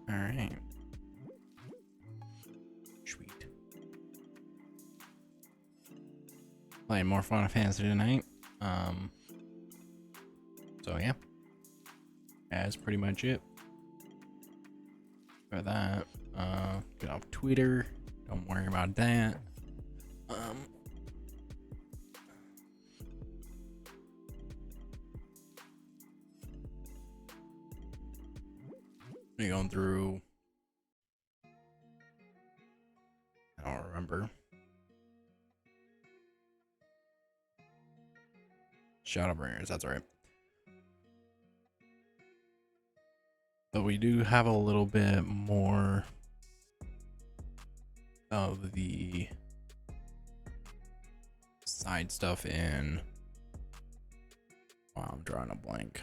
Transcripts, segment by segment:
All right. Sweet. Playing more Final Fantasy tonight. So yeah, that's pretty much it for that. Get off Twitter. Don't worry about that. We're going through. I don't remember. Shadowbringers, that's right. But we do have a little bit more of the side stuff in. Wow, I'm drawing a blank.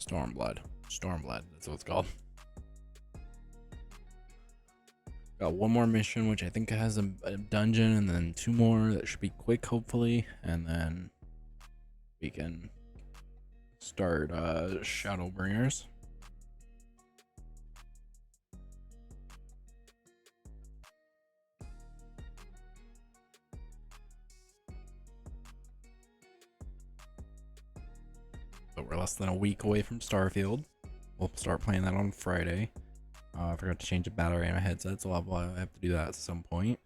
Stormblood, that's what it's called. Got one more mission, which I think has a dungeon, and then two more that should be quick, hopefully, and then we can start Shadowbringers. So we're less than a week away from Starfield. We'll start playing that on Friday. I forgot to change the battery in my headset, so I'll have to do that at some point.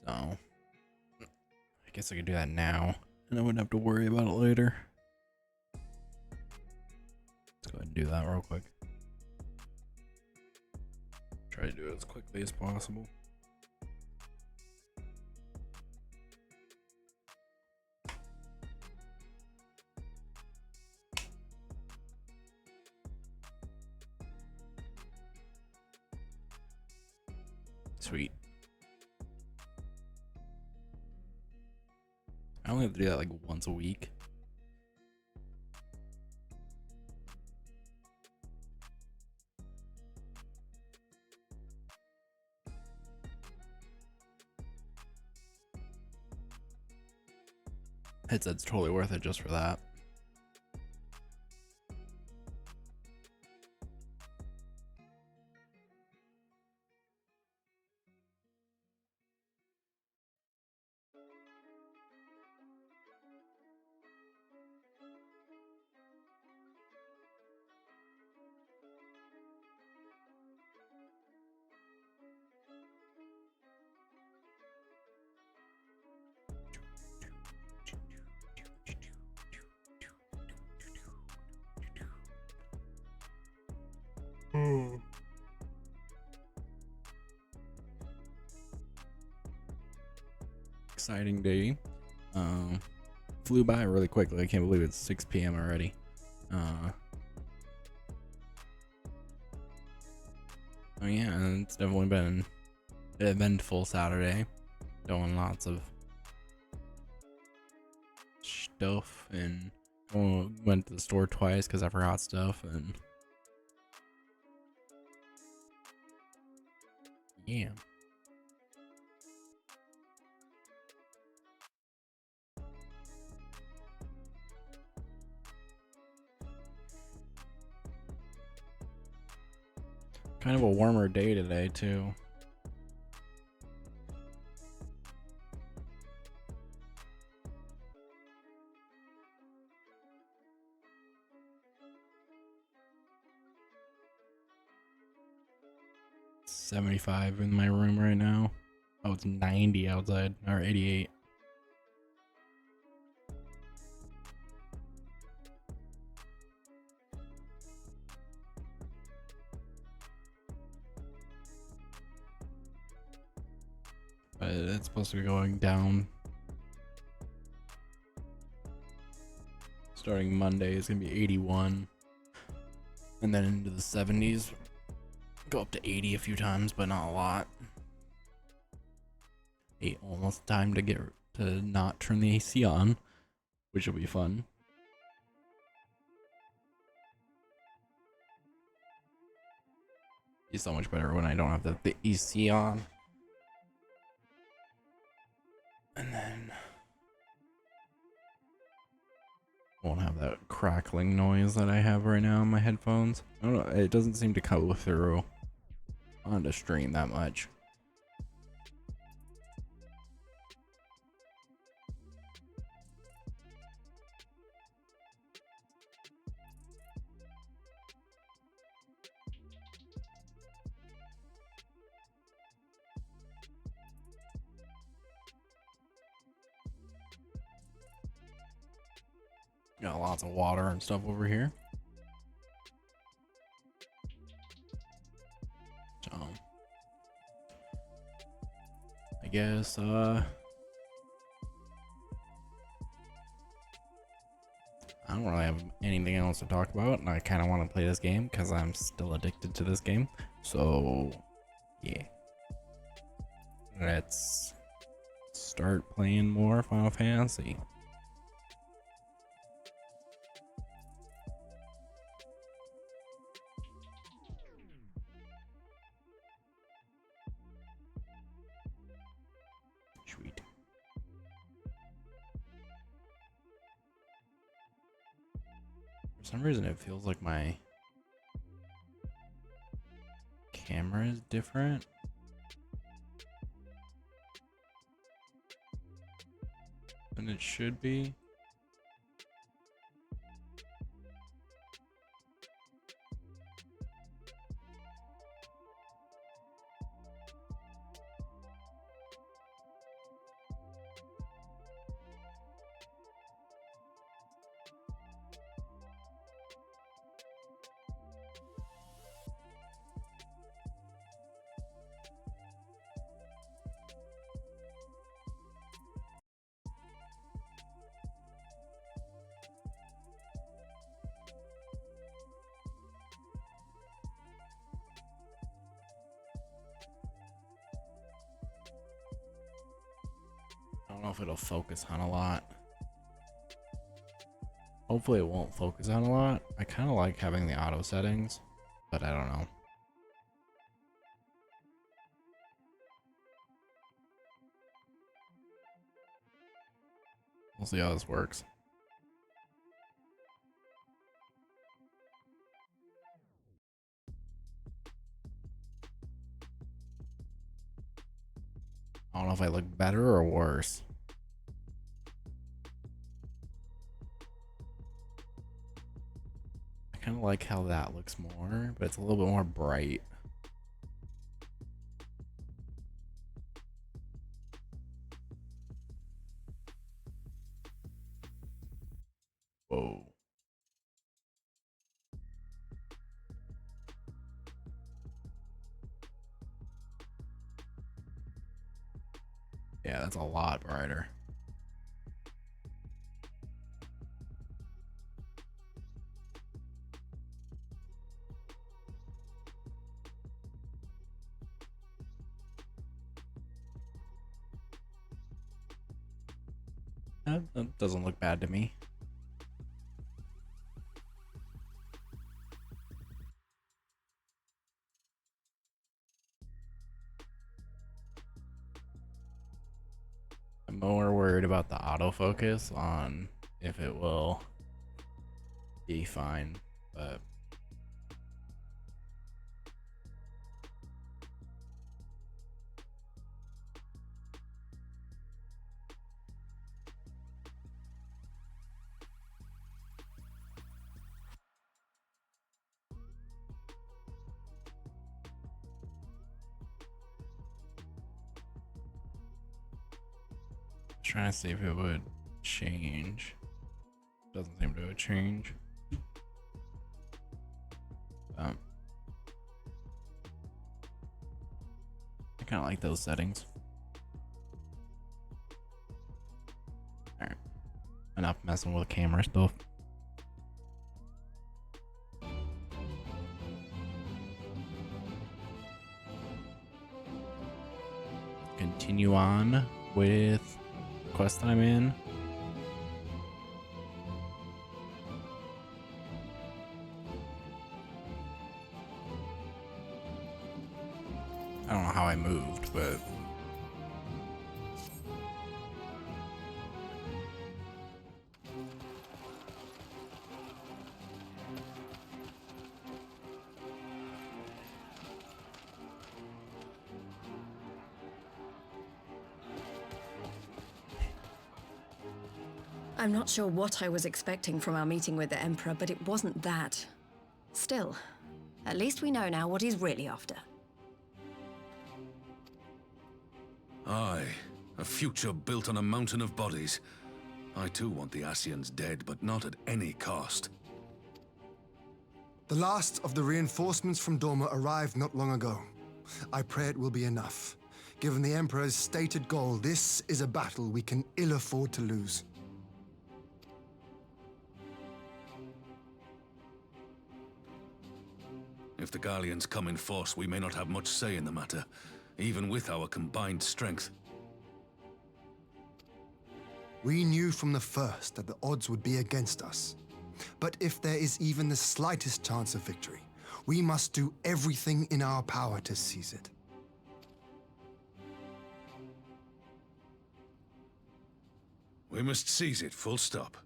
So I guess I could do that now, and I wouldn't have to worry about it later. Let's go ahead and do that real quick. Try to do it as quickly as possible. Sweet. I only have to do that like once a week. Headset's totally worth it just for that. Exciting day. Flew by really quickly. I can't believe it's 6 p.m. already. Oh yeah, it's definitely been an eventful Saturday. Doing lots of stuff, and went to the store twice because I forgot stuff, and yeah. Kind of a warmer day today too. It's 75 in my room right now. Oh, it's 90 outside, or 88. But it's supposed to be going down. Starting Monday is gonna be 81, and then into the 70s. Go up to 80 a few times, but not a lot. Almost time to get to not turn the AC on, which will be fun. It's so much better when I don't have the AC on. And then won't have that crackling noise that I have right now in my headphones. I don't know, it doesn't seem to go through on the stream that much. Got lots of water and stuff over here. So I guess I don't really have anything else to talk about, and I kind of want to play this game because I'm still addicted to this game. So yeah, let's start playing more Final Fantasy. Sweet. For some reason it feels like my camera is different than it should be. I don't know if it'll focus on a lot. Hopefully it won't focus on a lot. I kind of like having the auto settings, but I don't know. We'll see how this works. I don't know if I look better or worse. I kind of like how that looks more, but it's a little bit more bright. Whoa. Yeah, that's a lot brighter. That doesn't look bad to me. I'm more worried about the autofocus on if it will be fine, but trying to see if it would change. Doesn't seem to change. I kind of like those settings. All right, enough messing with camera stuff. Continue on with quest I'm in. I don't know how I moved, but I'm not sure what I was expecting from our meeting with the Emperor, but it wasn't that. Still, at least we know now what he's really after. Aye, a future built on a mountain of bodies. I too want the Ascians dead, but not at any cost. The last of the reinforcements from Dorma arrived not long ago. I pray it will be enough. Given the Emperor's stated goal, this is a battle we can ill afford to lose. If the Gallians come in force, we may not have much say in the matter, even with our combined strength. We knew from the first that the odds would be against us. But if there is even the slightest chance of victory, we must do everything in our power to seize it. We must seize it, full stop.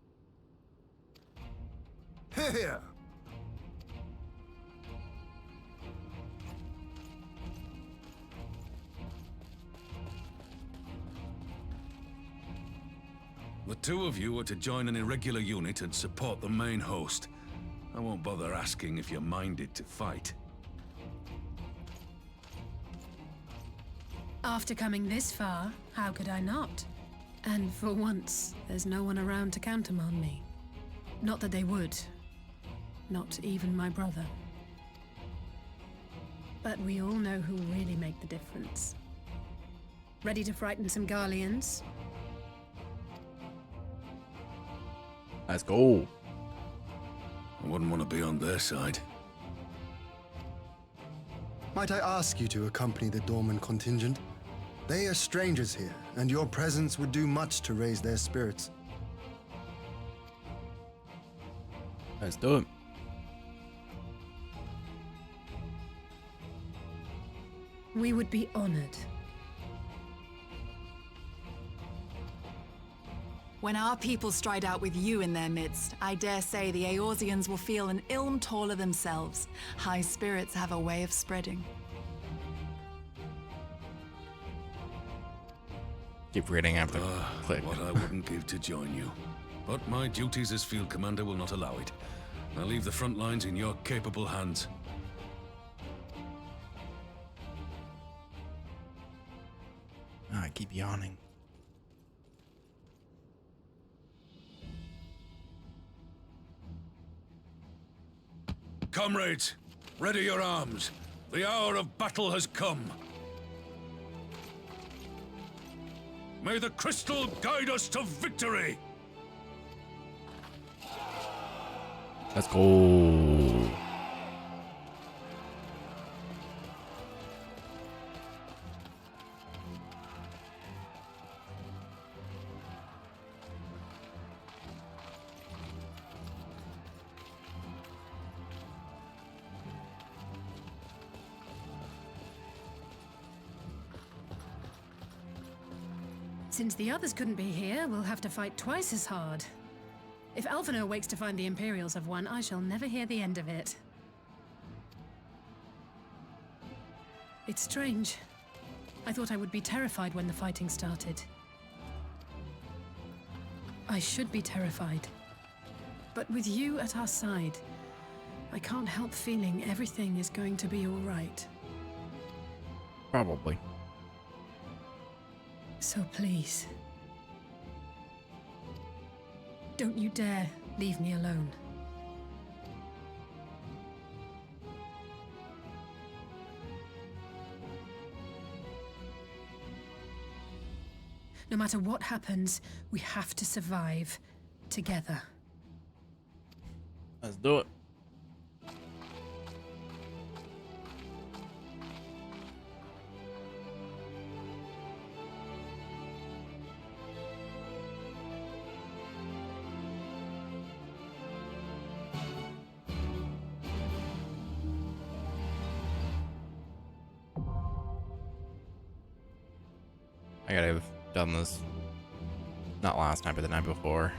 Here! The two of you are to join an irregular unit and support the main host. I won't bother asking if you're minded to fight. After coming this far, how could I not? And for once, there's no one around to countermand me. Not that they would. Not even my brother. But we all know who'll really make the difference. Ready to frighten some Garleans? Let's go. I wouldn't want to be on their side. Might I ask you to accompany the Dorman contingent? They are strangers here, and your presence would do much to raise their spirits. Let's do it. We would be honored. When our people stride out with you in their midst, I dare say the Eorzeans will feel an ilm taller themselves. High spirits have a way of spreading. Keep reading after click. What I wouldn't give to join you. But my duties as field commander will not allow it. I'll leave the front lines in your capable hands. I keep yawning. Comrades, ready your arms. The hour of battle has come. May the crystal guide us to victory! Let's go. Since the others couldn't be here, we'll have to fight twice as hard. If Alphinaud wakes to find the Imperials have won, I shall never hear the end of it. It's strange. I thought I would be terrified when the fighting started. I should be terrified. But with you at our side, I can't help feeling everything is going to be all right. Probably. So please, don't you dare leave me alone. No matter what happens, we have to survive together. Let's do it. I gotta have done this not last night, but the night before.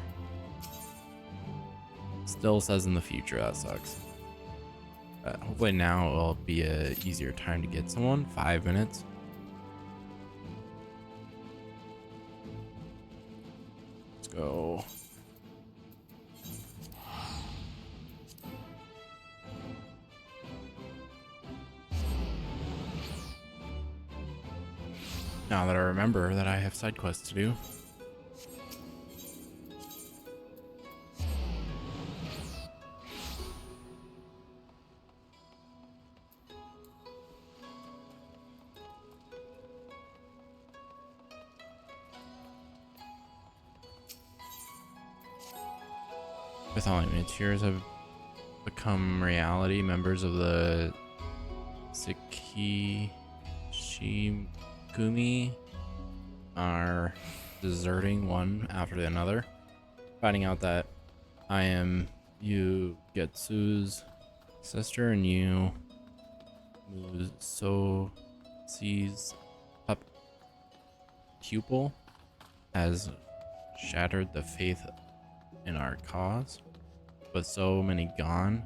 Still says in the future, that sucks. Hopefully now it'll be a easier time to get someone. 5 minutes. Let's go. Now that I remember that I have side quests to do. With all my tears have become reality, members of the Seki Shigumi are deserting one after another, finding out that I am Yugetsu's sister and you Musoshi's pupil has shattered the faith in our cause. With so many gone,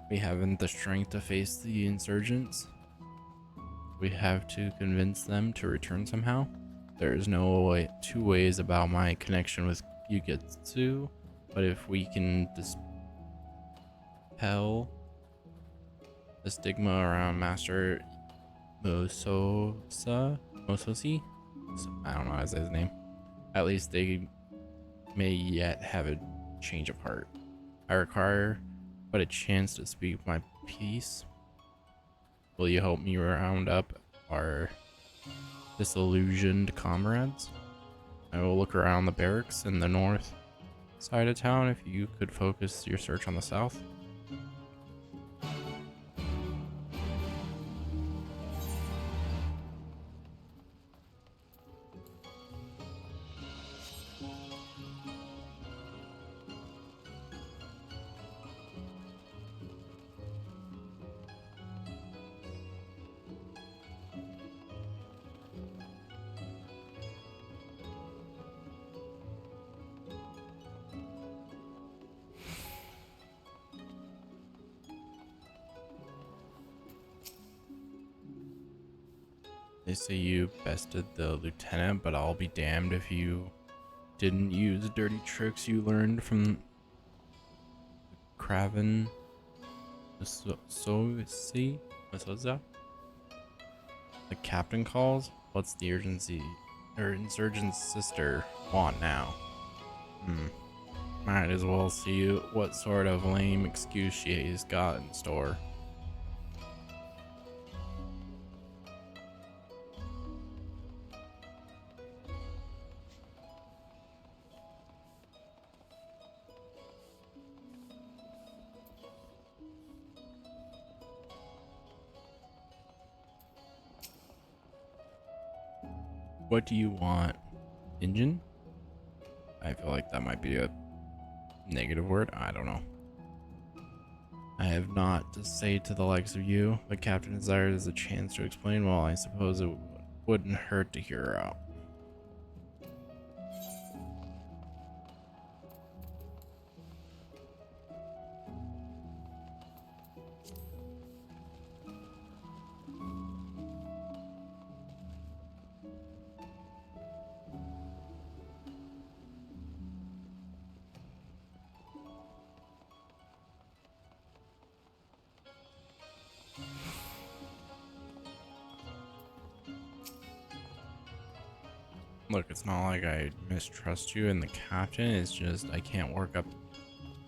we haven't the strength to face the insurgents. We have to convince them to return somehow. There is no way, two ways about my connection with Yugetsu, but if we can dispel the stigma around Master Mososi, I don't know how to say his name, at least they may yet have a change of heart. I require but a chance to speak my piece. Will you help me round up our disillusioned comrades? I will look around the barracks in the north side of town if you could focus your search on the south. They say you bested the lieutenant, but I'll be damned if you didn't use dirty tricks you learned from Craven Masoza. The captain calls. What's the urgency? Or insurgent's sister want now? Might as well see what sort of lame excuse she's got in store. What do you want? Engine? I feel like that might be a negative word. I don't know. I have not to say to the likes of you, but Captain desires a chance to explain. Well, I suppose it wouldn't hurt to hear her out. Look, it's not like I mistrust you and the captain, it's just I can't work up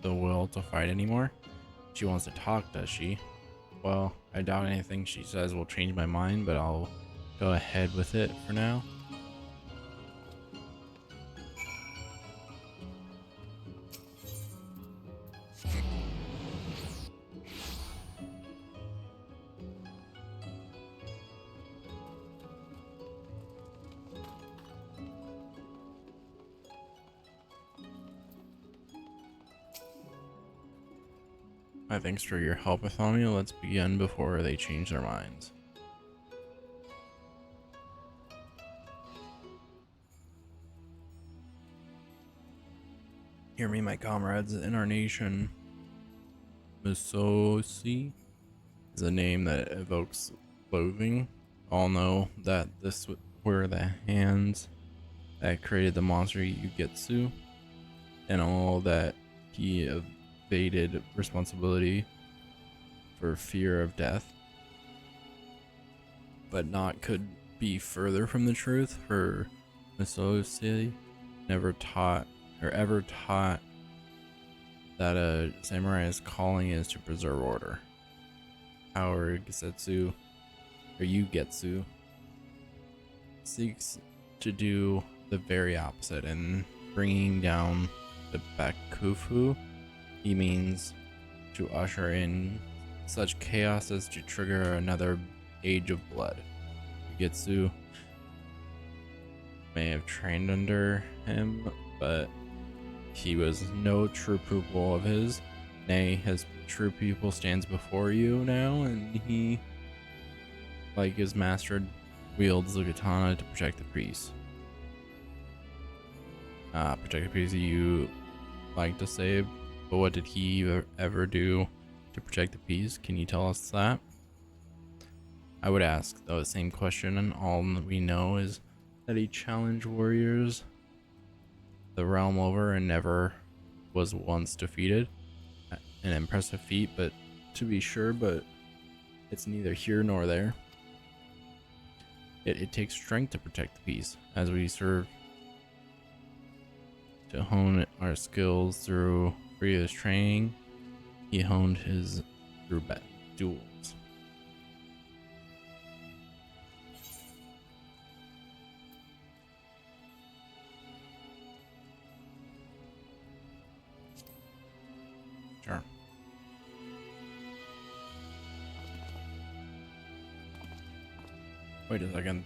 the will to fight anymore. She wants to talk, does she? Well, I doubt anything she says will change my mind, but I'll go ahead with it for now. Thanks for your help, Bartholomew. Let's begin before they change their minds. Hear me, my comrades. In our nation, Musosi is a name that evokes loathing. All know that this were the hands that created the monster Yugetsu, and all that he evaded responsibility for fear of death, but not could be further from the truth. Her Misosi never taught or ever taught that a samurai's calling is to preserve order. Our Gesetsu, or Yugetsu, seeks to do the very opposite. In bringing down the Bakufu, he means to usher in such chaos as to trigger another age of blood. Yugetsu may have trained under him, but he was no true pupil of his. Nay, his true pupil stands before you now, and he, like his master, wields the katana to protect the peace. Protect the peace you like to say, but what did he ever do to protect the peace? Can you tell us that? I would ask, though, the same question, and all that we know is that he challenged warriors the realm over and never was once defeated. An impressive feat, but to be sure, but it's neither here nor there. It takes strength to protect the peace, as we serve to hone our skills through previous training. He honed his through duels. Sure. Wait a second.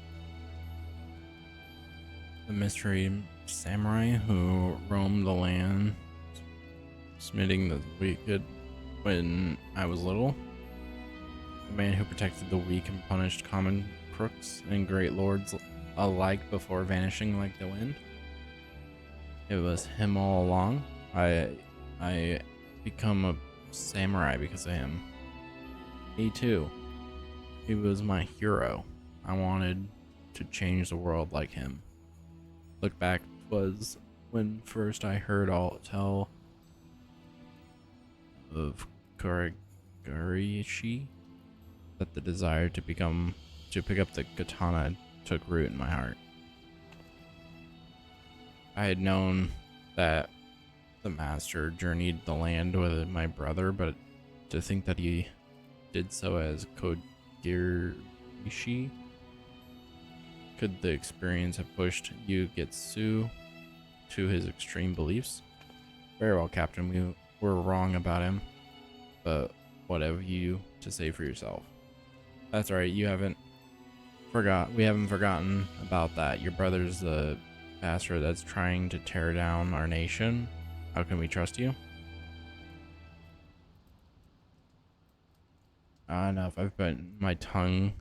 The mystery samurai who roamed the land, smiting the wicked when I was little. The man who protected the weak and punished common crooks and great lords alike before vanishing like the wind. It was him all along. I become a samurai because of him. Me too. He was my hero. I wanted to change the world like him. Look back was when first I heard all tell of Kurigarishi, that the desire to pick up the katana took root in my heart. I had known that the master journeyed the land with my brother, but to think that he did so as Kogirishi, could the experience have pushed Yugetsu to his extreme beliefs? Very well, Captain, we were wrong about him, but what have you to say for yourself? That's right, we haven't forgotten about that. Your brother's the bastard that's trying to tear down our nation. How can we trust you? Enough. I've bitten my tongue,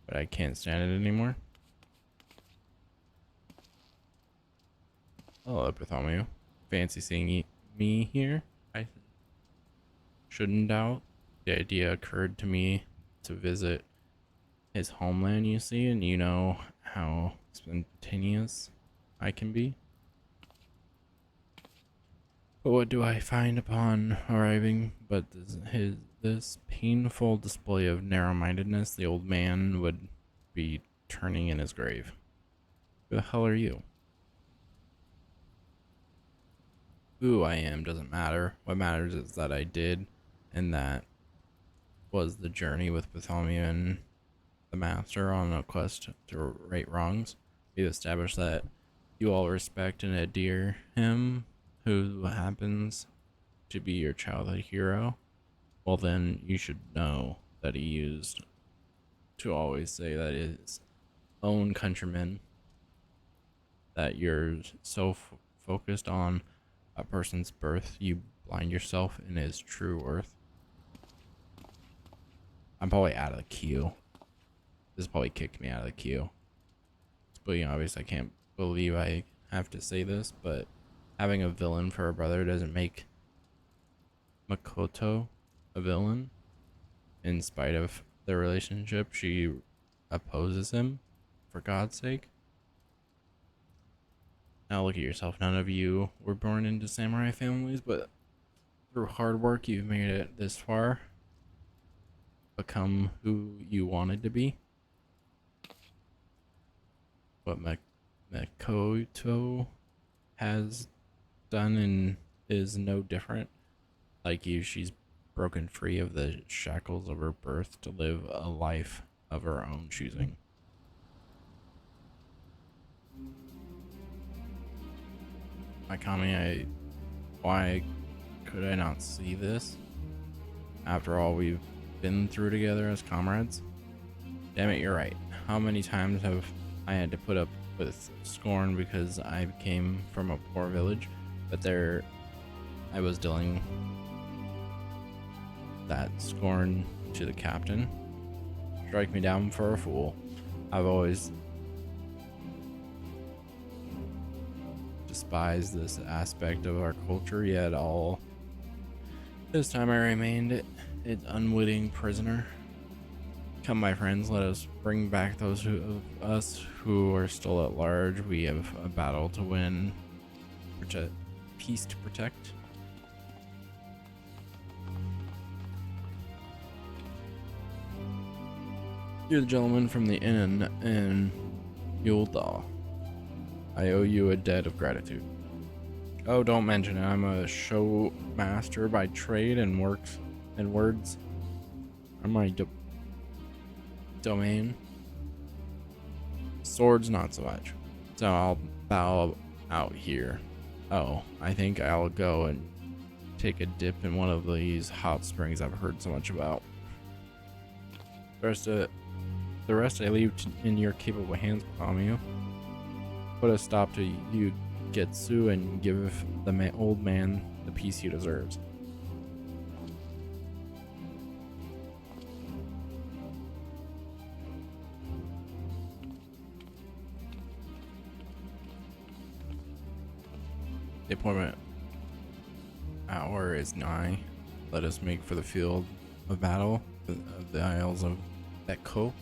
but I can't stand it anymore. Hello, Bartholomew. Fancy seeing me here. I shouldn't doubt. The idea occurred to me to visit his homeland, you see, and you know how spontaneous I can be. But what do I find upon arriving but this painful display of narrow-mindedness? The old man would be turning in his grave. Who the hell are you? Who I am doesn't matter. What matters is that I did, and that was the journey with Bartholomew and the master on a quest to right wrongs. We've established that you all respect and adhere him, who happens to be your childhood hero. Well, then you should know that he used to always say that his own countrymen, that you're so focused on a person's birth, you blind yourself in his true worth. I'm probably out of the queue. This probably kicked me out of the queue. It's pretty obvious. I can't believe I have to say this, but having a villain for a brother doesn't make Makoto a villain. In spite of their relationship, she opposes him, for God's sake. Now look at yourself. None of you were born into samurai families, but through hard work you've made it this far. Become who you wanted to be. what Makoto has done and is no different. Like you, she's broken free of the shackles of her birth to live a life of her own choosing. Mikami, why could I not see this? After all we've been through together as comrades? Damn it, you're right. How many times have I had to put up with scorn because I came from a poor village, but there I was dealing that scorn to the captain. Strike me down for a fool. I've always despised this aspect of our culture, yet all this time I remained its unwitting prisoner. Come, my friends, let us bring back those of us who are still at large. We have a battle to win, peace to protect. You're the gentleman from the inn in Yuldal. I owe you a debt of gratitude. Oh, don't mention it. I'm a show master by trade and works and words are my domain. Swords, not so much. So I'll bow out here. Oh, I think I'll go and take a dip in one of these hot springs I've heard so much about. The rest I leave in your capable hands, Kamiya. Put a stop to you, Getsu, and give the old man the peace he deserves. The appointment hour is nigh. Let us make for the field of battle of the Isles of Beko.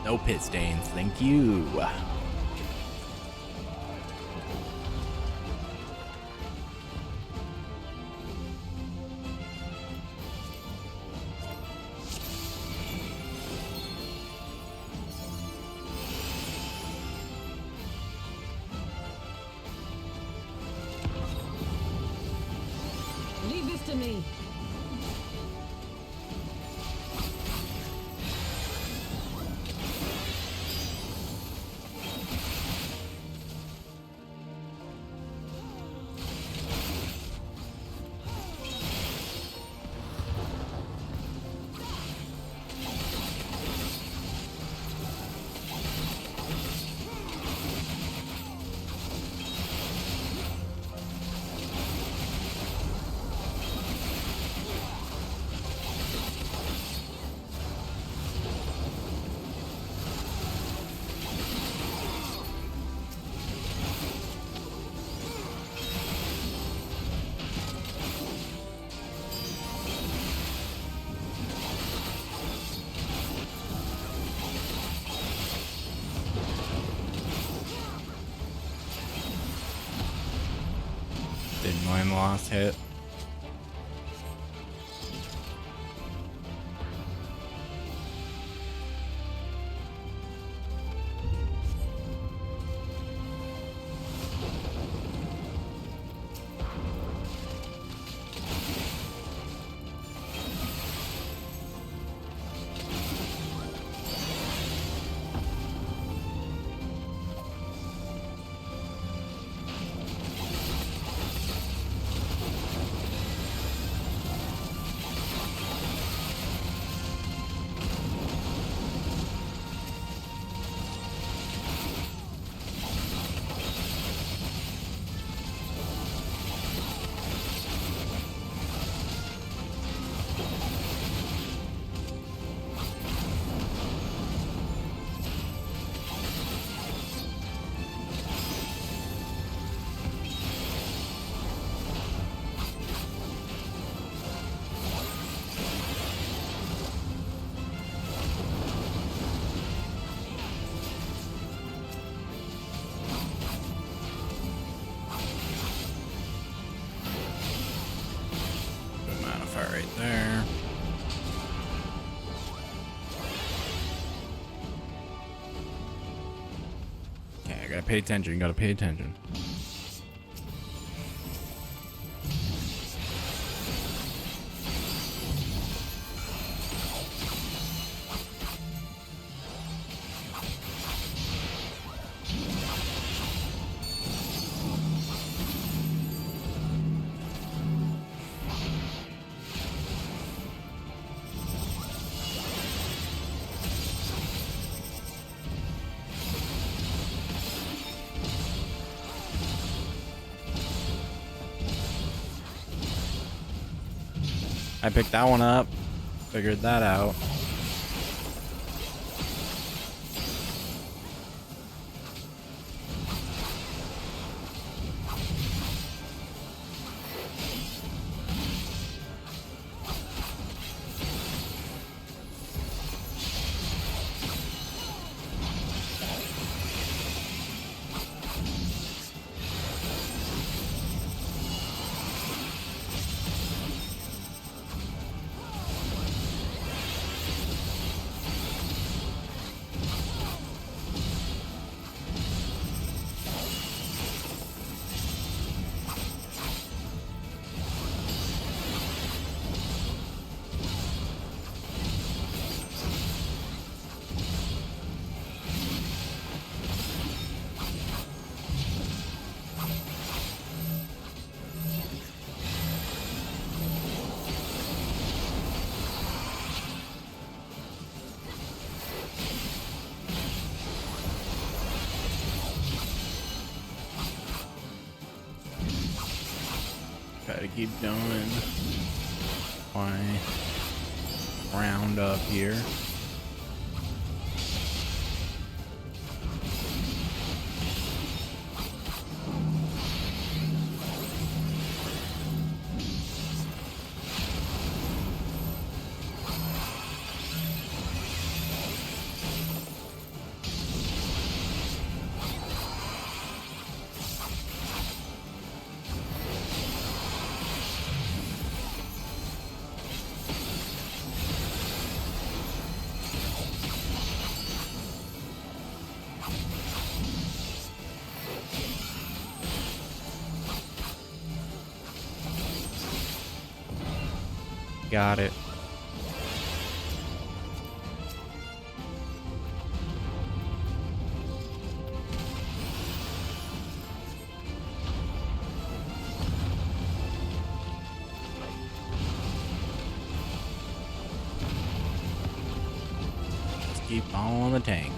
No pit stains, thank you. Leave this to me. Didn't mind the last hit. fire right there. Okay, I gotta pay attention. Gotta pay attention. I picked that one up, figured that out. Try to keep going. My round up here. Got it. Just keep on the tank.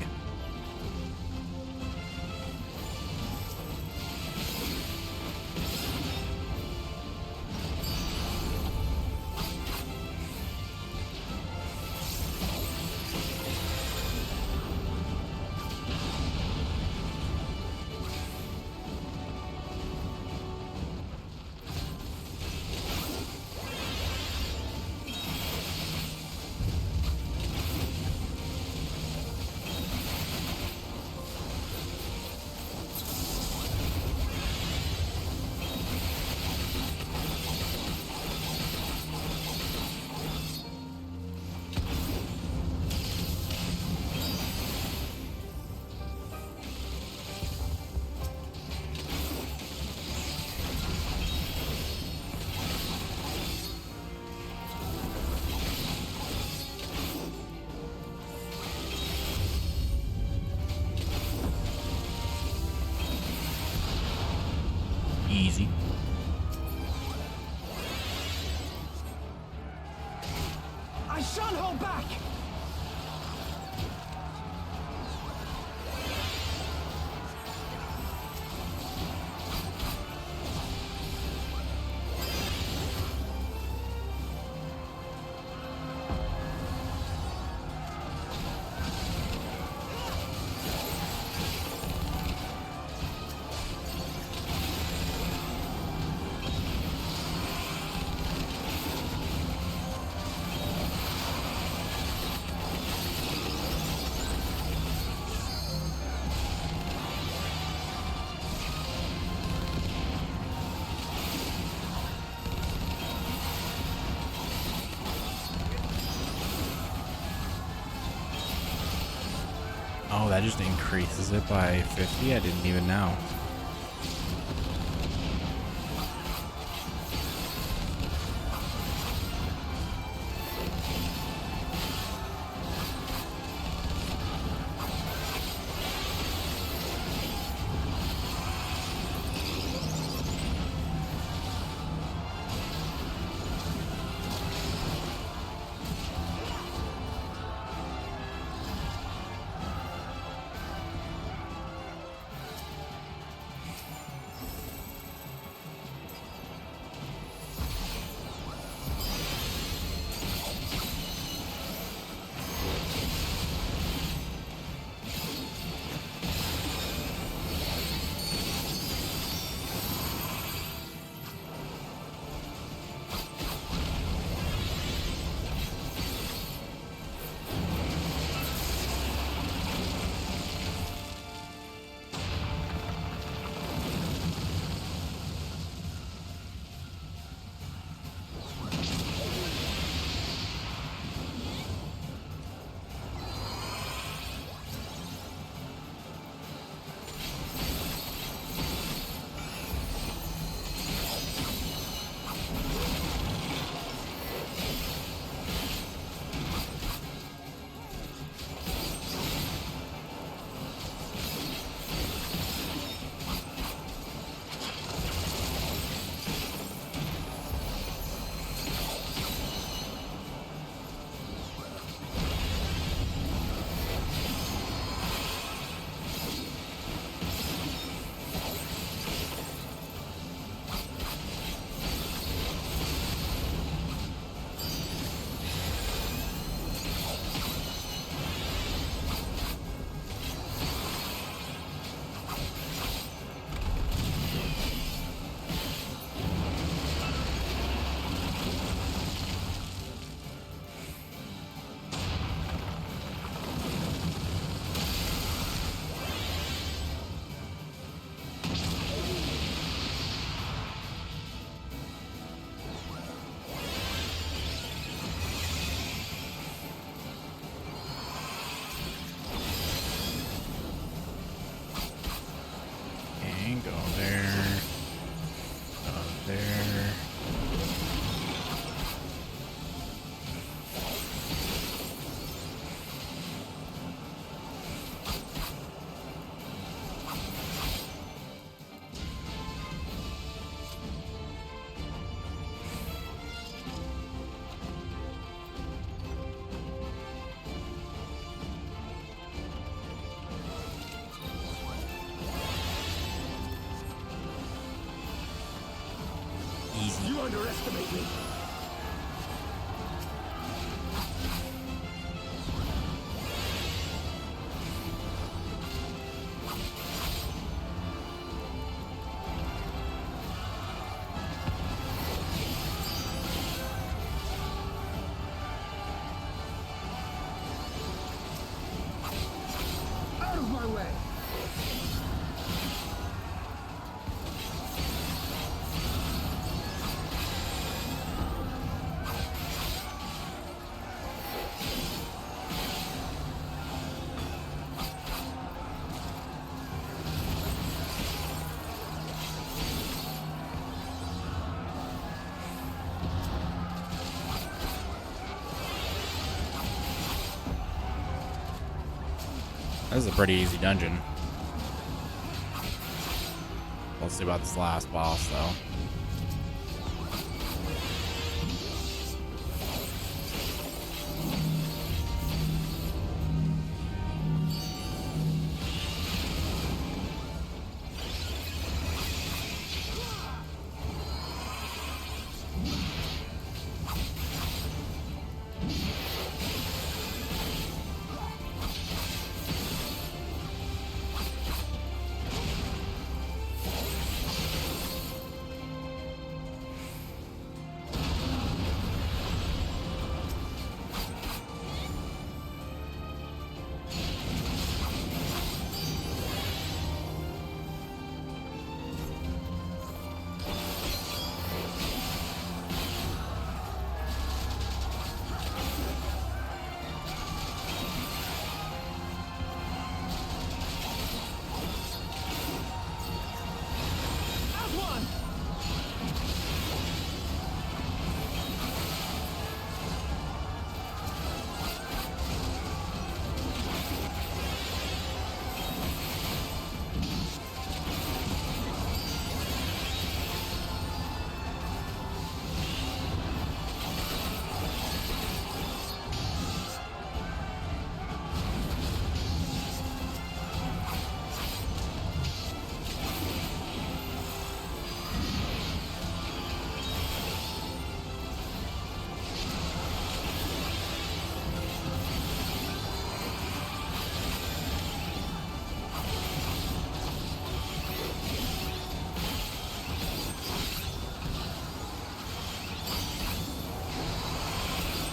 Easy. I shan't hold back! Oh, that just increases it by 50? I didn't even know. Go there. Go there. You underestimate me. Out of my way. This is a pretty easy dungeon. We'll see about this last boss, though.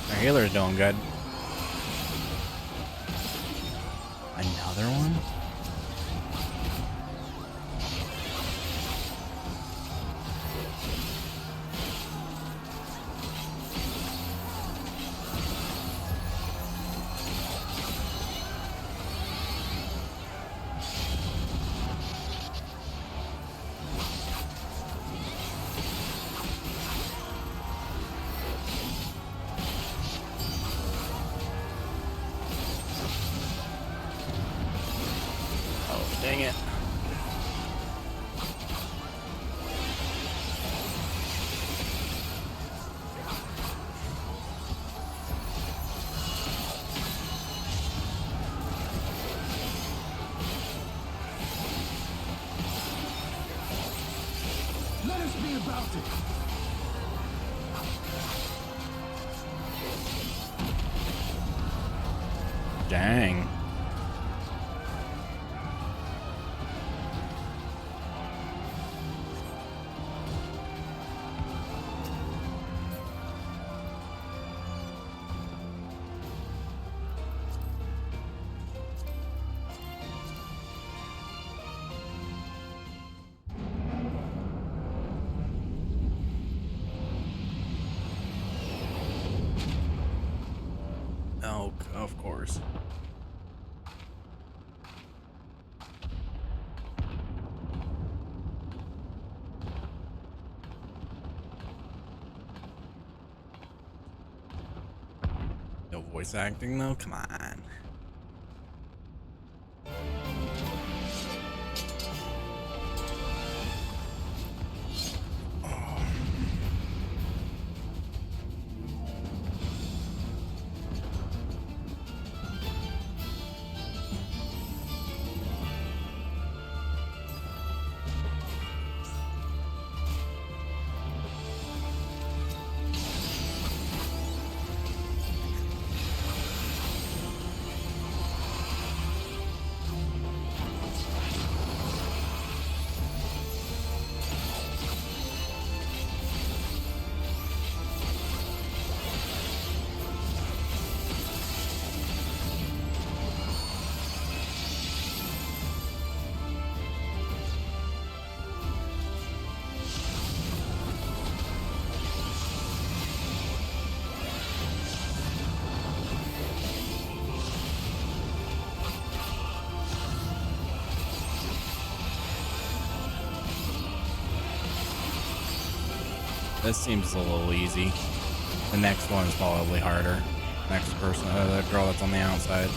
Our healer's doing good. Another one? Oh, dang it. Let us be about it. Dang. Oh, of course. No voice acting though? Come on. This seems a little easy. The next one is probably harder. Next person, the girl that's on the outside.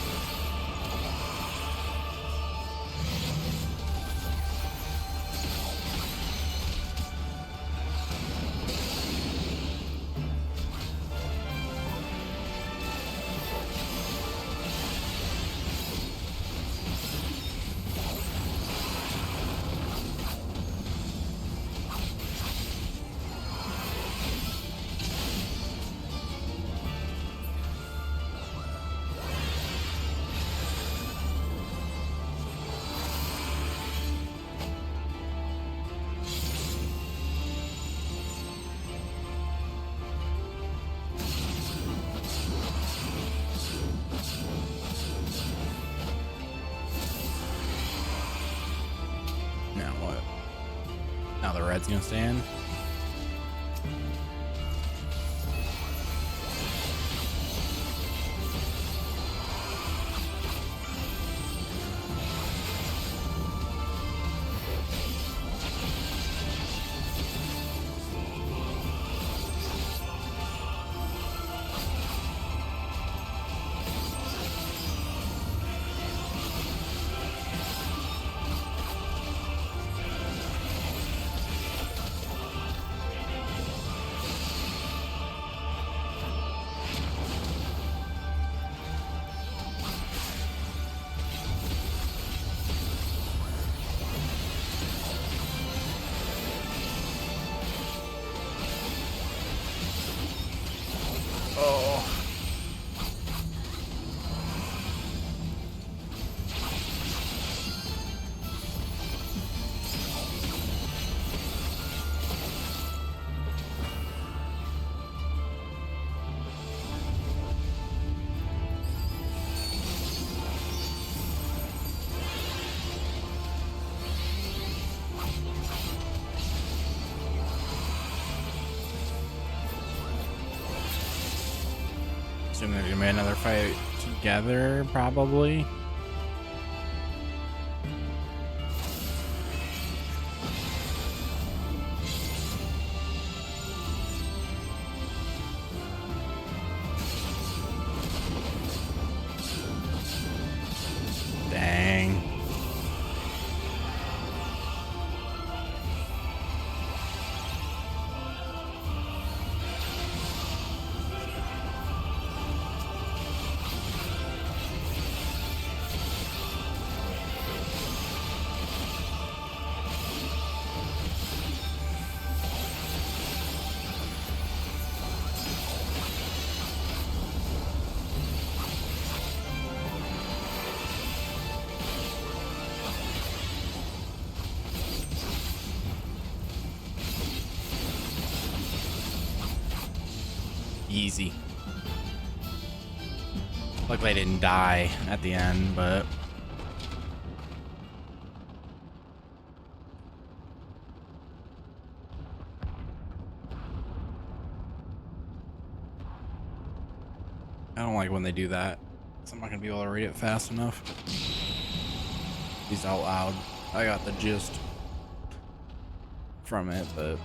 Now what? Now the red's gonna stand. Oh. assume there's gonna be another fight together, probably. Dang. Easy. Luckily I didn't die at the end, but I don't like when they do that, 'cause I'm not gonna be able to read it fast enough. These out loud. I got the gist from it, but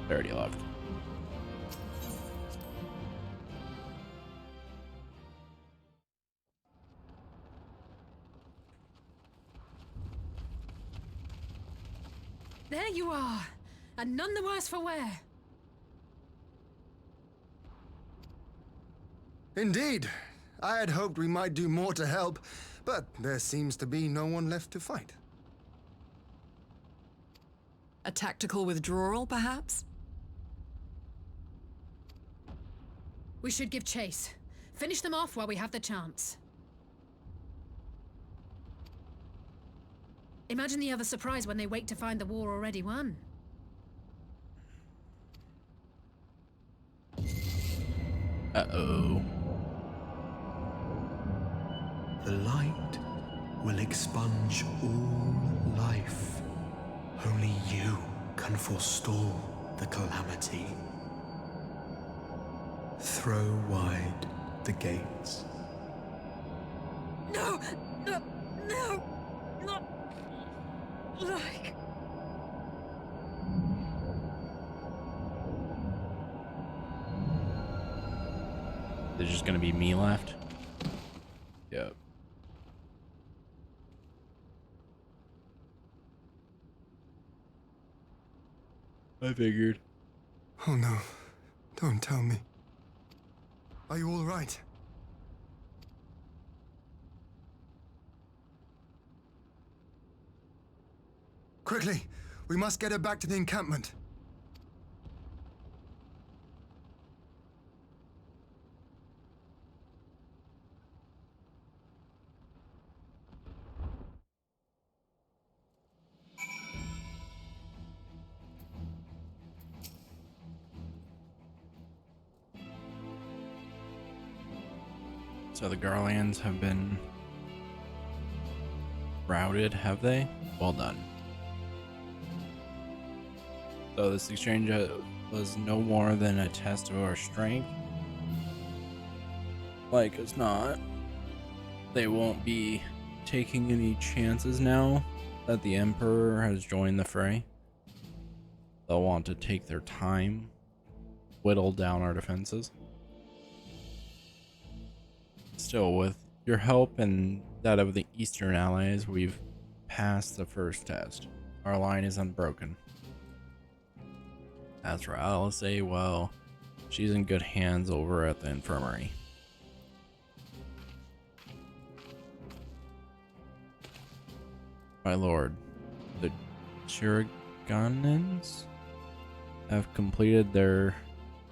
they already left. There you are, and none the worse for wear. Indeed. I had hoped we might do more to help, but there seems to be no one left to fight. A tactical withdrawal, perhaps? We should give chase. Finish them off while we have the chance. Imagine the other surprise when they wake to find the war already won. Uh-oh. The light will expunge all life. Only you can forestall the calamity. Throw wide the gates. No! No! No! Not like... There's just gonna be me left? Yep. I figured. Oh no. Don't tell me. Are you all right? Quickly! We must get her back to the encampment. So the Garlands have been routed, have they? Well done. So this exchange was no more than a test of our strength. Like it's not. They won't be taking any chances now that the Emperor has joined the fray. They'll want to take their time, whittle down our defenses. Still, with your help and that of the Eastern allies, we've passed the first test. Our line is unbroken. As for Alice, well, she's in good hands over at the infirmary. My lord, the Chiragonans have completed their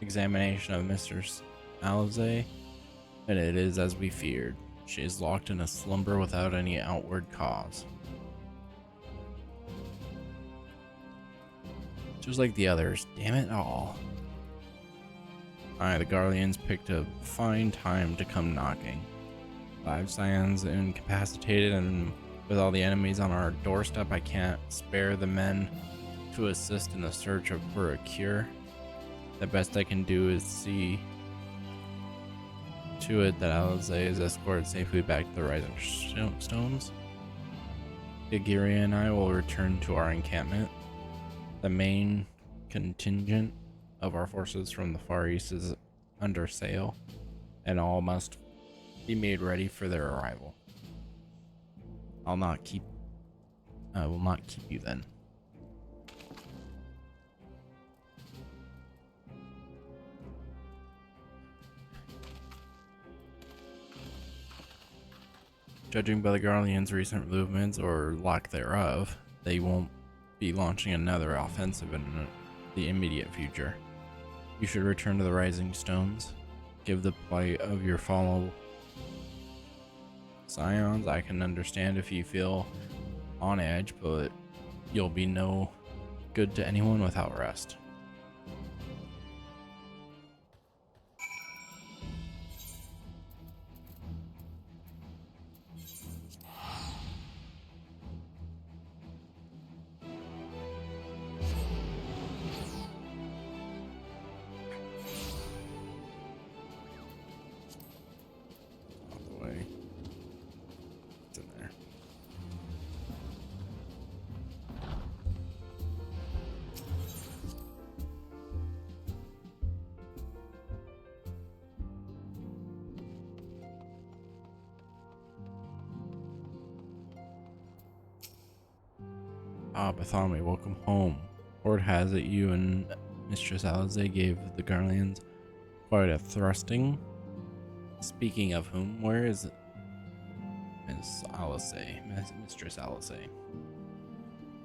examination of Mistress Alize, and it is as we feared. She is locked in a slumber without any outward cause. Just like the others, damn it all. Aye, the Guardians picked a fine time to come knocking. 5 Scions incapacitated, and with all the enemies on our doorstep, I can't spare the men to assist in the search for a cure. The best I can do is see to it that Alizé is escorted safely back to the Rising Stones. Igiria and I will return to our encampment. The main contingent of our forces from the Far East is under sail, and all must be made ready for their arrival. I will not keep you then. Judging by the Guardians' recent movements, or lack thereof, they won't be launching another offensive in the immediate future. You should return to the Rising Stones. Give the plight of your fellow Scions. I can understand if you feel on edge, but you'll be no good to anyone without rest. Ah, Bathami, welcome home. Word has it you and Mistress Alizé gave the Guardians quite a thrusting. Speaking of whom, where is Miss Alizé, Mistress Alizé?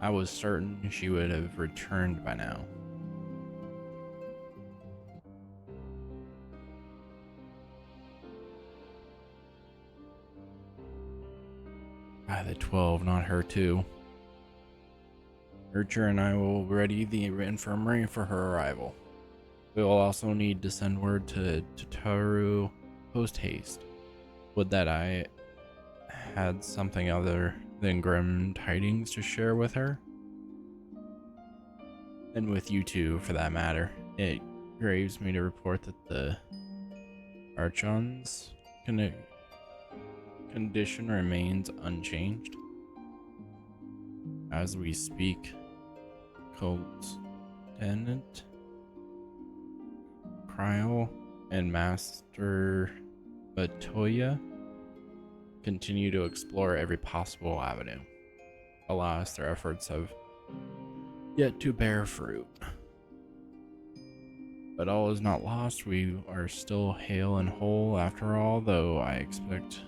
I was certain she would have returned by now. Ah, the 12, not her too. Urcher and I will ready the infirmary for her arrival. We will also need to send word to Tataru post haste. Would that I had something other than grim tidings to share with her? And with you too, for that matter. It graves me to report that the Archon's condition remains unchanged. As we speak, Lieutenant Kryl and Master Batoya continue to explore every possible avenue. Alas, their efforts have yet to bear fruit. But all is not lost. We are still hale and whole after all, though I expect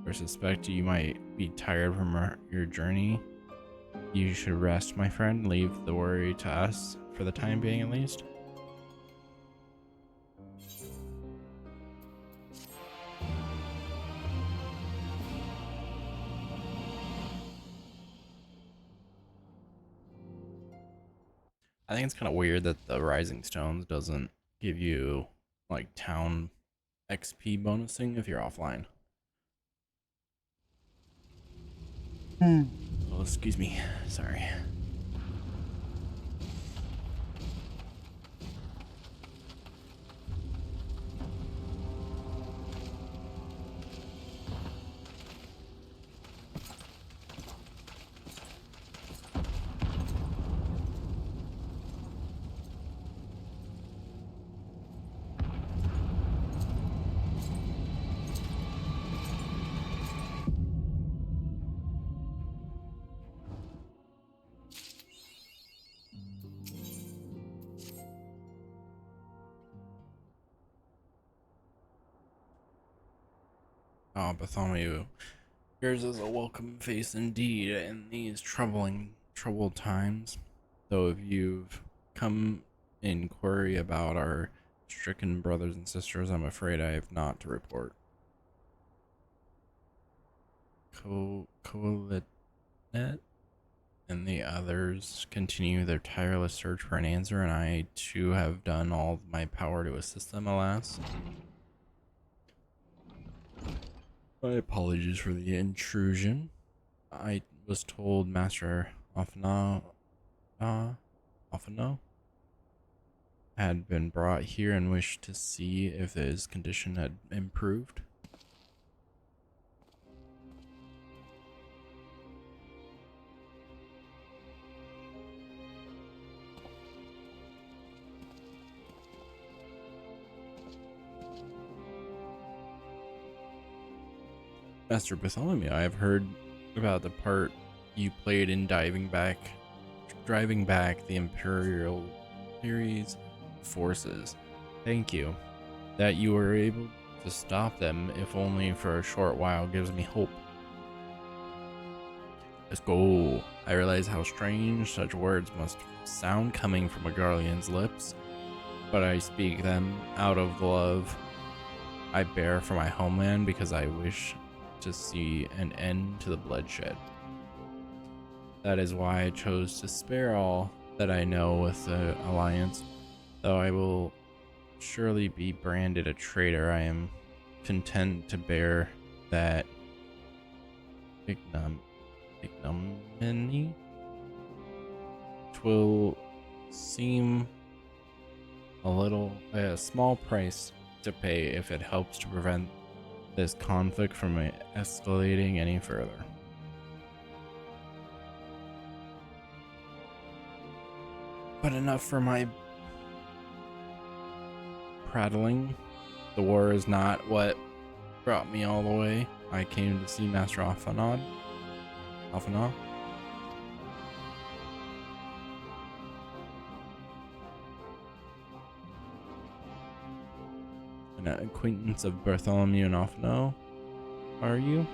or suspect you might be tired from your journey. You should rest, my friend. Leave the worry to us, for the time being at least. I think it's kind of weird that the Rising Stones doesn't give you like town XP bonusing if you're offline. Oh, excuse me. Sorry. Oh, Bartholomew, yours is a welcome face indeed in these troubled times. Though if you've come in query about our stricken brothers and sisters, I'm afraid I have not to report. Coalinet? and the others continue their tireless search for an answer, and I too have done all my power to assist them, alas. My apologies for the intrusion. I was told Master Offano had been brought here and wished to see if his condition had improved. Master Bartholomew, I have heard about the part you played in driving back the Imperial series forces. Thank you. That you were able to stop them, if only for a short while, gives me hope. Let's go. I realize how strange such words must sound coming from a Garlean's lips, but I speak them out of the love I bear for my homeland, because I wish to see an end to the bloodshed. That is why I chose to spare all that I know with the Alliance. Though I will surely be branded a traitor, I am content to bear that ignominy. 'Twill seem a small price to pay if it helps to prevent this conflict from escalating any further. But enough for my prattling. The war is not what brought me all the way. I came to see Master Offana. An acquaintance of Bartholomew and Offano, are you?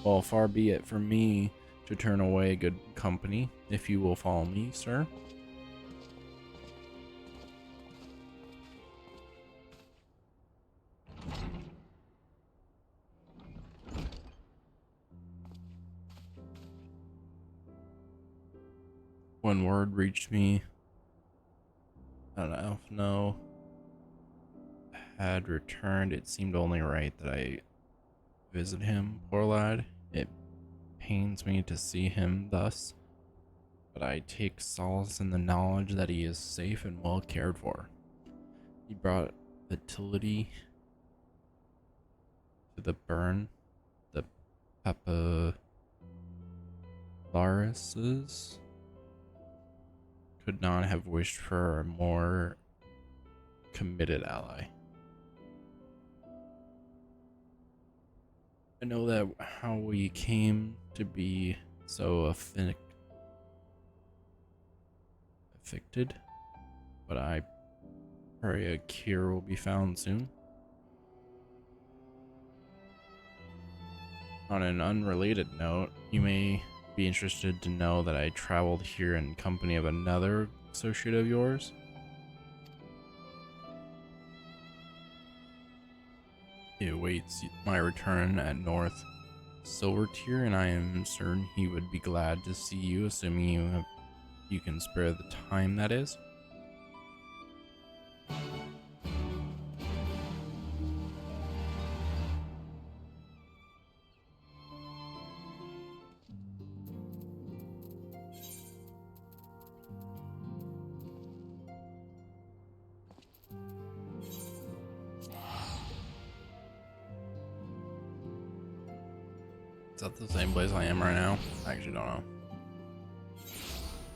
Well, far be it from me to turn away good company, if you will follow me, sir. When word reached me that Offano had returned, it seemed only right that I visit him, poor lad. It pains me to see him thus, but I take solace in the knowledge that he is safe and well cared for. He brought fertility to the burn, the Papilarises could not have wished for a more committed ally. I know that how we came to be so afflicted, but I pray a cure will be found soon. On an unrelated note, you may be interested to know that I traveled here in company of another associate of yours. He awaits my return at North Silvertier, and I am certain he would be glad to see you, assuming you can spare the time, that is. Is that the same place I am right now? I actually don't know.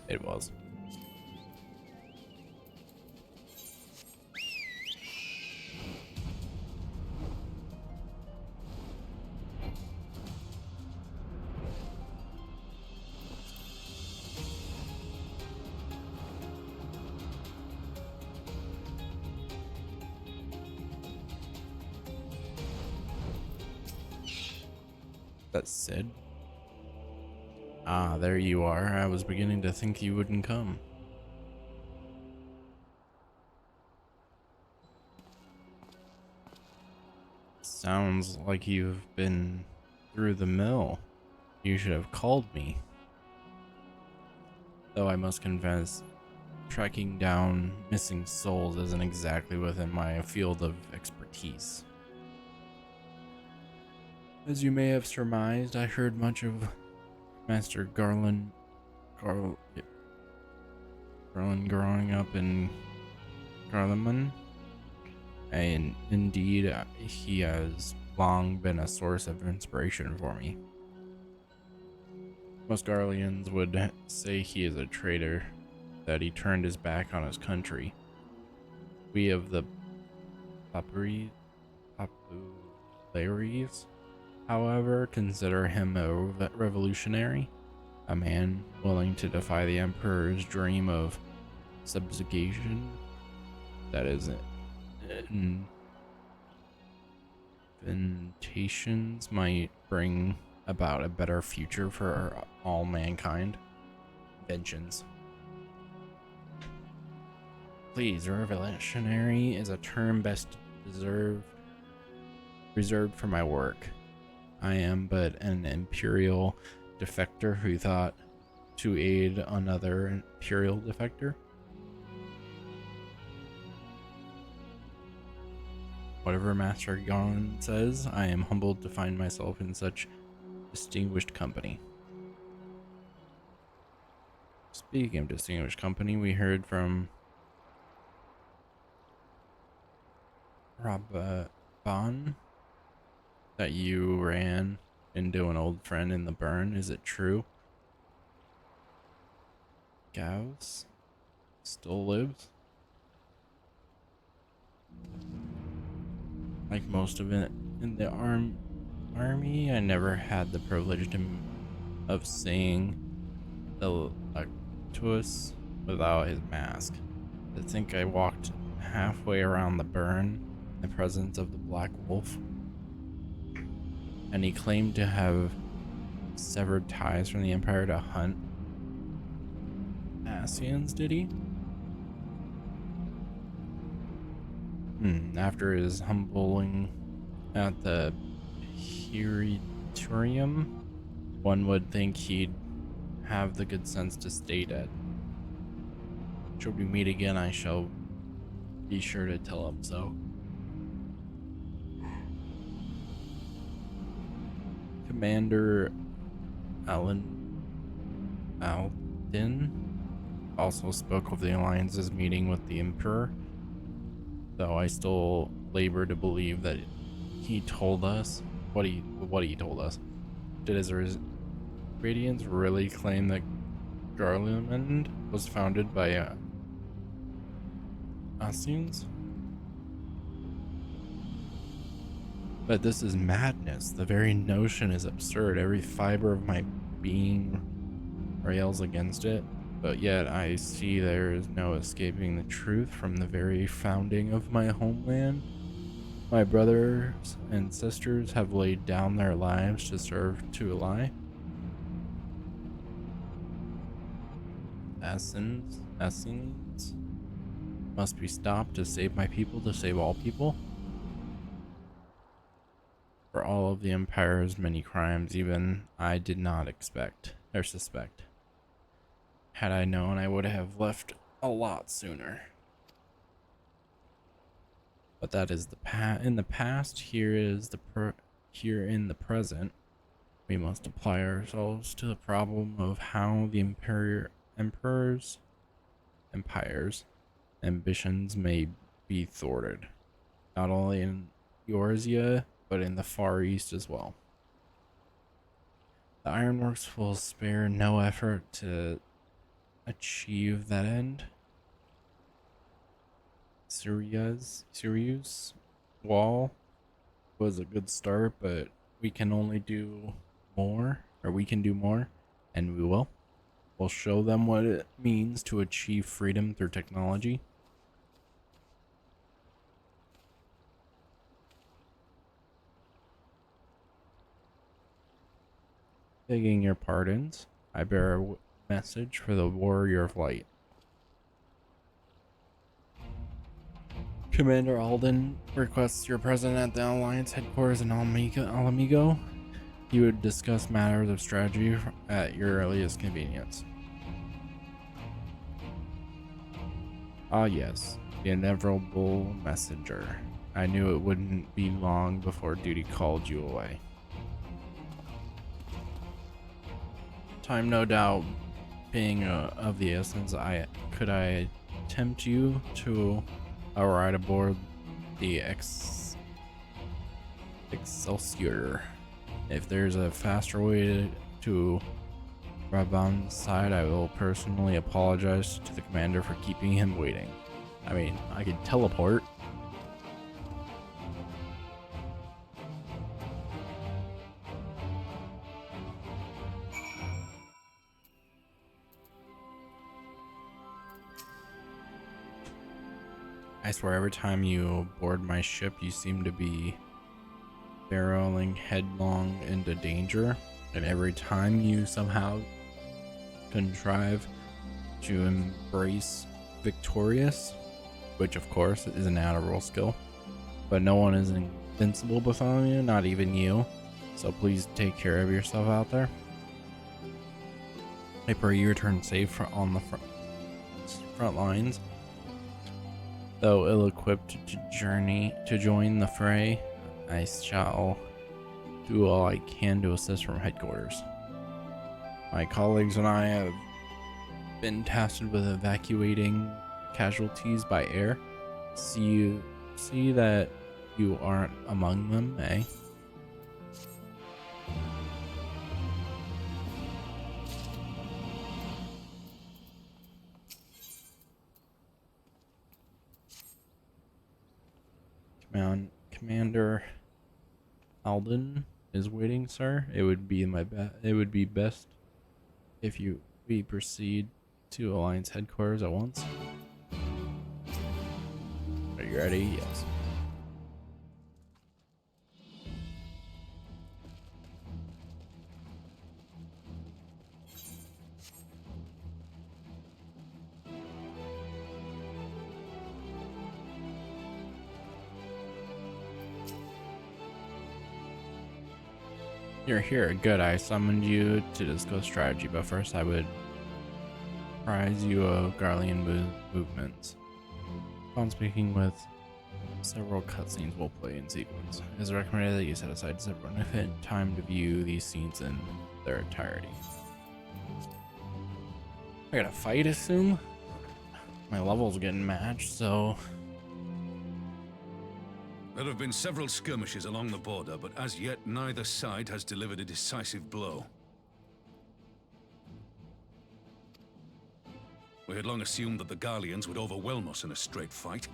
It was. That Sid? Ah, there you are. I was beginning to think you wouldn't come. Sounds like you've been through the mill. You should have called me. Though I must confess, tracking down missing souls isn't exactly within my field of expertise. As you may have surmised, I heard much of Master Garland growing up in Garlemon, and indeed, he has long been a source of inspiration for me. Most Garleans would say he is a traitor, that he turned his back on his country. We of the Popularies, however, consider him a revolutionary, a man willing to defy the Emperor's dream of subjugation that is invitations might bring about a better future for all mankind. Inventions. Please, revolutionary is a term best reserved for my work. I am but an imperial defector who thought to aid another imperial defector. Whatever Master Gon says, I am humbled to find myself in such distinguished company. Speaking of distinguished company, we heard from Rabban that you ran into an old friend in the burn. Is it true? Gauss still lives? Like most of it in the army, I never had the privilege of seeing the Lactuous without his mask. I think I walked halfway around the burn in the presence of the Black Wolf, and he claimed to have severed ties from the Empire to hunt Asians, did he? After his humbling at the Heritorium, one would think he'd have the good sense to stay dead. Should we meet again, I shall be sure to tell him so. Commander Alden also spoke of the Alliance's meeting with the Emperor, though I still labor to believe that he told us what he told us. Did his Radiance really claim that Garlemond was founded by Asians? But this is madness. The very notion is absurd. Every fiber of my being rails against it, but yet I see there is no escaping the truth. From the very founding of my homeland, my brothers and sisters have laid down their lives to serve to a lie. Assassins must be stopped to save my people, to save all people. For all of the Empire's many crimes, even I did not expect or suspect. Had I known, I would have left a lot sooner. But that is in the past. Here is here in the present. We must apply ourselves to the problem of how the empire's ambitions may be thwarted, not only in Eorzea, but in the Far East as well. The Ironworks will spare no effort to achieve that end. Sirius wall was a good start, but we can only do more, or we can do more, and we will. We'll show them what it means to achieve freedom through technology. Begging your pardons, I bear a message for the Warrior of Light. Commander Alden requests your presence at the Alliance headquarters in Alamigo. He would discuss matters of strategy at your earliest convenience. Ah, yes, the inevitable messenger. I knew it wouldn't be long before duty called you away. Time, no doubt, being of the essence, could I tempt you to a ride aboard the Excelsior. If there's a faster way to Raban's side, I will personally apologize to the commander for keeping him waiting. I mean, I could teleport. I swear every time you board my ship, you seem to be barreling headlong into danger, and every time you somehow contrive to embrace victorious, which of course is an out of role skill, but no one is invincible before you, not even you, so please take care of yourself out there. I pray you return safe on the front lines. Though ill-equipped to join the fray, I shall do all I can to assist from headquarters. My colleagues and I have been tasked with evacuating casualties by air. See that you aren't among them, eh? Commander Alden is waiting, sir. It would be best if we proceed to Alliance headquarters at once. Are you ready? Yes. You're here. Good. I summoned you to discuss strategy, but first I would apprise you of Garlean movements. Upon speaking with several cutscenes will play in sequence. It is recommended that you set aside significant time to view these scenes in their entirety. I gotta fight, assume? My level's getting matched, so... There have been several skirmishes along the border, but as yet neither side has delivered a decisive blow. We had long assumed that the Garleans would overwhelm us in a straight fight,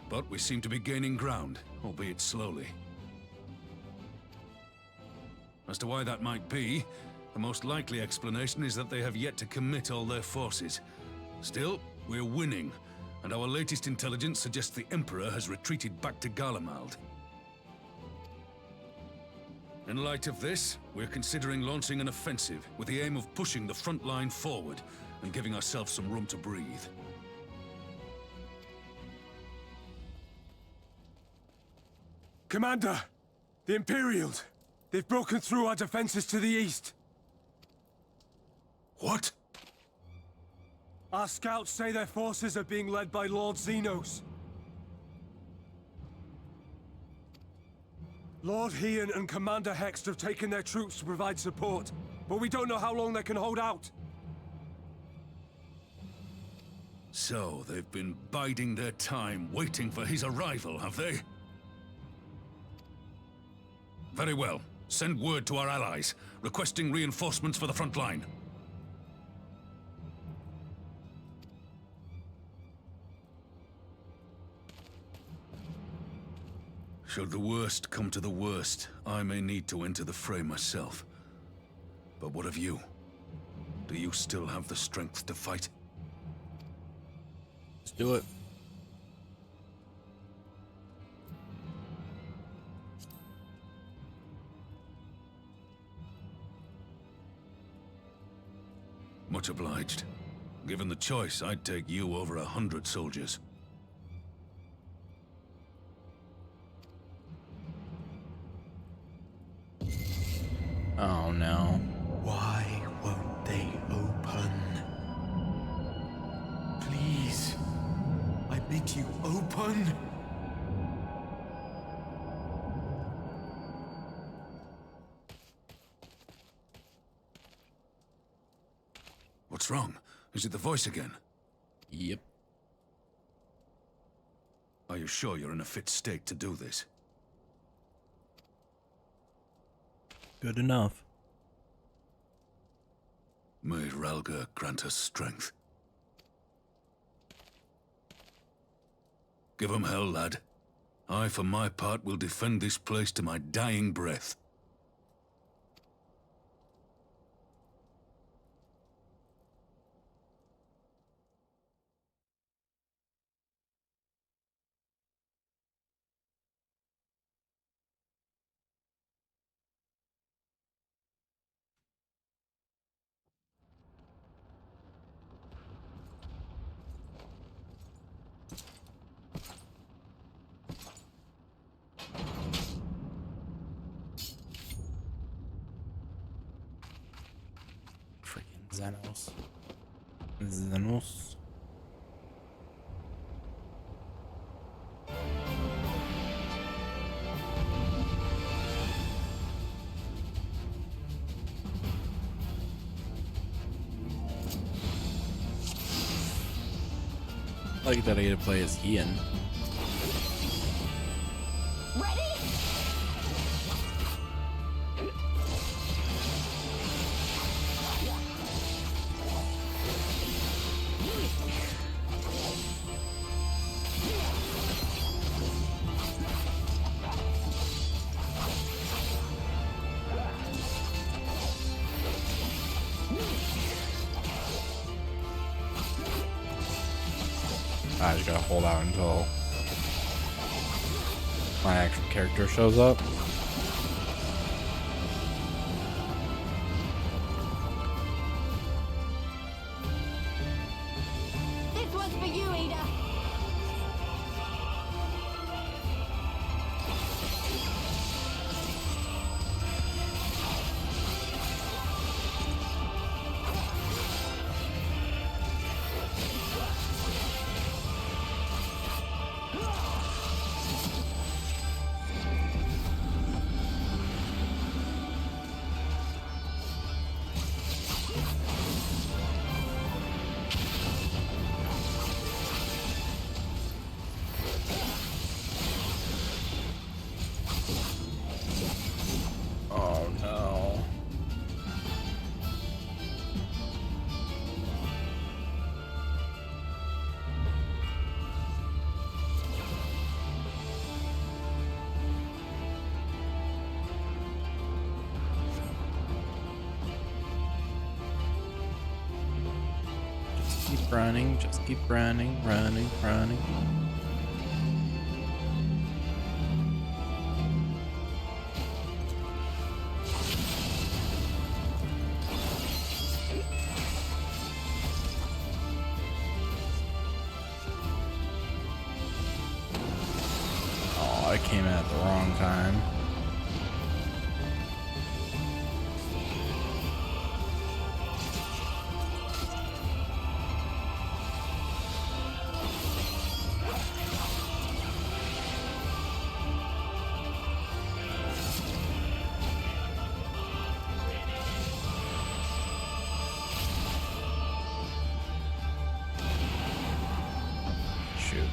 but we seem to be gaining ground, albeit slowly. As to why that might be, the most likely explanation is that they have yet to commit all their forces. Still, we're winning, and our latest intelligence suggests the Emperor has retreated back to Garlemald. In light of this, we're considering launching an offensive with the aim of pushing the front line forward and giving ourselves some room to breathe. Commander! The Imperials! They've broken through our defenses to the east! What? Our scouts say their forces are being led by Lord Xenos. Lord Heian and Commander Hext have taken their troops to provide support, but we don't know how long they can hold out. So, they've been biding their time, waiting for his arrival, have they? Very well. Send word to our allies, requesting reinforcements for the front line. Should the worst come to the worst, I may need to enter the fray myself. But what of you? Do you still have the strength to fight? Let's do it. Much obliged. Given the choice, I'd take you over 100 soldiers. Oh no. Why won't they open? Please, I open! What's wrong? Is it the voice again? Yep. Are you sure you're in a fit state to do this? Good enough. May Ralga grant us strength. Give 'em hell, lad. I, for my part, will defend this place to my dying breath. Freaking Xenos. Xenos. I like that I get to play as Ian. I just gotta hold out until my actual character shows up. This one's for you, Ada. Oh no. Just keep running, just keep running, running, running. Oh, I came in at the wrong time. Shoot.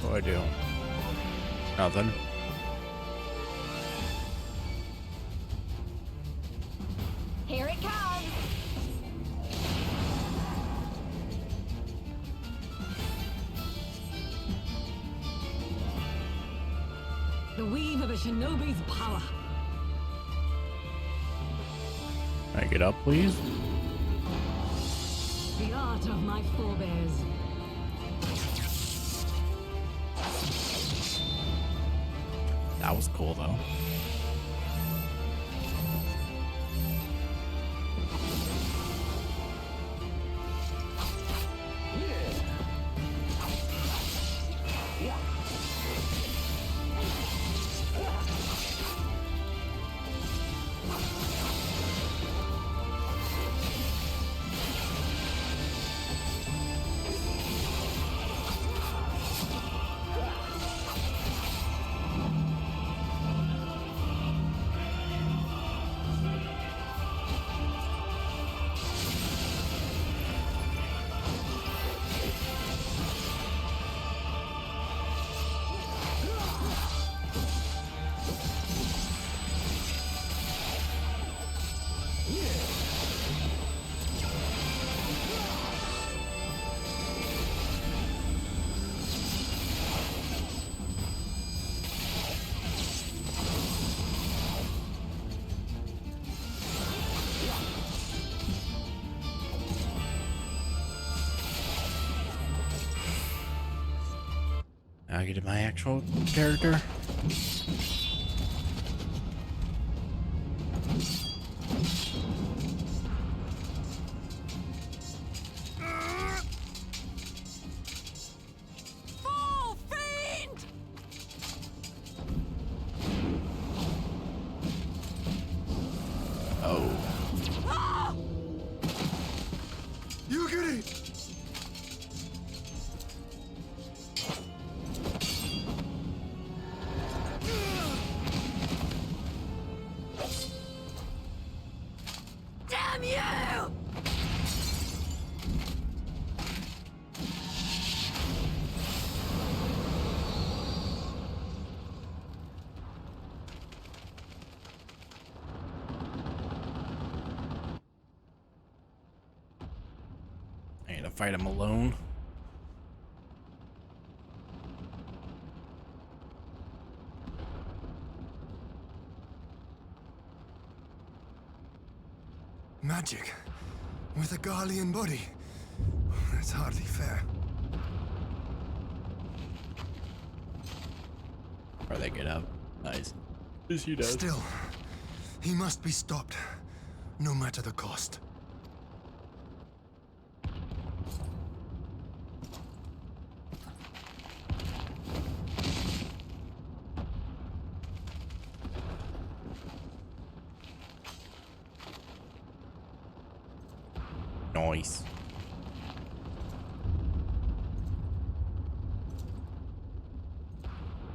What do I do? Nothing. Here it comes. The weave of a shinobi's power. Can I get up, please? The art of my forebears. That was cool, though. Now I get to my actual character. Fall, fiend! Oh. Ah! You get it! Damn you! I gotta fight him alone. Magic. With a Garlean body. That's hardly fair. Or they get up. Nice. Yes, he does. Still, he must be stopped, no matter the cost. Nice.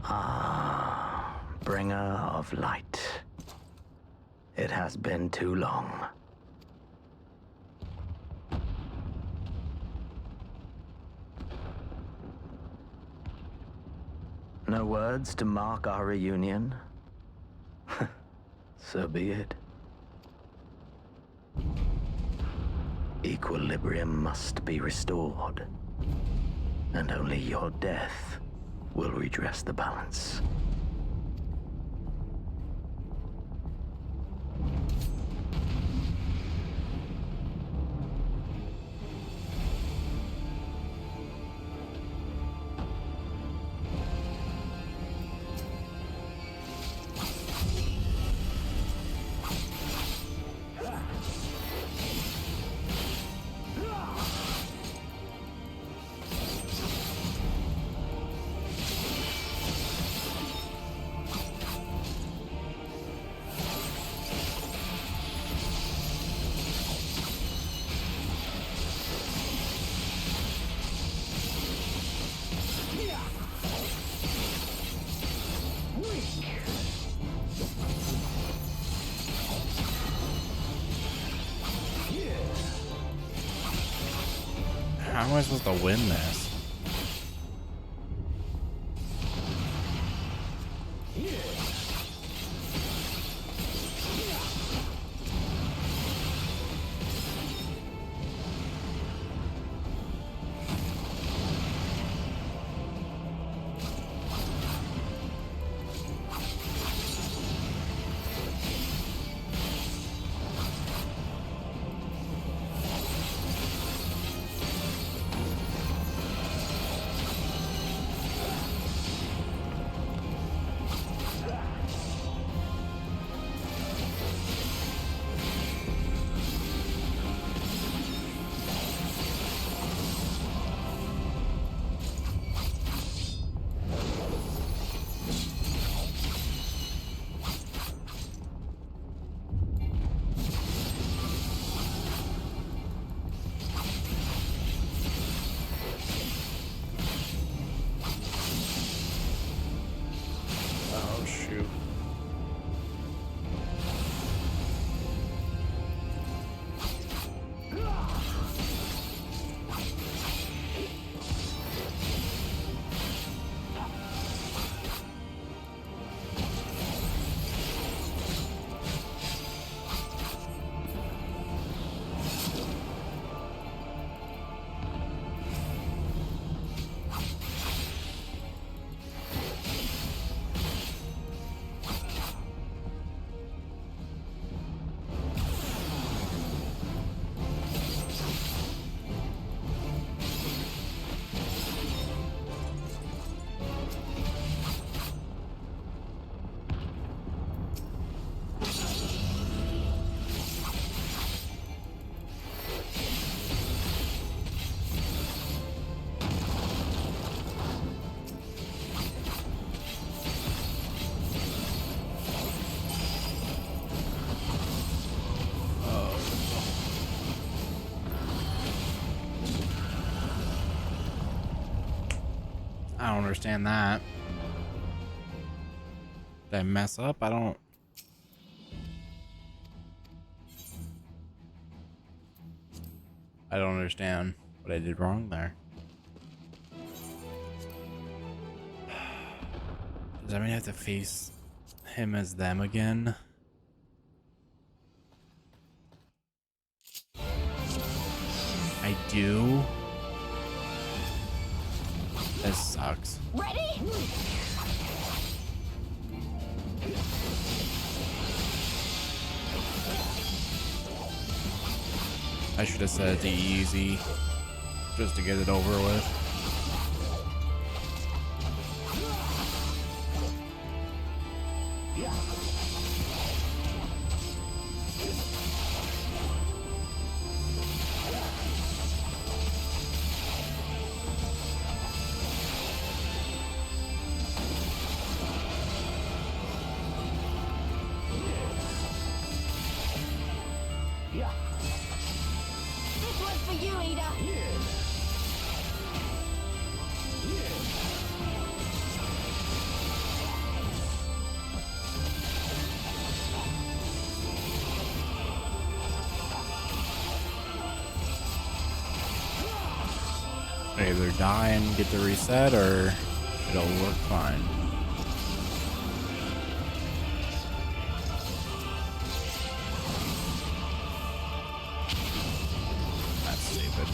Ah, bringer of light. It has been too long. No words to mark our reunion? So be it. Equilibrium must be restored, and only your death will redress the balance. How am I supposed to win this? I don't understand that. Did I mess up? I don't understand what I did wrong there. Does that mean I have to face him as them again? I do. This sucks. Ready? I should have said it to easy just to get it over with. This one's for you, Ada. I either die and get the reset, or it'll work fine. That's stupid.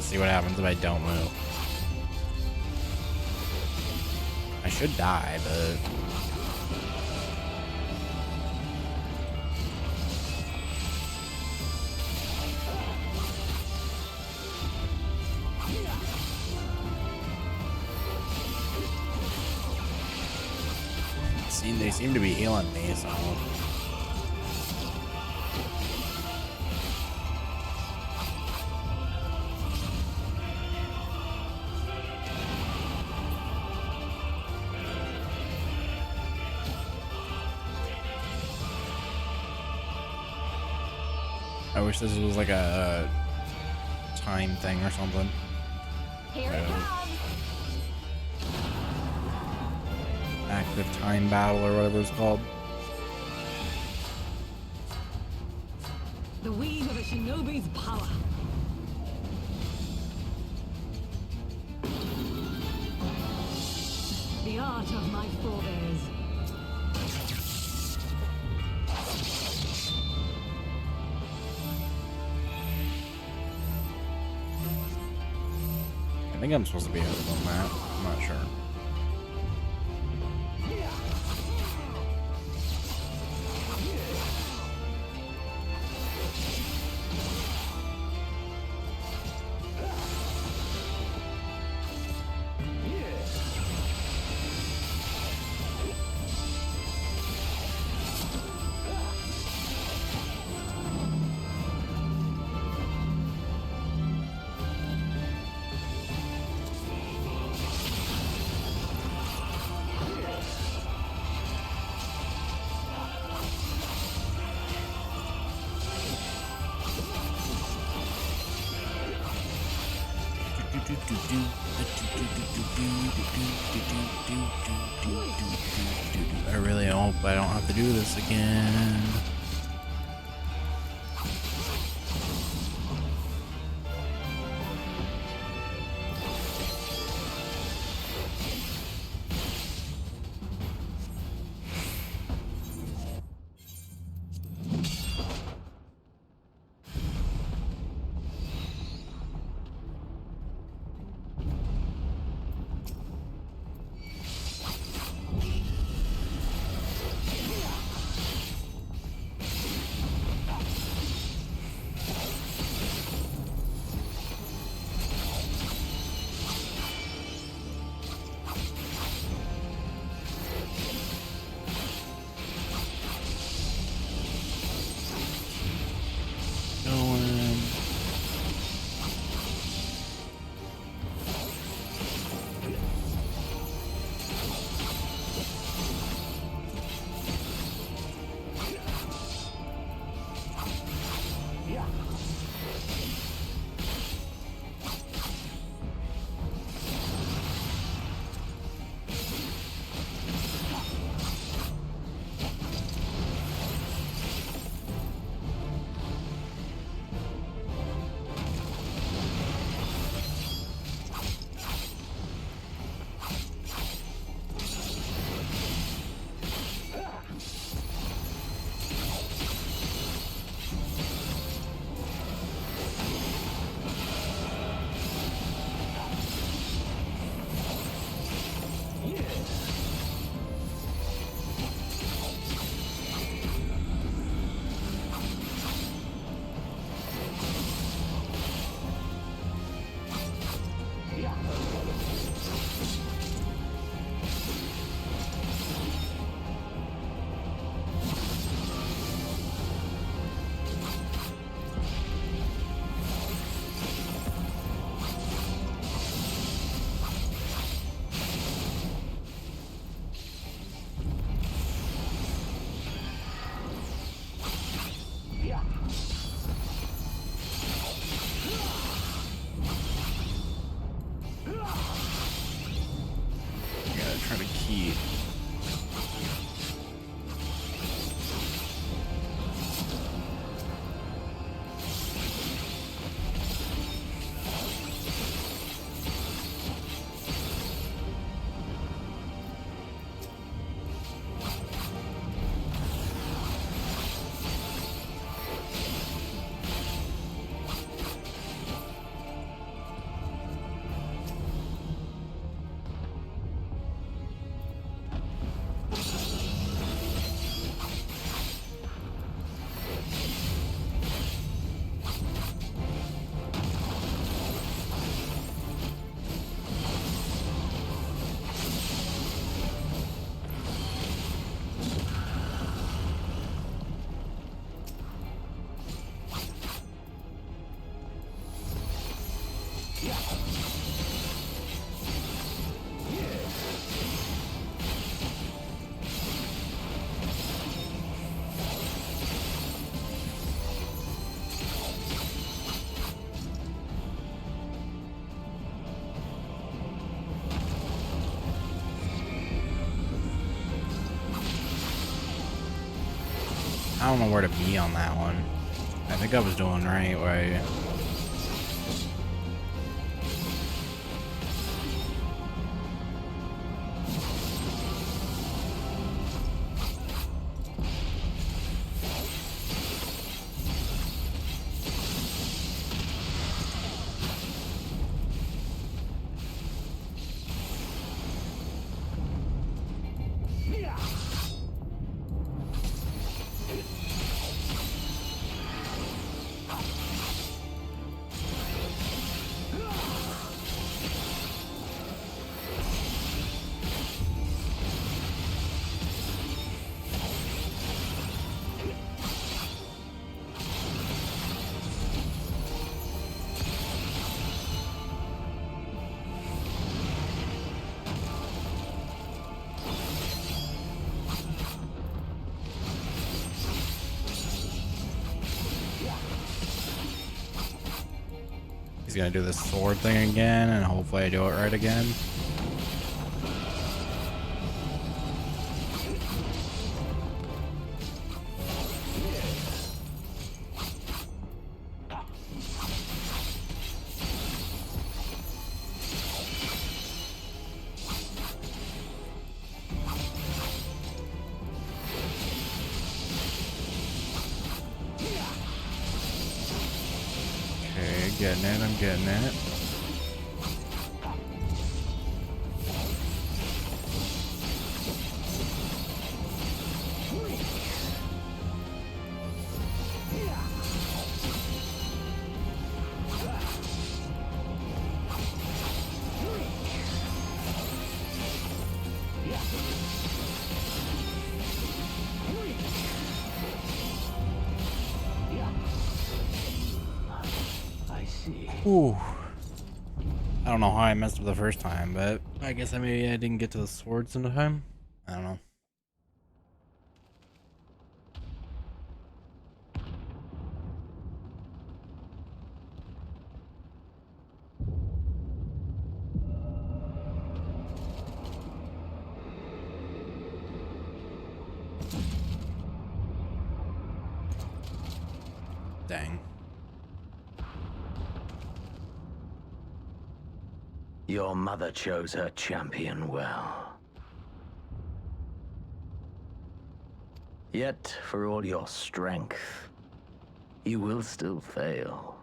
See what happens if I don't move. I should die, but they seem to be healing me, so I wish this was like a time thing or something. Here it comes. Active time battle or whatever it's called. The weave of a shinobi's power. The art of my forebears. I think I'm supposed to be able to on that. I'm not sure. I really hope I don't have to do this again. I don't know where to be on that one. I think I was doing right. He's gonna do this sword thing again, and hopefully I do it right again. I'm getting it. Ooh. I don't know how I messed up the first time, but I guess maybe I didn't get to the swords in time. I don't know. Dang. Your mother chose her champion well. Yet, for all your strength, you will still fail.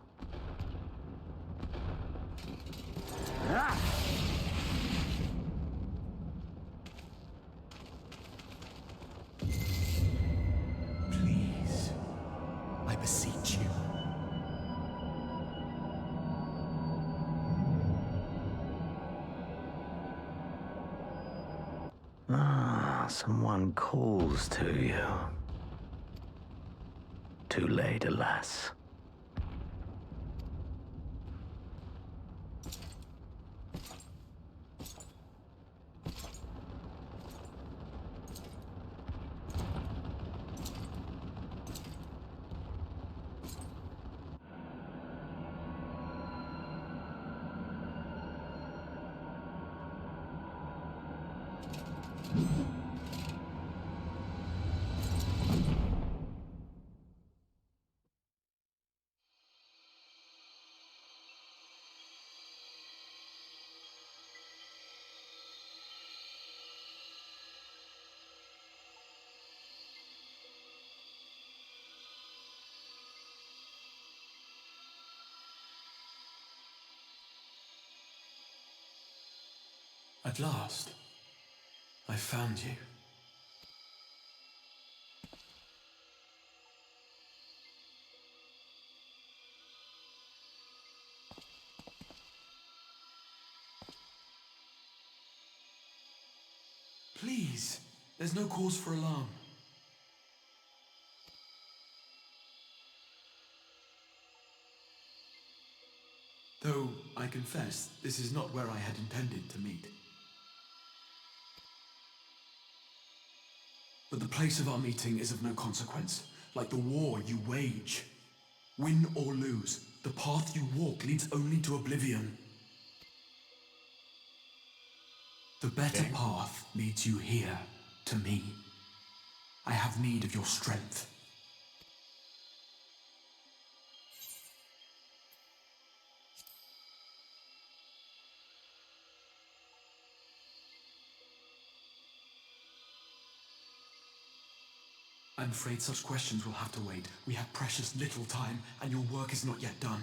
Please, I beseech you. Someone calls to you. Too late, alas. At last, I found you. Please, there's no cause for alarm. Though, I confess, this is not where I had intended to meet. But the place of our meeting is of no consequence, like the war you wage. Win or lose, the path you walk leads only to oblivion. The better path leads you here, to me. I have need of your strength. I'm afraid such questions will have to wait. We have precious little time, and your work is not yet done.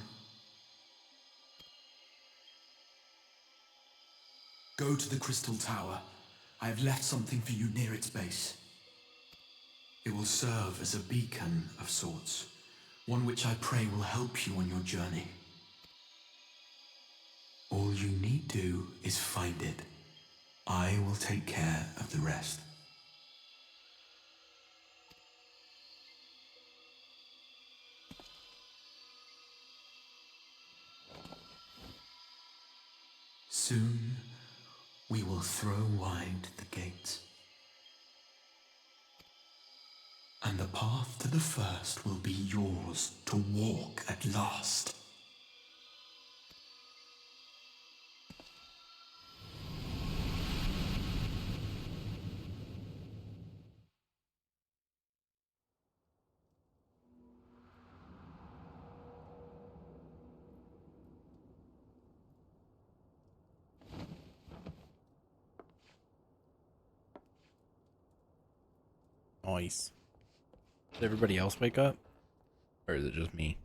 Go to the Crystal Tower. I have left something for you near its base. It will serve as a beacon of sorts, one which I pray will help you on your journey. All you need do is find it. I will take care of the rest. Soon, we will throw wide the gates. And the path to the first will be yours to walk at last. Nice. Did everybody else wake up? Or is it just me?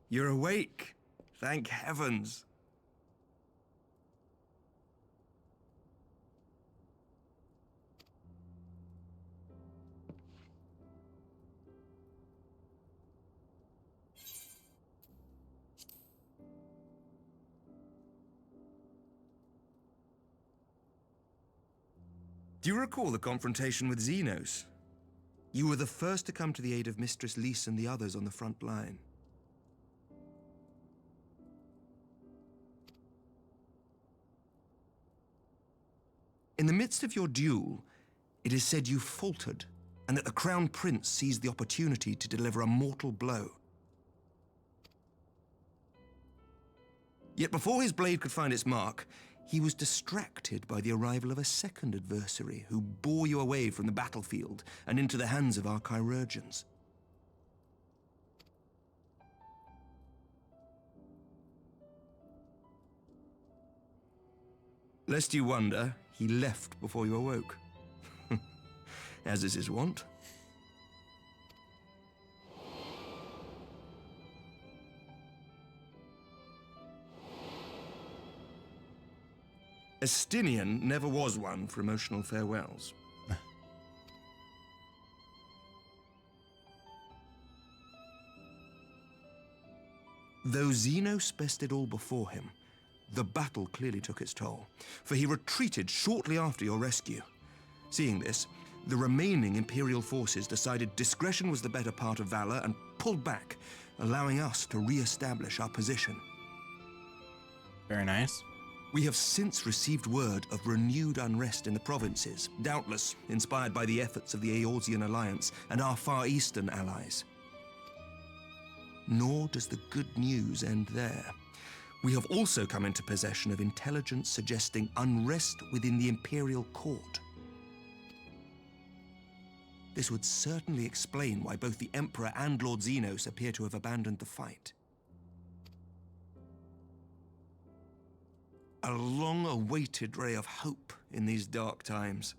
You're awake. Thank heavens. Do you recall the confrontation with Xenos? You were the first to come to the aid of Mistress Lys and the others on the front line. In the midst of your duel, it is said you faltered, and that the Crown Prince seized the opportunity to deliver a mortal blow. Yet before his blade could find its mark, he was distracted by the arrival of a second adversary who bore you away from the battlefield and into the hands of our chirurgeons. Lest you wonder, he left before you awoke. As is his wont. Estinian never was one for emotional farewells. Though Xenos bested all before him, the battle clearly took its toll, for he retreated shortly after your rescue. Seeing this, the remaining Imperial forces decided discretion was the better part of valor and pulled back, allowing us to re-establish our position. Very nice. We have since received word of renewed unrest in the provinces, doubtless inspired by the efforts of the Eorzean Alliance and our Far Eastern allies. Nor does the good news end there. We have also come into possession of intelligence suggesting unrest within the Imperial Court. This would certainly explain why both the Emperor and Lord Xenos appear to have abandoned the fight. A long-awaited ray of hope in these dark times.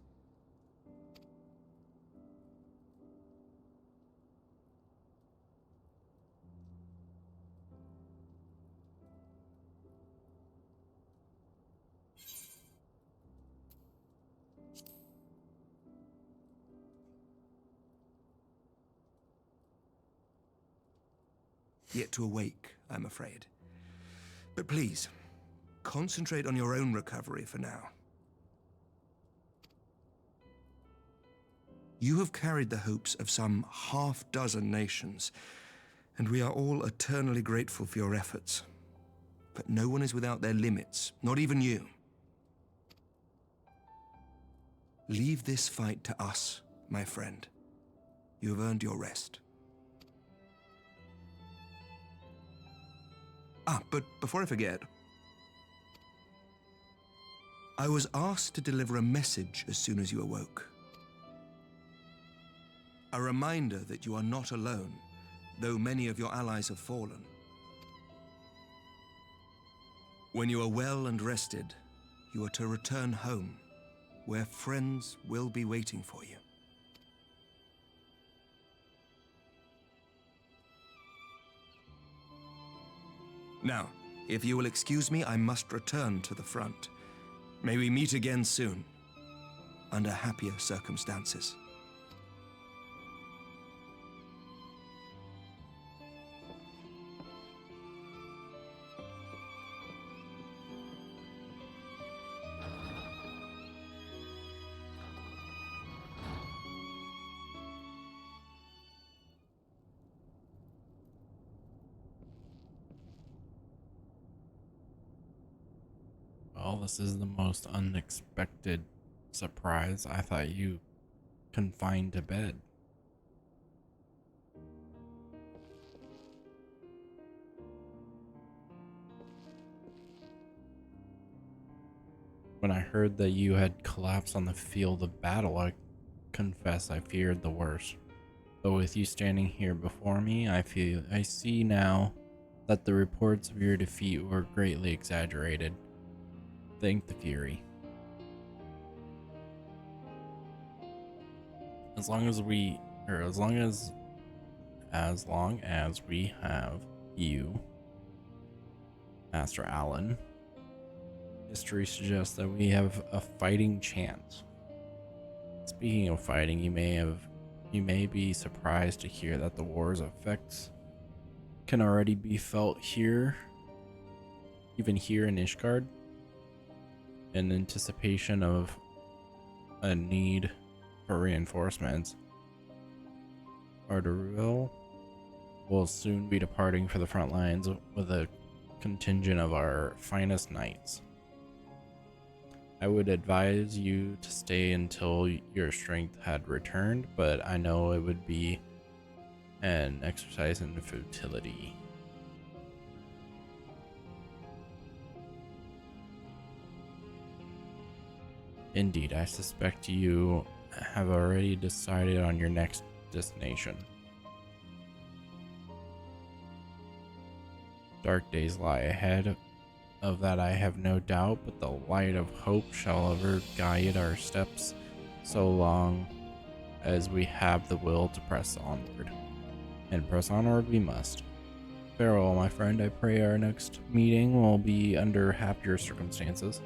Yet to awake, I'm afraid. But please, concentrate on your own recovery for now. You have carried the hopes of some half-dozen nations, and we are all eternally grateful for your efforts. But no one is without their limits, not even you. Leave this fight to us, my friend. You have earned your rest. But before I forget, I was asked to deliver a message as soon as you awoke. A reminder that you are not alone, though many of your allies have fallen. When you are well and rested, you are to return home, where friends will be waiting for you. Now, if you will excuse me, I must return to the front. May we meet again soon, under happier circumstances. Well, this is the most unexpected surprise. I thought you confined to bed. When I heard that you had collapsed on the field of battle, I confess I feared the worst. But with you standing here before me, I see now that the reports of your defeat were greatly exaggerated. Thank the Fury. As long as we have you, Master Allen, history suggests that we have a fighting chance. Speaking of fighting, you may be surprised to hear that the war's effects can already be felt here, even here in Ishgard, in anticipation of a need for reinforcements. Arderville will soon be departing for the front lines with a contingent of our finest knights. I would advise you to stay until your strength had returned, but I know it would be an exercise in futility. Indeed, I suspect you have already decided on your next destination. Dark days lie ahead, of that I have no doubt, but the light of hope shall ever guide our steps so long as we have the will to press onward. And press onward we must. Farewell, my friend. I pray our next meeting will be under happier circumstances.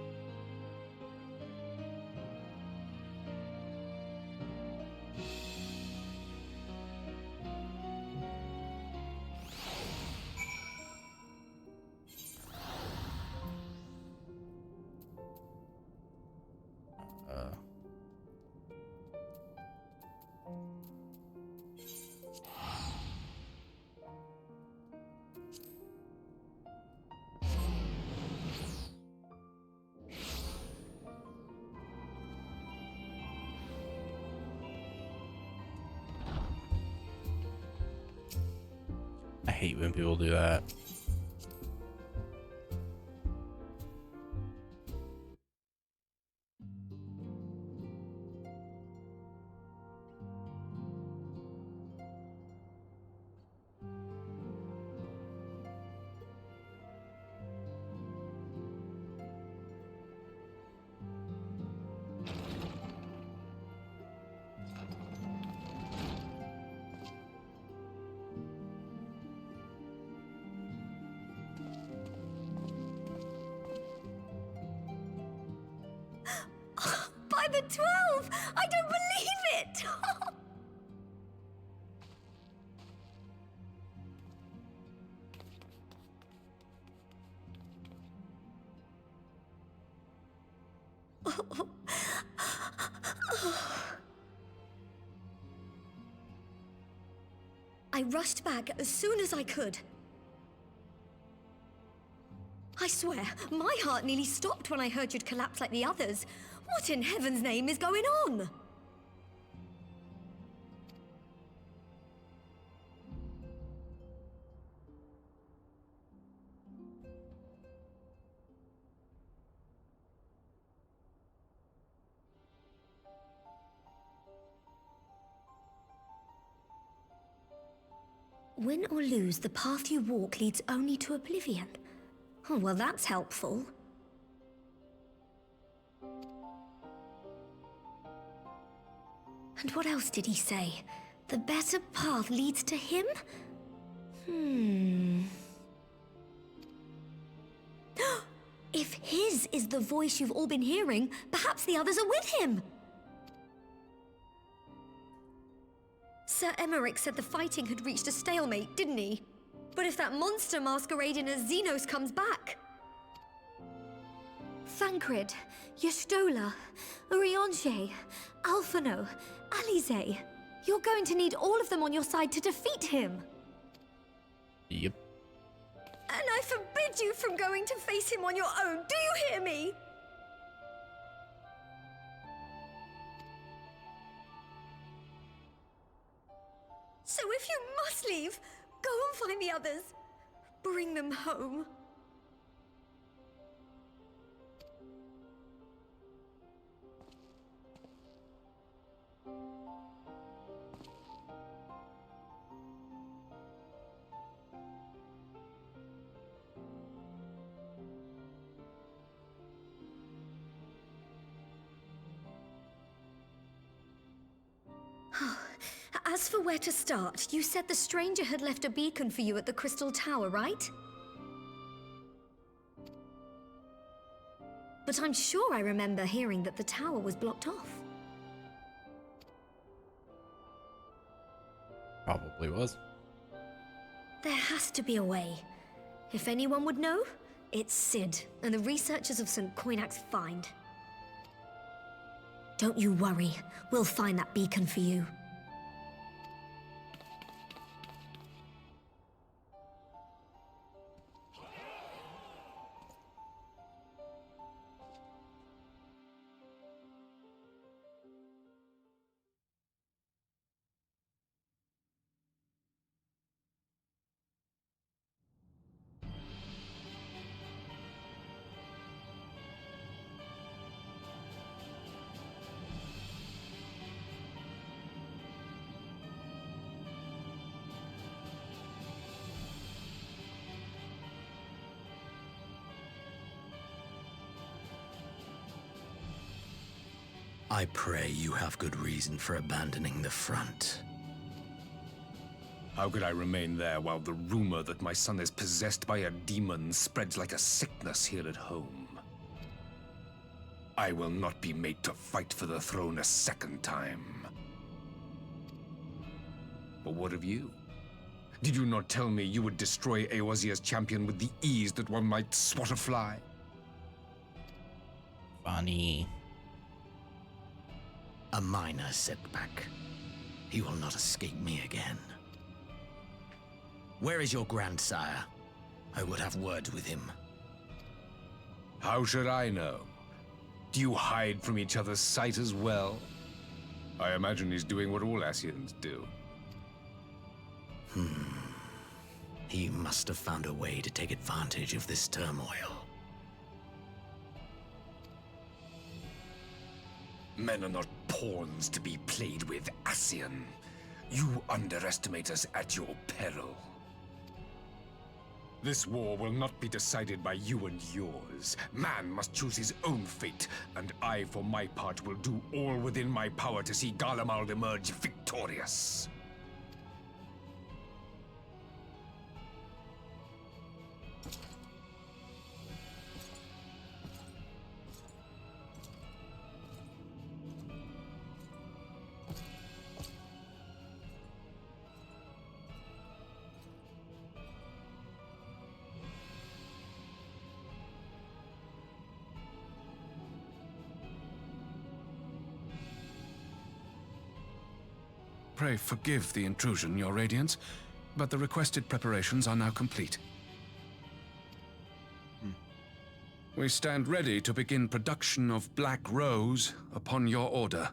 I hate when people do that. By the 12! I don't believe it! I rushed back as soon as I could. I swear, my heart nearly stopped when I heard you'd collapsed like the others. What in heaven's name is going on? Win or lose, the path you walk leads only to oblivion. Oh, well, that's helpful. And what else did he say? The better path leads to him? If his is the voice you've all been hearing, perhaps the others are with him! Sir Emmerich said the fighting had reached a stalemate, didn't he? But if that monster masquerading as Xenos comes back... Thancred, Yestola, Urianger, Alphino, Alize... You're going to need all of them on your side to defeat him! Yep. And I forbid you from going to face him on your own, do you hear me? So if you must leave, go and find the others. Bring them home. As for where to start, you said the stranger had left a beacon for you at the Crystal Tower, right? But I'm sure I remember hearing that the tower was blocked off. Probably was. There has to be a way. If anyone would know, it's Sid and the researchers of St. Coinac's Find. Don't you worry, we'll find that beacon for you. I pray you have good reason for abandoning the front. How could I remain there while the rumor that my son is possessed by a demon spreads like a sickness here at home? I will not be made to fight for the throne a second time. But what of you? Did you not tell me you would destroy Eorzea's champion with the ease that one might swat a fly? Funny. A minor setback. He will not escape me again. Where is your grandsire? I would have words with him. How should I know? Do you hide from each other's sight as well? I imagine he's doing what all Ascians do. He must have found a way to take advantage of this turmoil. Men are not pawns to be played with, Ascian. You underestimate us at your peril. This war will not be decided by you and yours. Man must choose his own fate, and I, for my part, will do all within my power to see Garlemald emerge victorious. Pray forgive the intrusion, Your Radiance, but the requested preparations are now complete. We stand ready to begin production of Black Rose upon your order.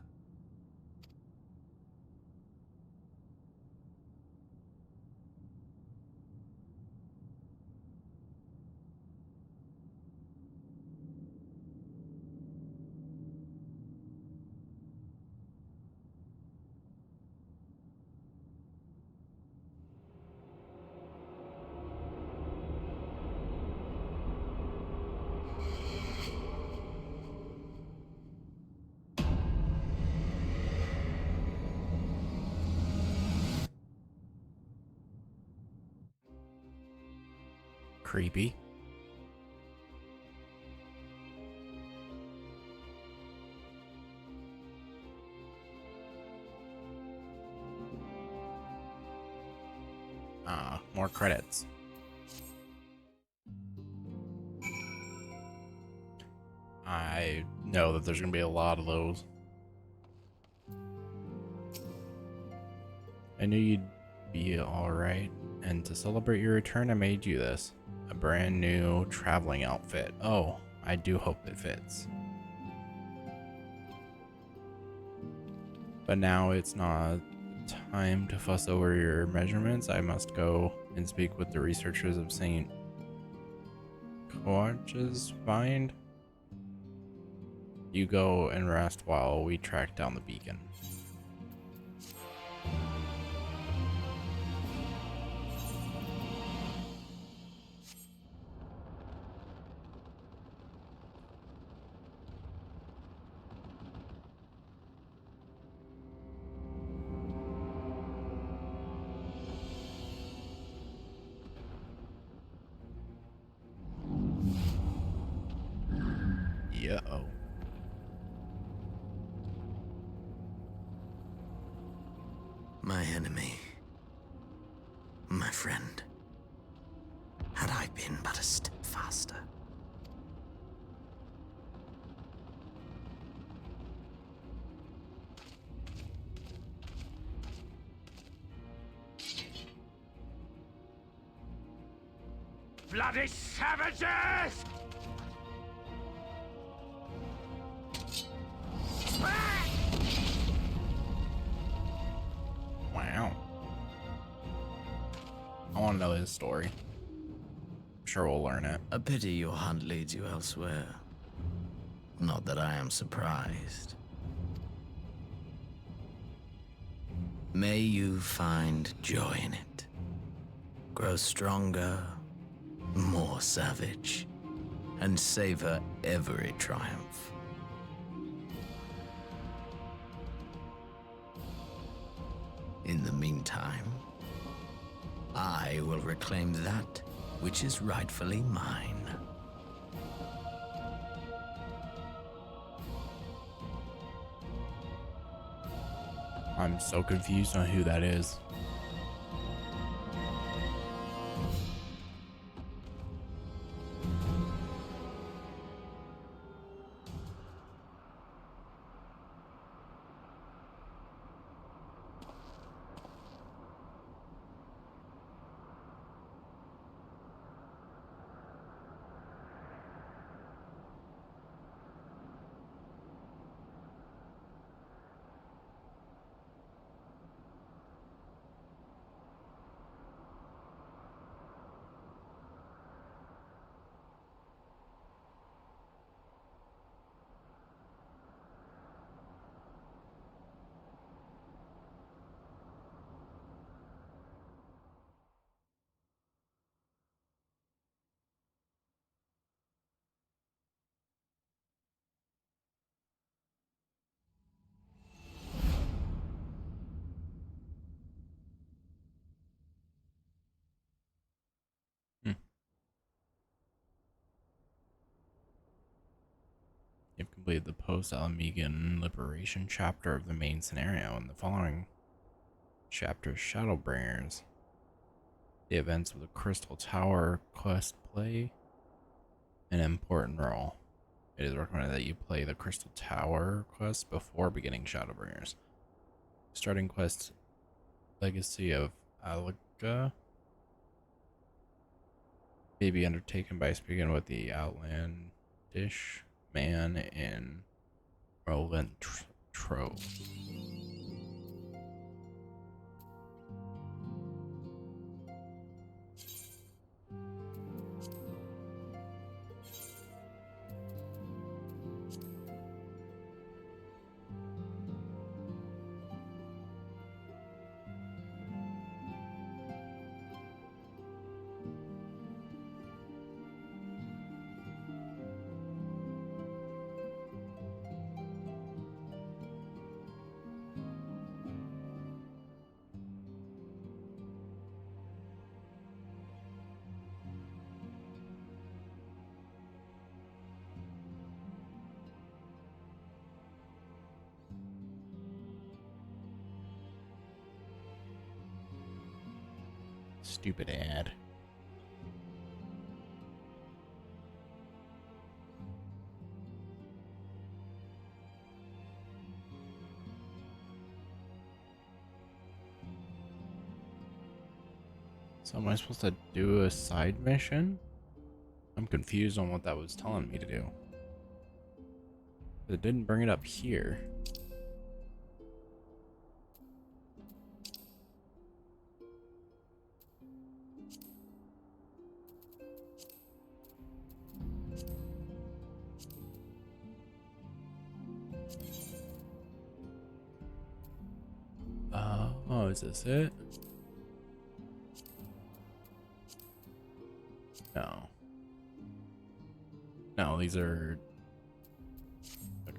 creepy. More credits. I know that there's gonna be a lot of those. I knew you'd be alright, and to celebrate your return, I made you this. A brand new traveling outfit. Oh, I do hope it fits. But now it's not time to fuss over your measurements. I must go and speak with the researchers of St. Coach's Find. You go and rest while we track down the beacon. Yeah-oh. My enemy. My friend. Had I been but a step faster. Bloody savages! Wow. I want to know his story. I'm sure we'll learn it. A pity your hunt leads you elsewhere. Not that I am surprised. May you find joy in it. Grow stronger, more savage, and savor every triumph. In the meantime, I will reclaim that which is rightfully mine. I'm so confused on who that is. You've completed the post-Alamegan liberation chapter of the main scenario. In the following chapter, Shadowbringers. The events of the Crystal Tower quest play an important role. It is recommended that you play the Crystal Tower quest before beginning Shadowbringers. Starting quest Legacy of Alaga may be undertaken by speaking with the outlandish man in relevant trove. Stupid ad. So am I supposed to do a side mission? I'm confused on what that was telling me to do. It didn't bring it up here. Oh, is this it? No. No, these are... Okay.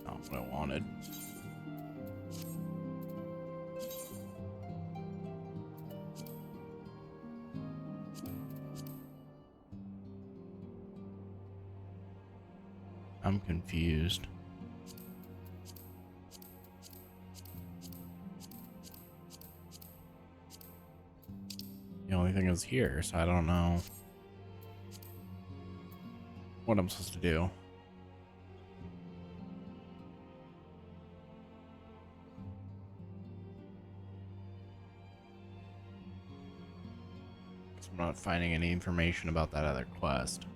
Not what I wanted. I'm confused. The only thing is here, so I don't know what I'm supposed to do. I'm not finding any information about that other quest.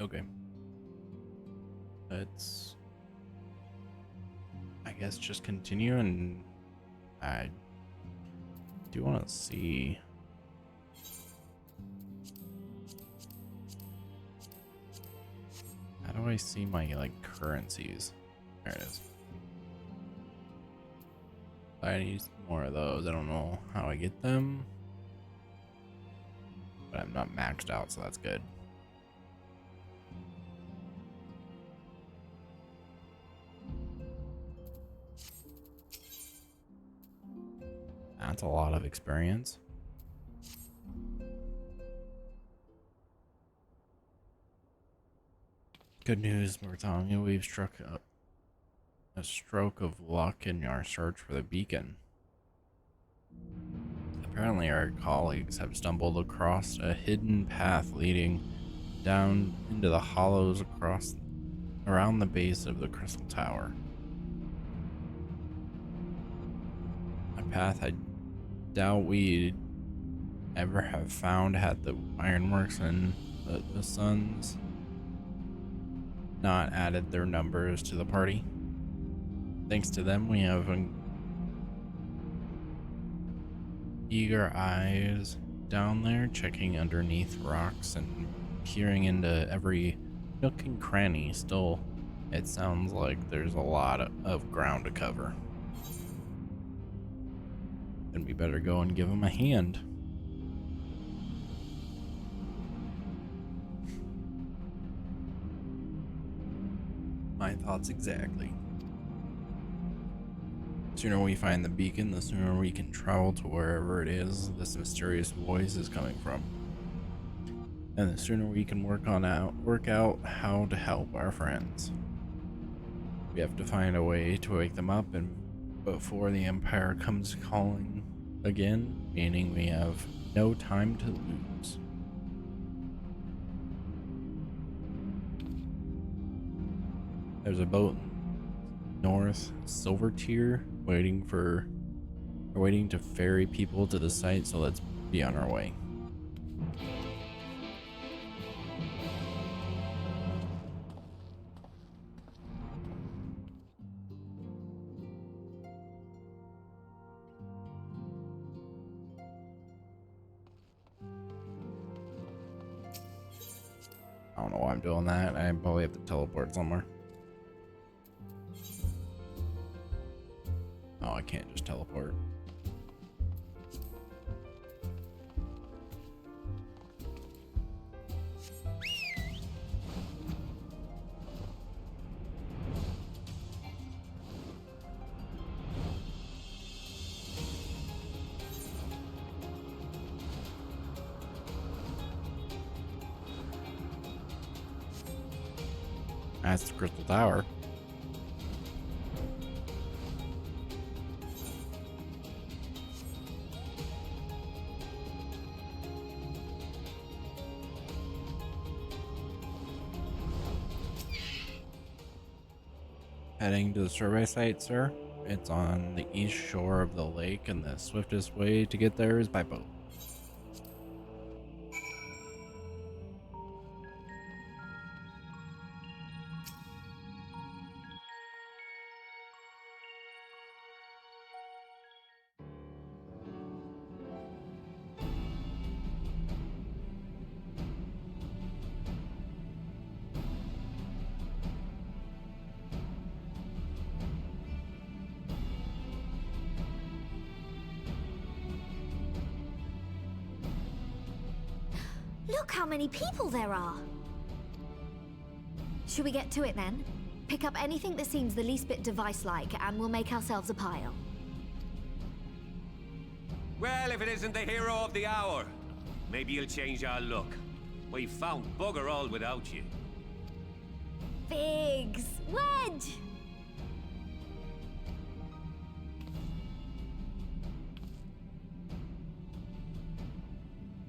Okay. Let's, I guess, just continue, and I do want to see. How do I see my, like, currencies? There it is. I need more of those. I don't know how I get them, but I'm not maxed out, so that's good. That's a lot of experience. Good news, we're telling you we've struck a stroke of luck in our search for the beacon. Apparently our colleagues have stumbled across a hidden path leading down into the hollows around the base of the crystal tower. A path I doubt we'd ever have found had the ironworks and the Suns not added their numbers to the party. Thanks to them, we have eager eyes down there, checking underneath rocks and peering into every nook and cranny. Still, it sounds like there's a lot of ground to cover. Then we better go and give them a hand. My thoughts exactly. sooner we find the beacon, the sooner we can travel to wherever it is this mysterious voice is coming from. And the sooner we can work out how to help our friends. We have to find a way to wake them up and before the Empire comes calling again, meaning we have no time to lose. There's a boat north, Silver Tier, waiting to ferry people to the site, so let's be on our way. I don't know why I'm doing that. I probably have to teleport somewhere. Oh, I can't just teleport. That's the Crystal Tower. Heading to the survey site, sir. It's on the east shore of the lake, and the swiftest way to get there is by boat. Look how many people there are! Should we get to it then? Pick up anything that seems the least bit device-like, and we'll make ourselves a pile. Well, if it isn't the hero of the hour, maybe you'll change our look. We've found bugger all without you. Biggs! Wedge!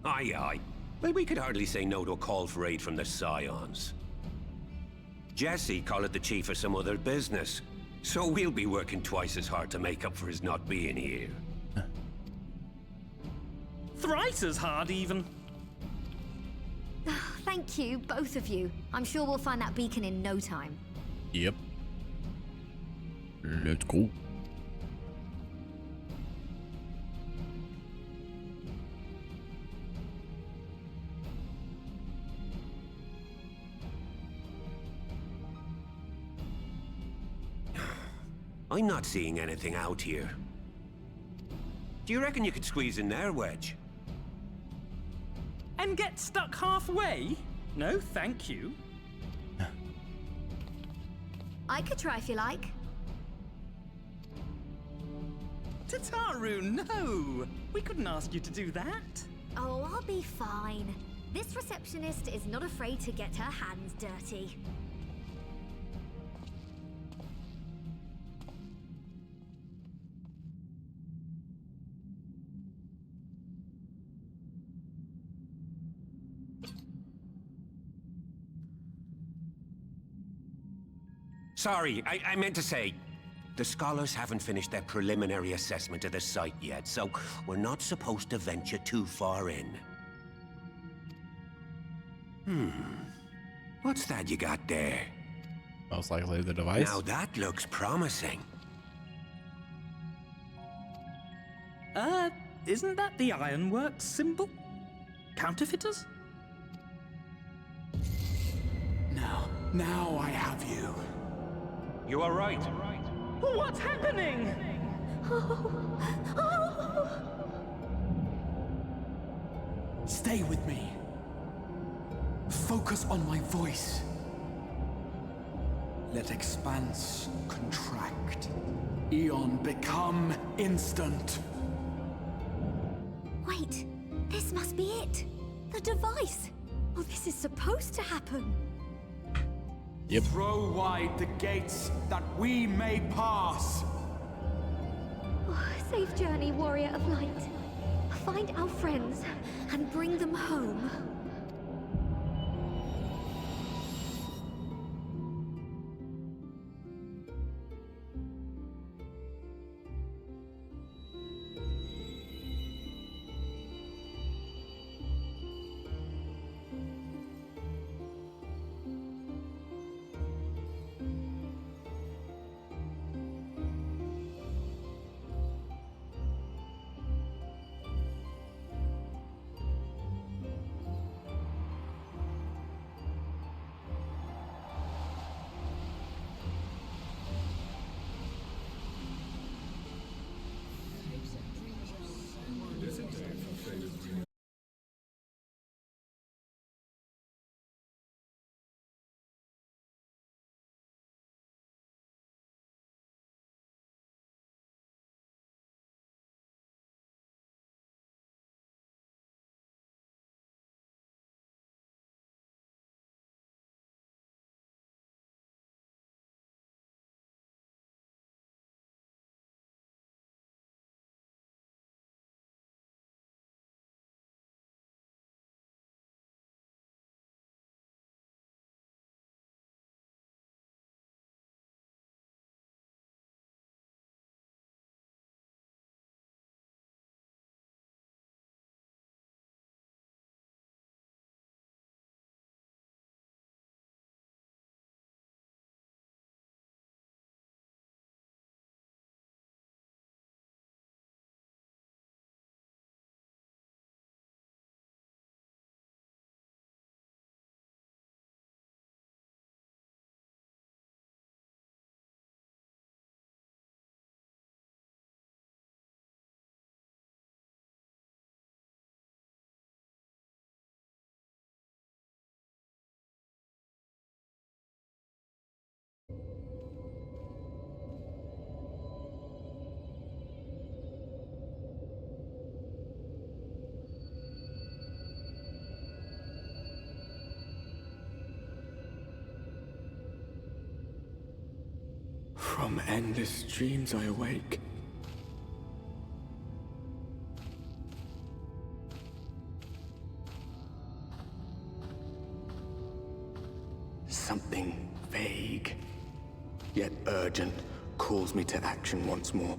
Aye, aye. Well, we could hardly say no to a call for aid from the Scions. Jesse called it the chief of some other business, so we'll be working twice as hard to make up for his not being here. Thrice as hard, even. Thank you, both of you. I'm sure we'll find that beacon in no time. Yep. Let's go. I'm not seeing anything out here. Do you reckon you could squeeze in there, Wedge? And get stuck halfway? No, thank you. I could try if you like. Tataru, no! We couldn't ask you to do that. Oh, I'll be fine. This receptionist is not afraid to get her hands dirty. Sorry, I meant to say, the scholars haven't finished their preliminary assessment of the site yet, so we're not supposed to venture too far in. What's that you got there? Most likely the device. Now that looks promising. Isn't that the Ironworks symbol? Counterfeiters? Now I have you. You are right. What's happening? Stay with me. Focus on my voice. Let expanse contract. Eon become instant. Wait, this must be it. The device. Oh, this is supposed to happen. Yep. Throw wide the gates that we may pass. Oh, safe journey, warrior of light. Find our friends and bring them home. From endless dreams I awake. Something vague, yet urgent, calls me to action once more.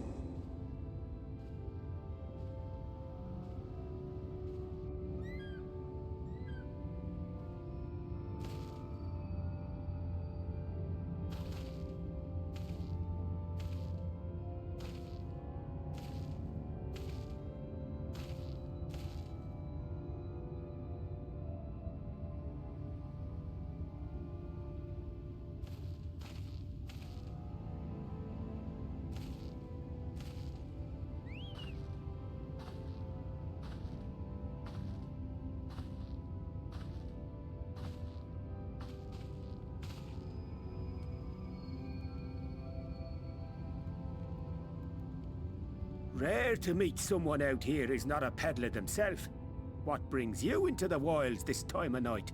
Rare to meet someone out here who's not a peddler themselves. What brings you into the wilds this time of night?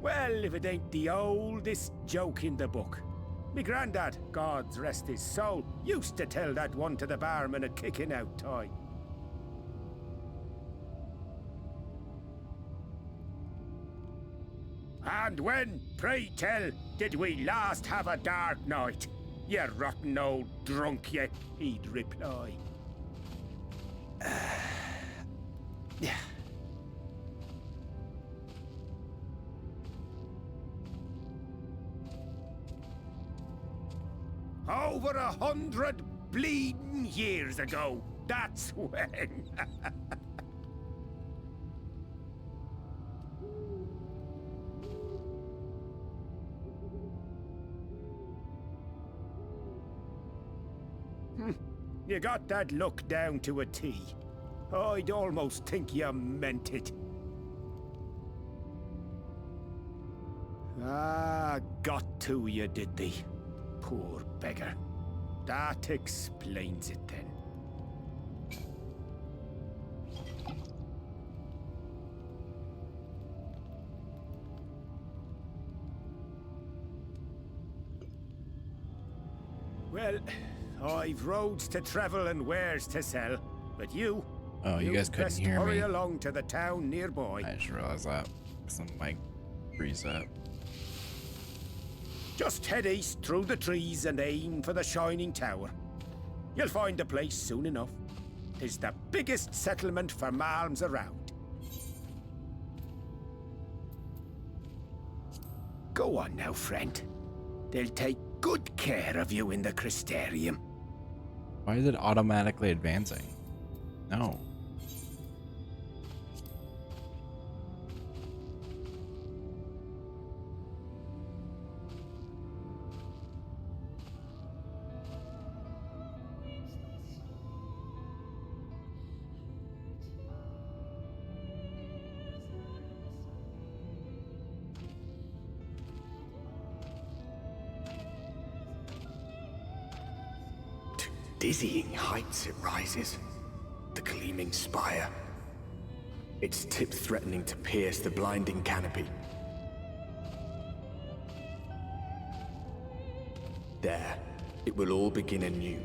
Well, if it ain't the oldest joke in the book. Me granddad, God's rest his soul, used to tell that one to the barman at kicking out time. And when, pray tell, did we last have a dark night? You rotten old drunk, you, he'd reply. Yeah. Over 100 bleeding years ago, that's when. You got that look down to a T. I'd almost think you meant it. Ah, got to you, did they? Poor beggar. That explains it then. Well, I've roads to travel and wares to sell, but you... Oh, you guys couldn't best hear hurry me. along to the town nearby. I just realized that. Some mic reset. Just head east through the trees and aim for the Shining Tower. You'll find the place soon enough. 'Tis the biggest settlement for malms around. Go on now, friend. They'll take good care of you in the Crystarium. Why is it automatically advancing? No. Dizzying heights it rises, the gleaming spire, its tip threatening to pierce the blinding canopy. There, it will all begin anew,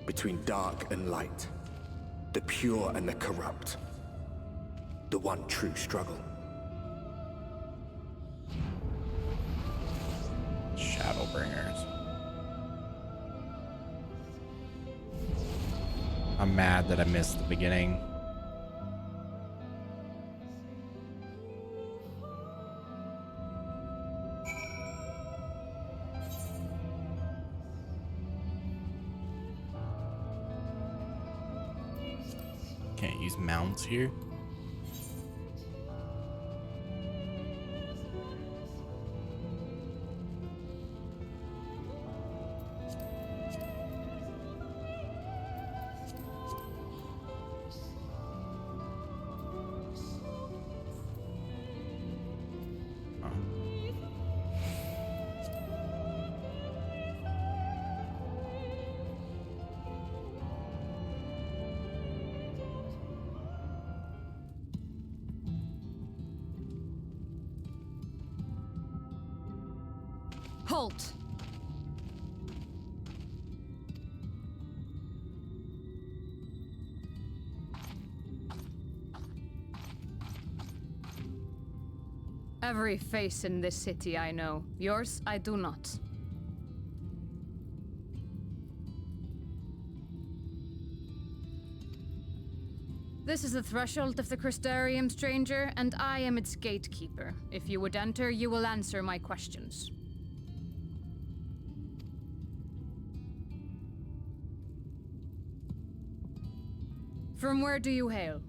between dark and light, the pure and the corrupt, the one true struggle. Shadowbringers. I'm mad that I missed the beginning. Can't use mounts here. Halt! Every face in this city I know. Yours, I do not. This is the threshold of the Crystarium, stranger, and I am its gatekeeper. If you would enter, you will answer my questions. From where do you hail?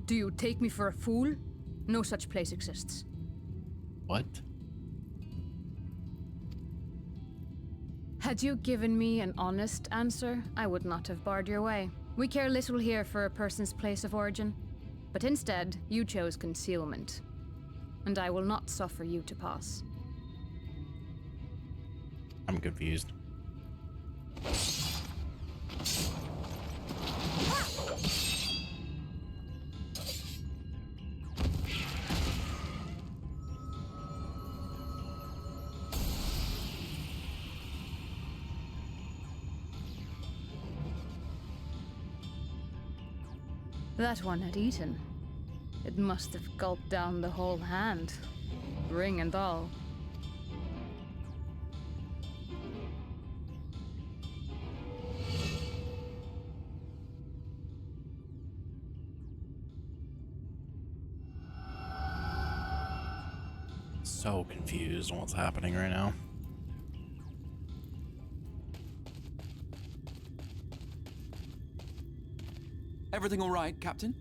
Do you take me for a fool? No such place exists. What? Had you given me an honest answer, I would not have barred your way. We care little here for a person's place of origin, but instead, you chose concealment. And I will not suffer you to pass. I'm confused. That one had eaten. It must have gulped down the whole hand, ring and all. So confused on what's happening right now. Everything all right, Captain?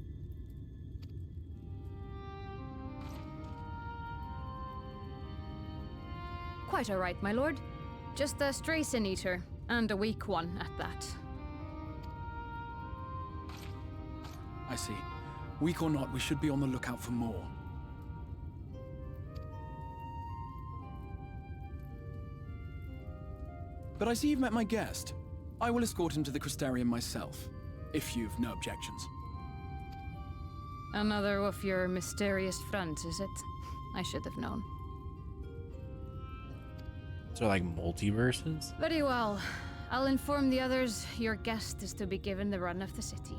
quite all right, my lord. Just a stray sin eater, and a weak one at that. I see. Weak or not, we should be on the lookout for more. But I see you've met my guest. I will escort him to the Crystarium myself, if you've no objections. Another of your mysterious friends, is it? I should have known. So like multiverses? Very well. I'll inform the others your guest is to be given the run of the city.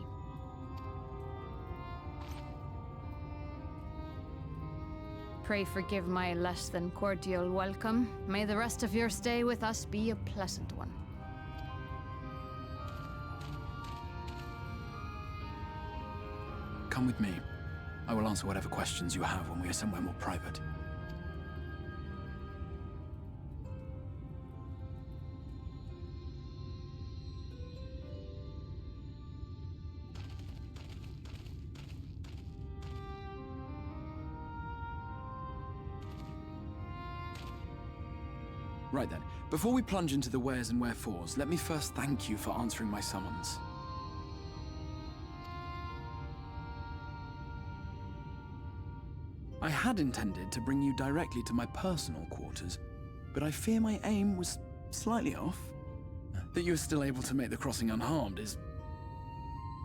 Pray forgive my less than cordial welcome. May the rest of your stay with us be a pleasant one. Come with me. I will answer whatever questions you have when we are somewhere more private. Right then, before we plunge into the wheres and wherefores, let me first thank you for answering my summons. I had intended to bring you directly to my personal quarters, but I fear my aim was slightly off. That you are still able to make the crossing unharmed is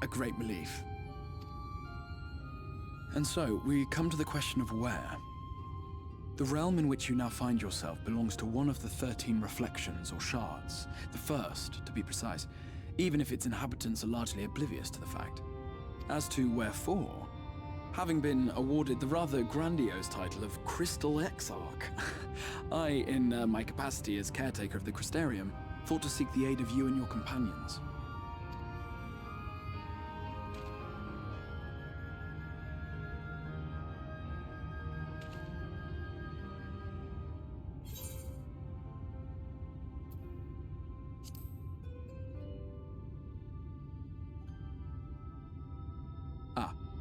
a great relief. And so, we come to the question of where. The realm in which you now find yourself belongs to one of the 13 reflections or shards, the first, to be precise, even if its inhabitants are largely oblivious to the fact. As to wherefore, having been awarded the rather grandiose title of Crystal Exarch, I, in my capacity as caretaker of the Crystarium, thought to seek the aid of you and your companions.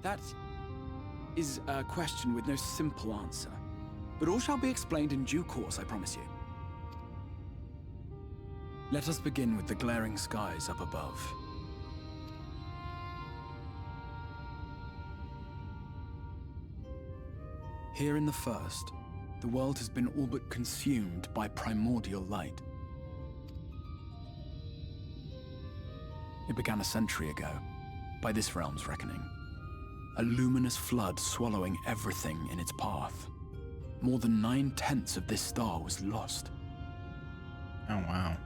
That is a question with no simple answer. But all shall be explained in due course, I promise you. Let us begin with the glaring skies up above. Here in the first, the world has been all but consumed by primordial light. It began a century ago, by this realm's reckoning. A luminous flood swallowing everything in its path. More than 9/10 of this star was lost. Oh, wow.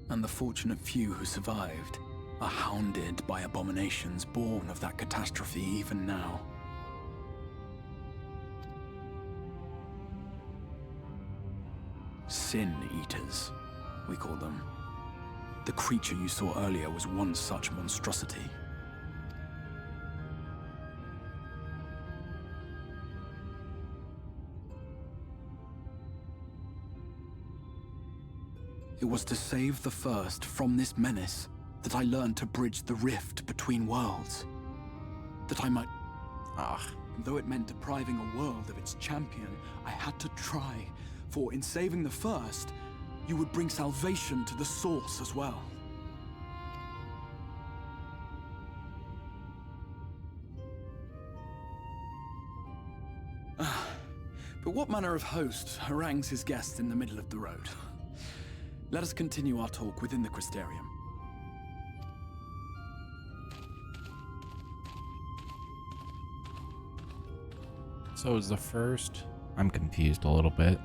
And the fortunate few who survived are hounded by abominations born of that catastrophe even now. Sin Eaters, we call them. The creature you saw earlier was one such monstrosity. It was to save the first from this menace that I learned to bridge the rift between worlds. That I might... And though it meant depriving a world of its champion, I had to try, for in saving the first, you would bring salvation to the source as well. But what manner of host harangues his guests in the middle of the road? Let us continue our talk within the Crystarium. So is the first... I'm confused a little bit.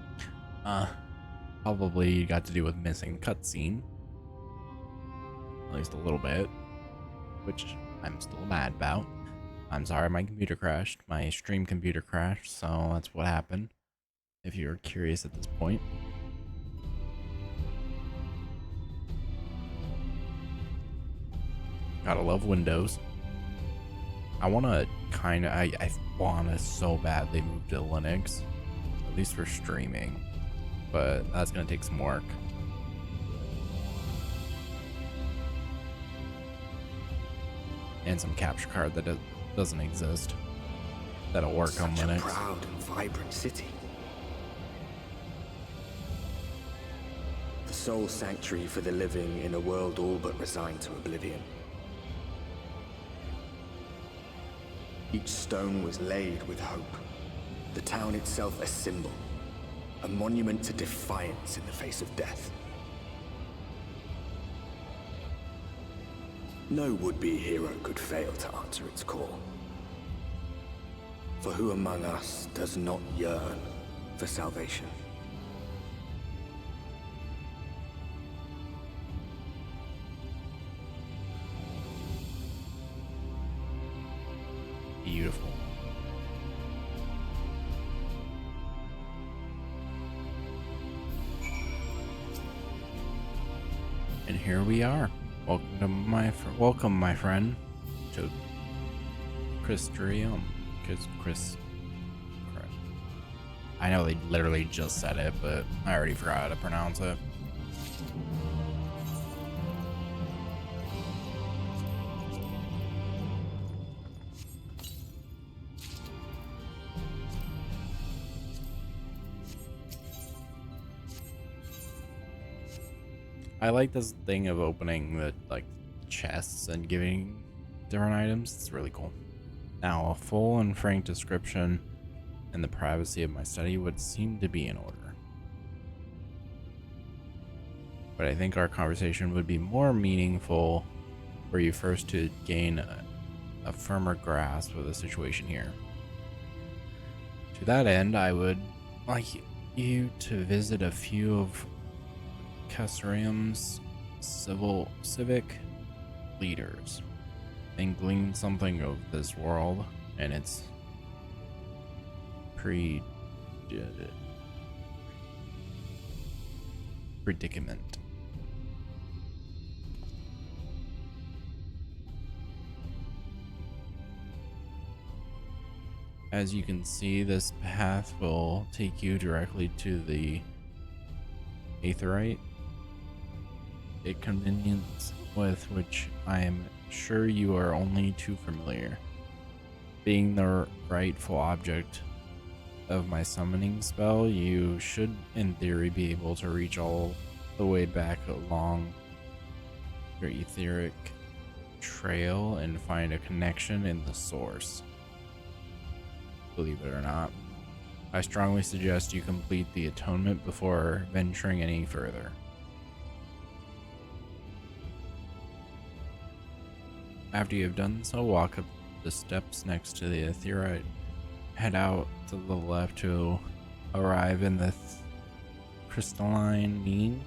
Probably got to do with missing cutscene. At least a little bit. Which I'm still mad about. I'm sorry, my computer crashed. My stream computer crashed, so that's what happened. If you're curious at this point. Gotta love Windows. I wanna I wanna so badly move to Linux. At least for streaming. But that's gonna take some work. And some capture card that doesn't exist. That'll work on Linux. Such a proud and vibrant city. sole sanctuary for the living in a world all but resigned to oblivion. Each stone was laid with hope. The town itself a symbol, a monument to defiance in the face of death. No would-be hero could fail to answer its call. For who among us does not yearn for salvation? Beautiful. And here we are. Welcome, my friend, to Christrium. I know they literally just said it, but I already forgot how to pronounce it. I like this thing of opening the chests and giving different items. It's really cool. Now, a full and frank description in the privacy of my study would seem to be in order. But I think our conversation would be more meaningful were you first to gain a firmer grasp of the situation here. To that end, I would like you to visit a few of Cassarium's civic leaders and glean something of this world and its predicament. As you can see, this path will take you directly to the Aetheryte, a convenience with which I am sure you are only too familiar. Being the rightful object of my summoning spell, you should in theory be able to reach all the way back along your etheric trail and find a connection in the source. Believe it or not, I strongly suggest you complete the atonement before venturing any further. After you have done so, walk up the steps next to the Aetheryte. Head out to the left to arrive in the crystalline mean.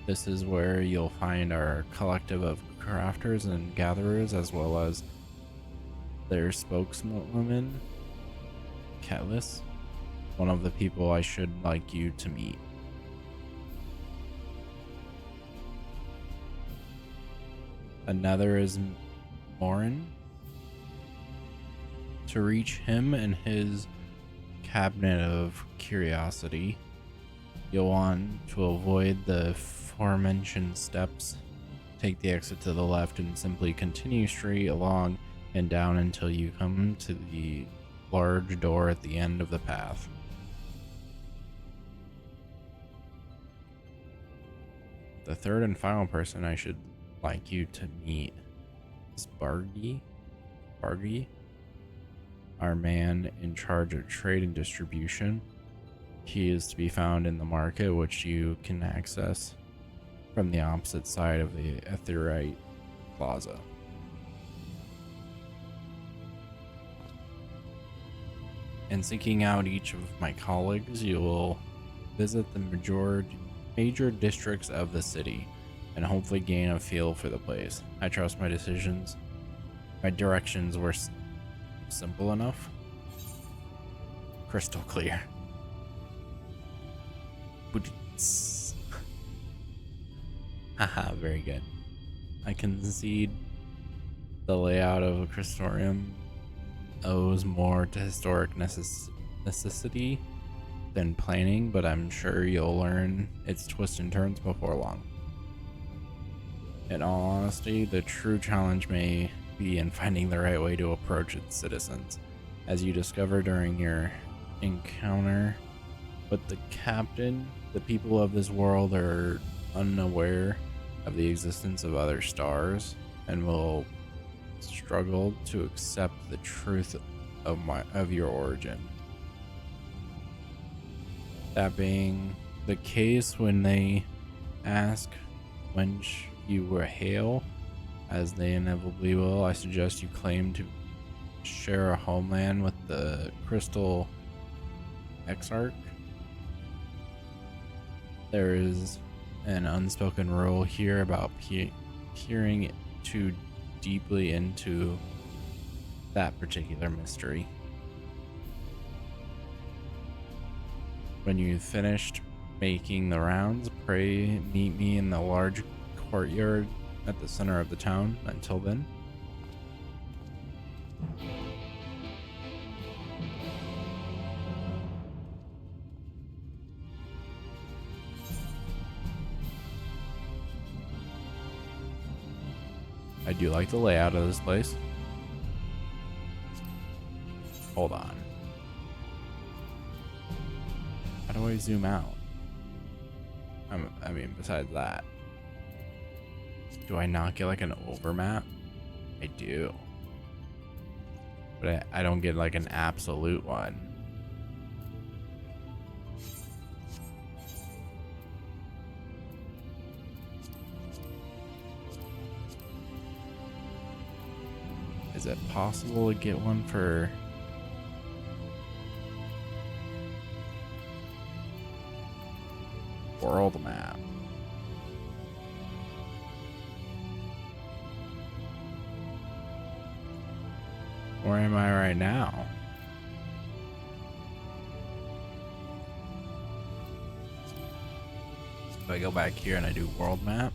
This is where you'll find our collective of crafters and gatherers, as well as their spokeswoman, Catelys, one of the people I should like you to meet. Another is Morin. To reach him and his cabinet of curiosity, you'll want to avoid the aforementioned steps. Take the exit to the left and simply continue straight along and down until you come to the large door at the end of the path. The third and final person I should like you to meet is Bargy, our man in charge of trade and distribution. He is to be found in the market, which you can access from the opposite side of the Aetheryte Plaza. In seeking out each of my colleagues, you will visit the major districts of the city and hopefully gain a feel for the place. I trust my directions were simple enough. Crystal clear. Haha, very good. I concede the layout of Crystorium owes more to historic necessity than planning, but I'm sure you'll learn its twists and turns before long. In all honesty, the true challenge may be in finding the right way to approach its citizens, as you discover during your encounter with the captain. The people of this world are unaware of the existence of other stars and will struggle to accept the truth of your origin. That being the case, when they ask whence you were hail, as they inevitably will, I suggest you claim to share a homeland with the Crystal Exarch. There is an unspoken rule here about peering too deeply into that particular mystery. When you've finished making the rounds, pray meet me in the large courtyard at the center of the town. Until then, I do like the layout of this place. Hold on. How do I zoom out? I mean, besides that, do I not get like an overmap? I do. But I don't get like an absolute one. Is it possible to get one for... world map? Where am I right now? If I go back here and I do world map,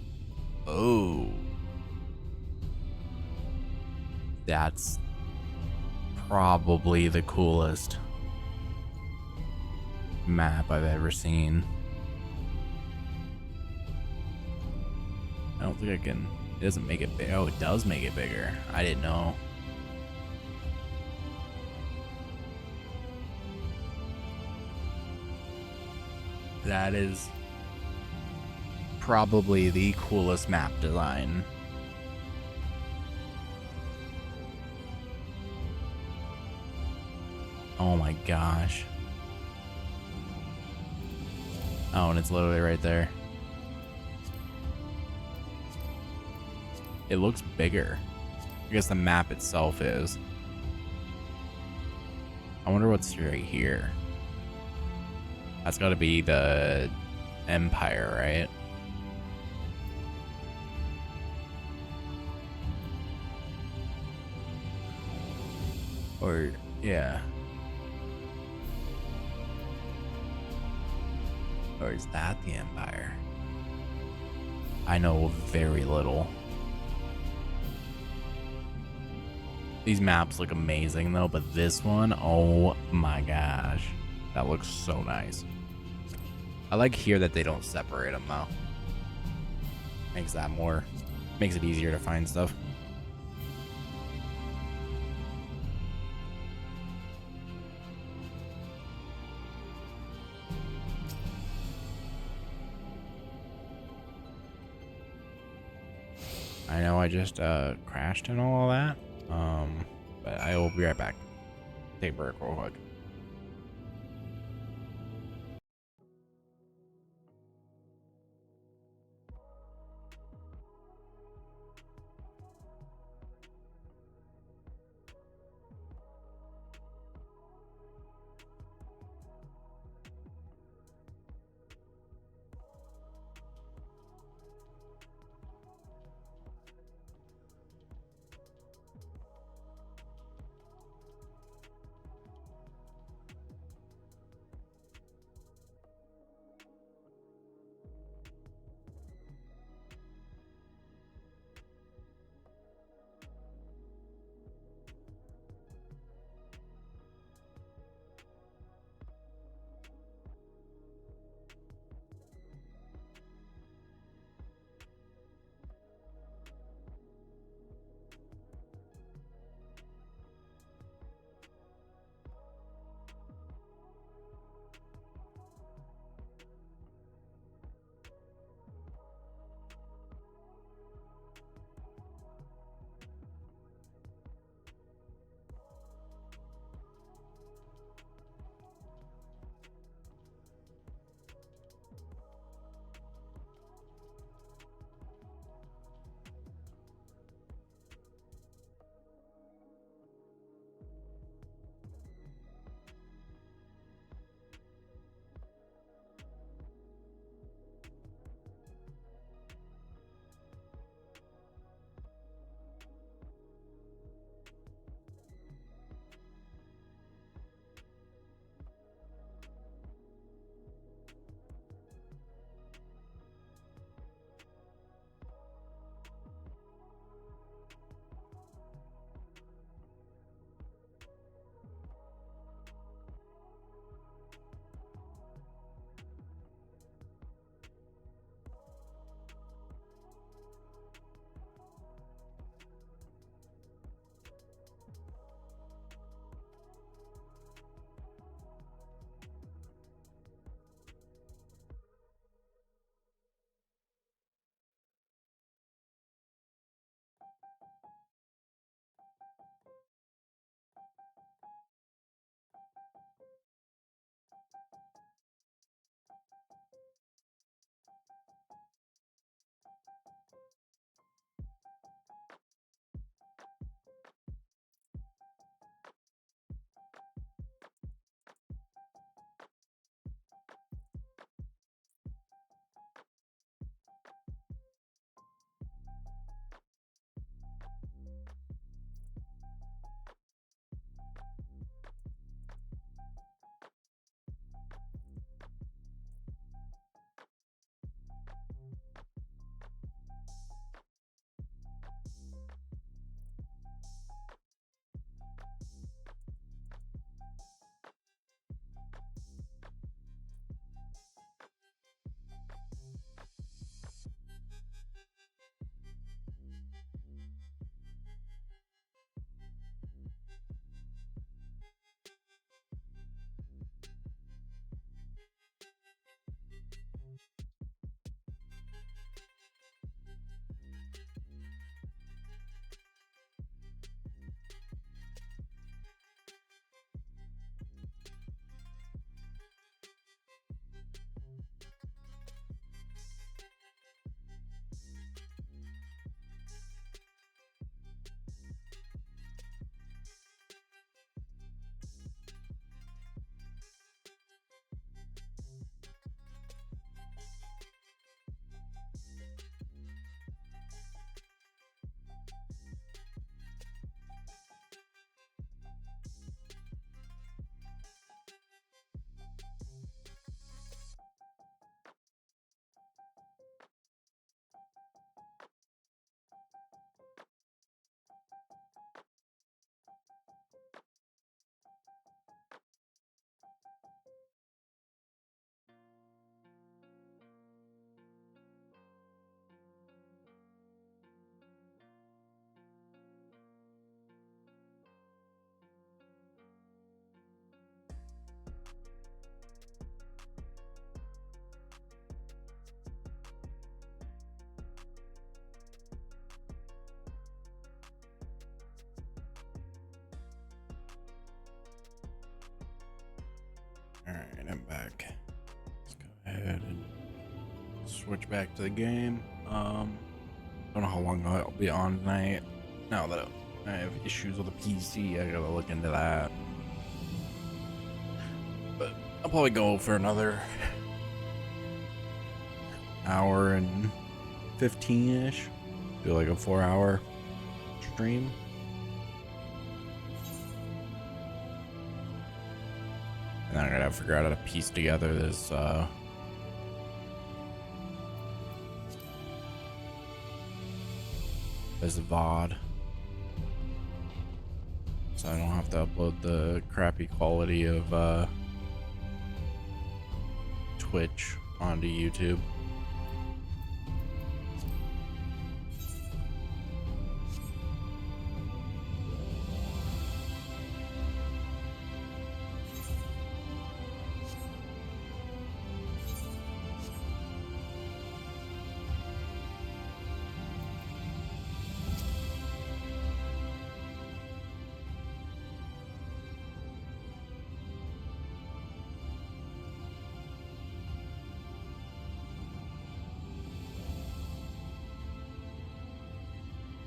oh, that's probably the coolest map I've ever seen. I don't think I can. It doesn't make it big. Oh, it does make it bigger. I didn't know. That is probably the coolest map design. Oh my gosh. Oh, and it's literally right there. It looks bigger. I guess the map itself is. I wonder what's right here. That's got to be the Empire, right? Or, yeah. Or is that the Empire? I know very little. These maps look amazing though, but this one, oh my gosh. That looks so nice. I like here that they don't separate them though. Makes it easier to find stuff. I know I just crashed and all that. But I will be right back. Take a break real quick. Alright, I'm back. Let's go ahead and switch back to the game. Don't know how long I'll be on tonight. Now that I have issues with the PC, I gotta look into that. But I'll probably go for another hour and 15-ish. Do like a 4-hour stream. And then I gotta figure out how to piece together this this VOD, so I don't have to upload the crappy quality of Twitch onto YouTube.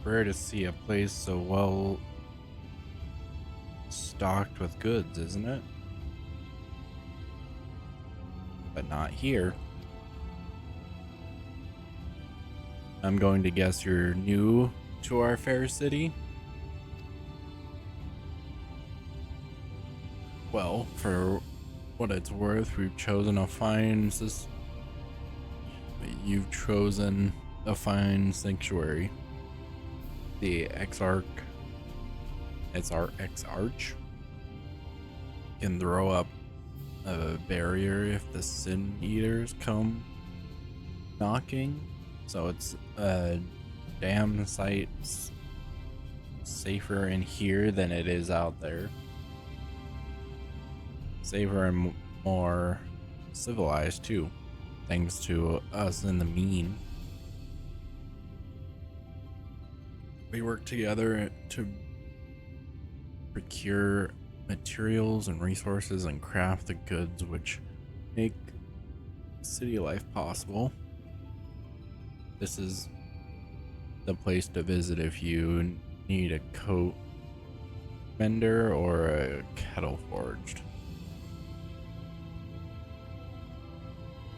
Rare to see a place so well stocked with goods, isn't it? But not here. I'm going to guess you're new to our fair city. Well, for what it's worth, we've chosen a fine you've chosen a fine sanctuary. The Exarch, it's our Exarch, can throw up a barrier if the Sin Eaters come knocking, so it's a damn sight safer in here than it is out there. Safer and more civilized too, thanks to us in the mean. We work together to procure materials and resources and craft the goods which make city life possible. This is the place to visit if you need a coat mender or a kettle forged.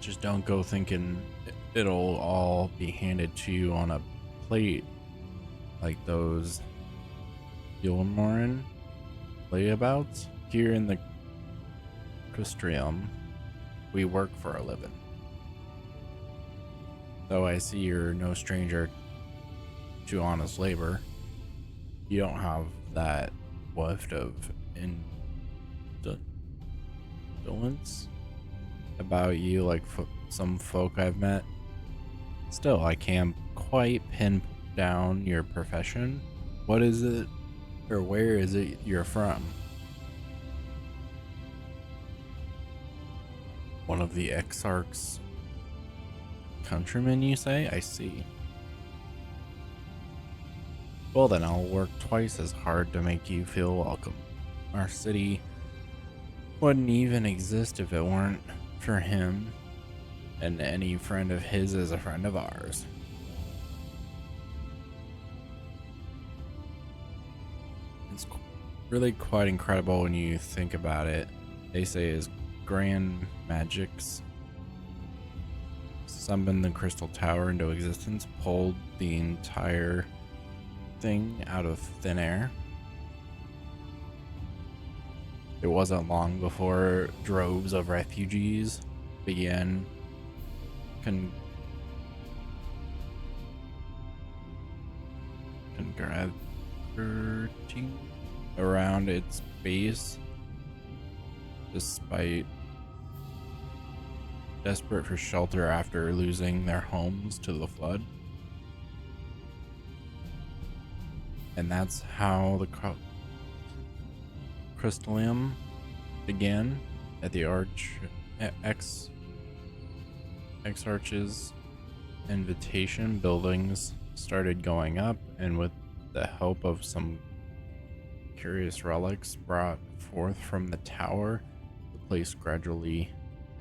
Just don't go thinking it'll all be handed to you on a plate like those Yulmorin layabouts. Here in the Cristrium, we work for a living. Though I see you're no stranger to honest labor, you don't have that waft of indolence about you like some folk I've met. Still, I can't quite pin down your profession. What is it, or where is it you're from? One of the Exarch's countrymen, you say? I see. Well then, I'll work twice as hard to make you feel welcome. Our city wouldn't even exist if it weren't for him, and any friend of his is a friend of ours. It's really quite incredible when you think about it. They say his grand magics summoned the Crystal Tower into existence, pulled the entire thing out of thin air. It wasn't long before droves of refugees began congregating around its base, despite desperate for shelter after losing their homes to the flood. And that's how the Crystallium began at the Exarch's invitation. Buildings started going up, and with the help of some curious relics brought forth from the tower, the place gradually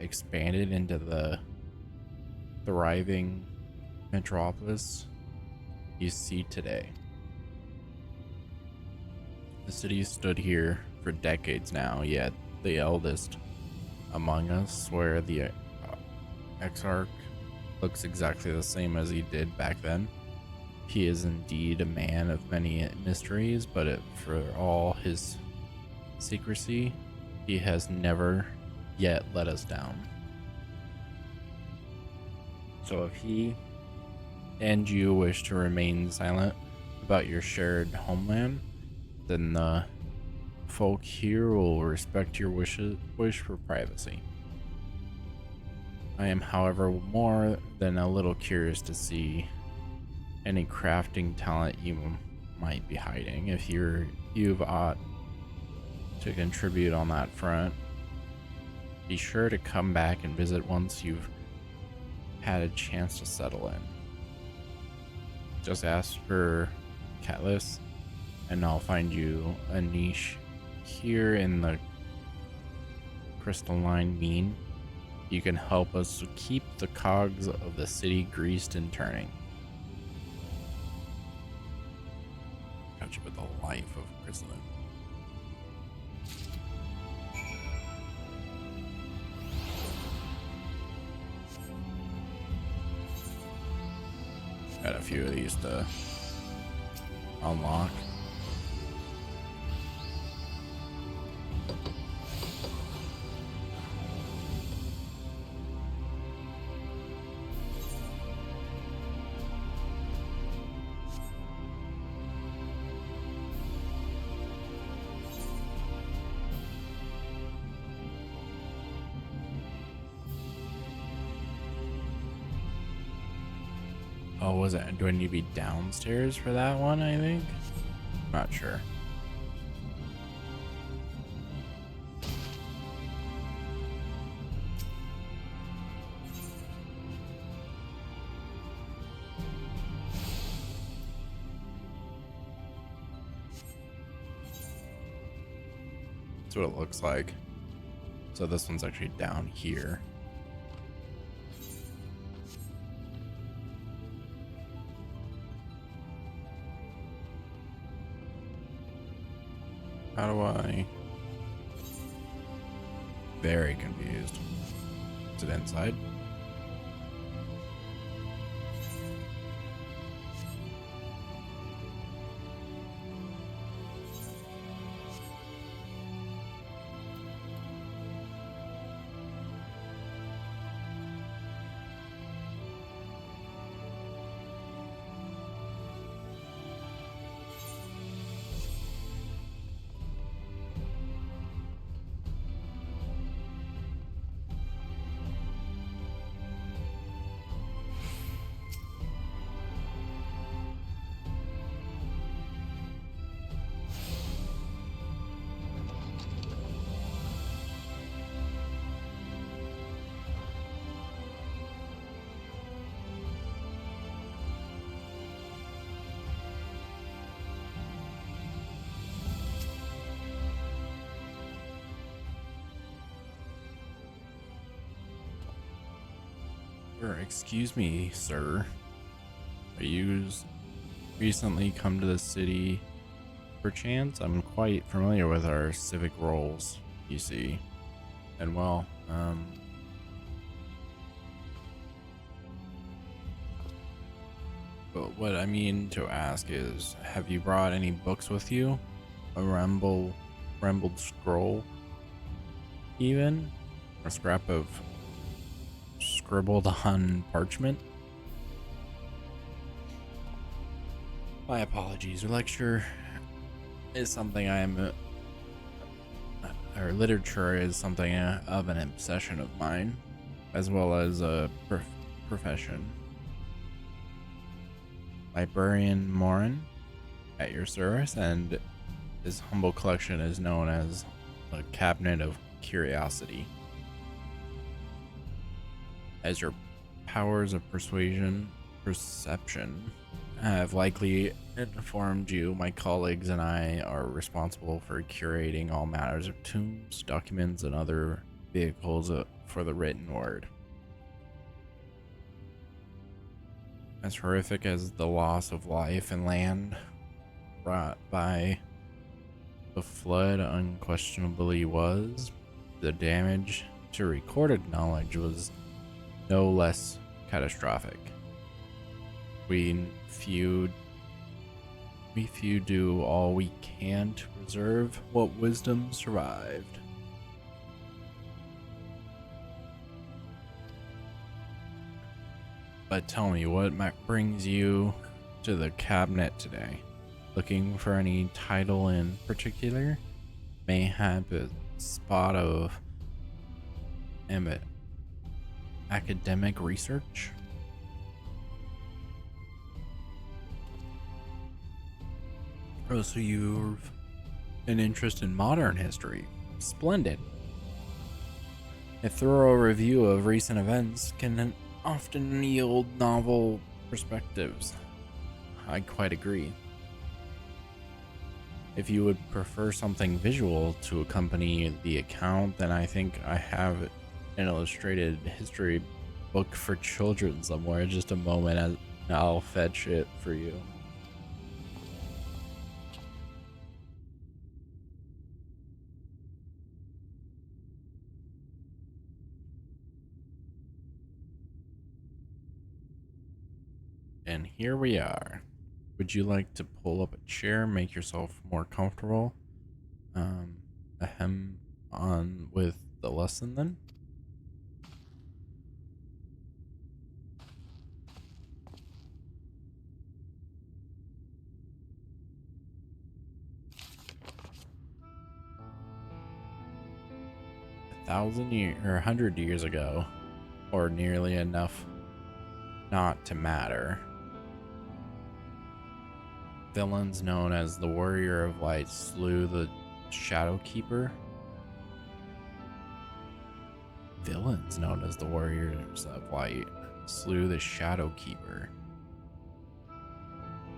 expanded into the thriving metropolis you see today. The city stood here for decades now, yet the eldest among us swear the Exarch looks exactly the same as he did back then. He is indeed a man of many mysteries, but for all his secrecy, he has never yet let us down. So if he and you wish to remain silent about your shared homeland, then the folk here will respect your wish for privacy. I am, however, more than a little curious to see any crafting talent you might be hiding. If you've ought to contribute on that front, be sure to come back and visit once you've had a chance to settle in. Just ask for Catalyst, and I'll find you a niche here in the crystalline mean. You can help us keep the cogs of the city greased and turning. Catch up with the life of crystalline. Got a few of these to unlock. Oh, was it? Do I need to be downstairs for that one, I think? Not sure. That's what it looks like. So this one's actually down here. How do I... Very confused. Is it inside? Excuse me, sir. Are you recently come to the city perchance? I'm quite familiar with our civic roles, you see. And well, but what I mean to ask is, have you brought any books with you? A rambled scroll? Even? A scrap of scribbled on parchment? My apologies. Lecture is something or literature is something of an obsession of mine, as well as a profession. Librarian Morin, at your service, and his humble collection is known as a cabinet of curiosity. As your powers of perception have likely informed you, my colleagues and I are responsible for curating all matters of tombs, documents, and other vehicles for the written word. As horrific as the loss of life and land brought by the flood unquestionably was, the damage to recorded knowledge was no less catastrophic. We few do all we can to preserve what wisdom survived. But tell me, what brings you to the cabinet today? Looking for any title in particular? Mayhap a spot of academic research? Oh, so you've an interest in modern history. Splendid. A thorough review of recent events can often yield novel perspectives. I quite agree. If you would prefer something visual to accompany the account, then I think I have an illustrated history book for children somewhere. Just a moment, and I'll fetch it for you. And here we are. Would you like to pull up a chair, make yourself more comfortable? Ahem, on with the lesson then? Or 100 years ago, or nearly enough not to matter, villains known as the Warrior of Light slew the Shadowkeeper. Villains known as the Warriors of Light slew the Shadowkeeper,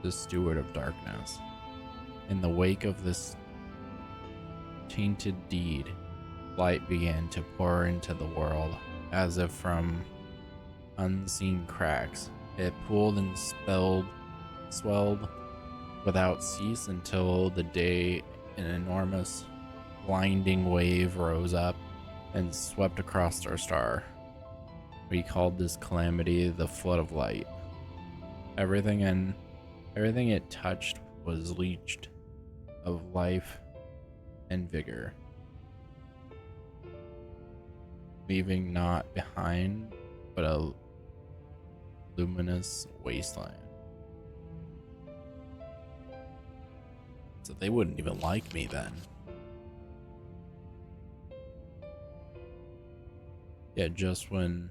the Steward of Darkness. In the wake of this tainted deed, light began to pour into the world, as if from unseen cracks. It pooled and swelled without cease until the day an enormous, blinding wave rose up and swept across our star. We called this calamity the flood of light. Everything it touched was leached of life and vigor, leaving naught behind but a luminous wasteland. So they wouldn't even like me then. Yet just when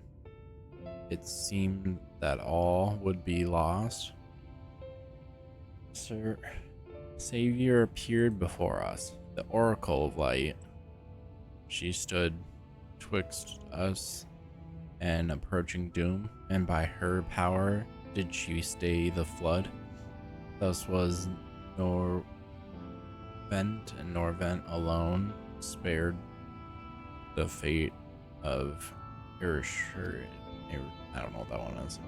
it seemed that all would be lost, Savior appeared before us, the Oracle of Light. She stood twixt us and approaching doom, and by her power did she stay the flood. Thus was nor vent alone spared the fate of I don't know what that one is.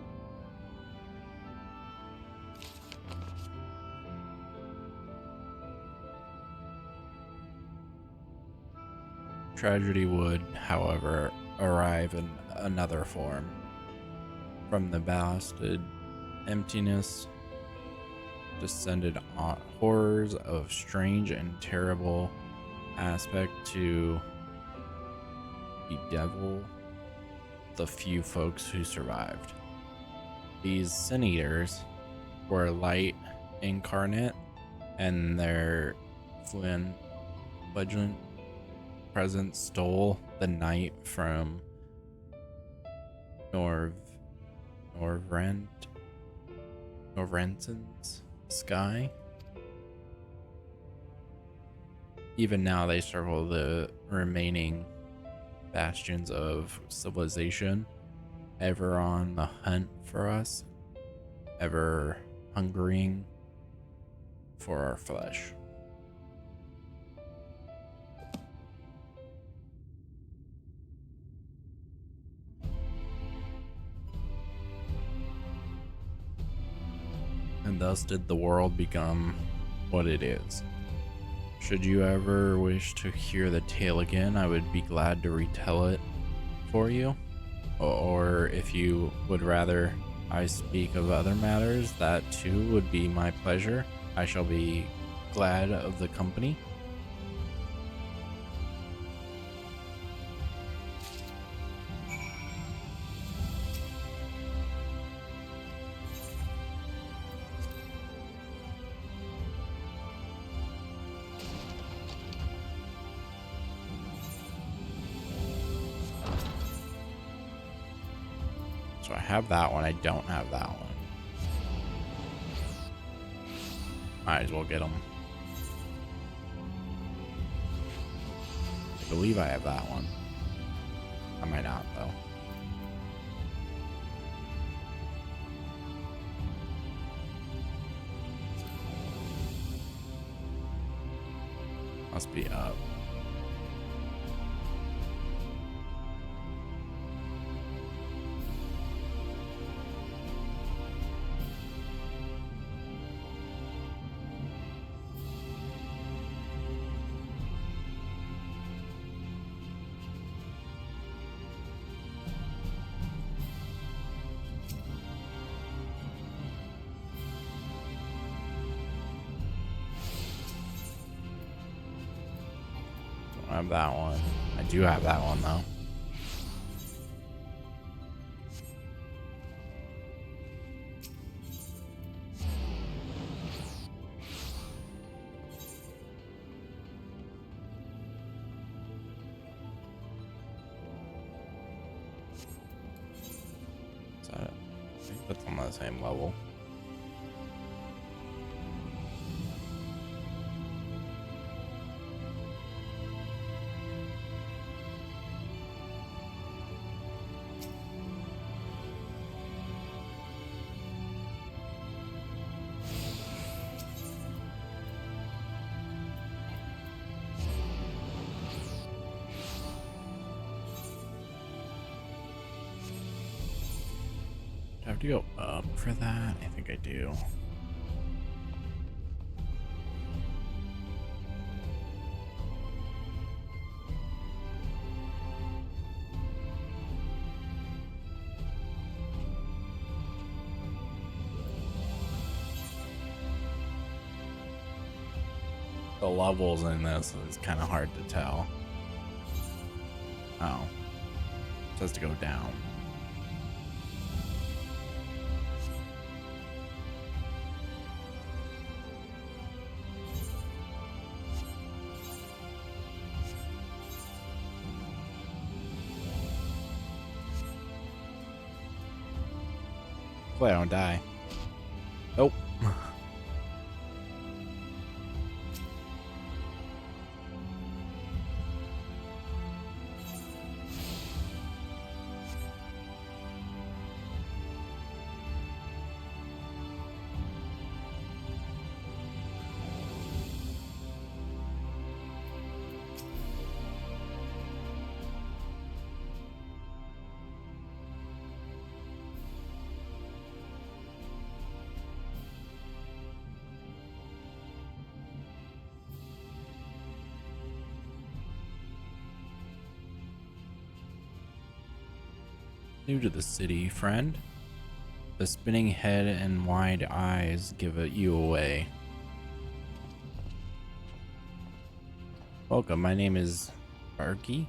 Tragedy would, however, arrive in another form. From the blasted emptiness descended horrors of strange and terrible aspect to bedevil the few folks who survived. These sin eaters were light incarnate, and their flagrant presence stole the night from Norvrenton's sky. Even now they circle the remaining bastions of civilization, ever on the hunt for us, ever hungering for our flesh. And thus did the world become what it is. Should you ever wish to hear the tale again, I would be glad to retell it for you. Or if you would rather I speak of other matters, that too would be my pleasure. I shall be glad of the company. So I have that one, I don't have that one. Might as well get them. I believe I have that one. I might not, though. Must be up. I have that one. I do have that one though. So I think that's on the same level. have to go up for that? I think I do. The levels in this is kind of hard to tell. Oh. It says to go down. Hopefully I don't die. Nope. New to the city, friend. The spinning head and wide eyes give you away. Welcome, my name is Braggy,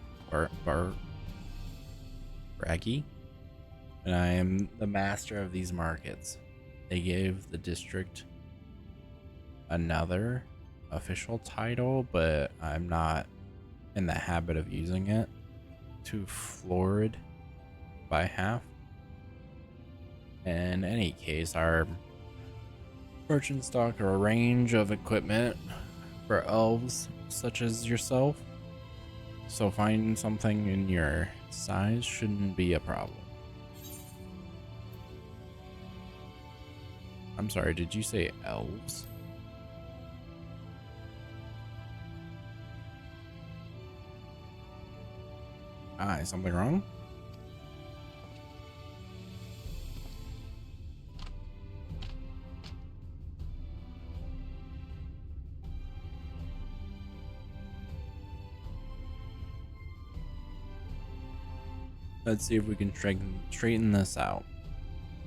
and I am the master of these markets. They gave the district another official title, but I'm not in the habit of using it. Too florid by half. In any case, our merchant stock are a range of equipment for elves such as yourself, so finding something in your size shouldn't be a problem. I'm sorry, did you say elves? Is something wrong? Let's see if we can straighten this out.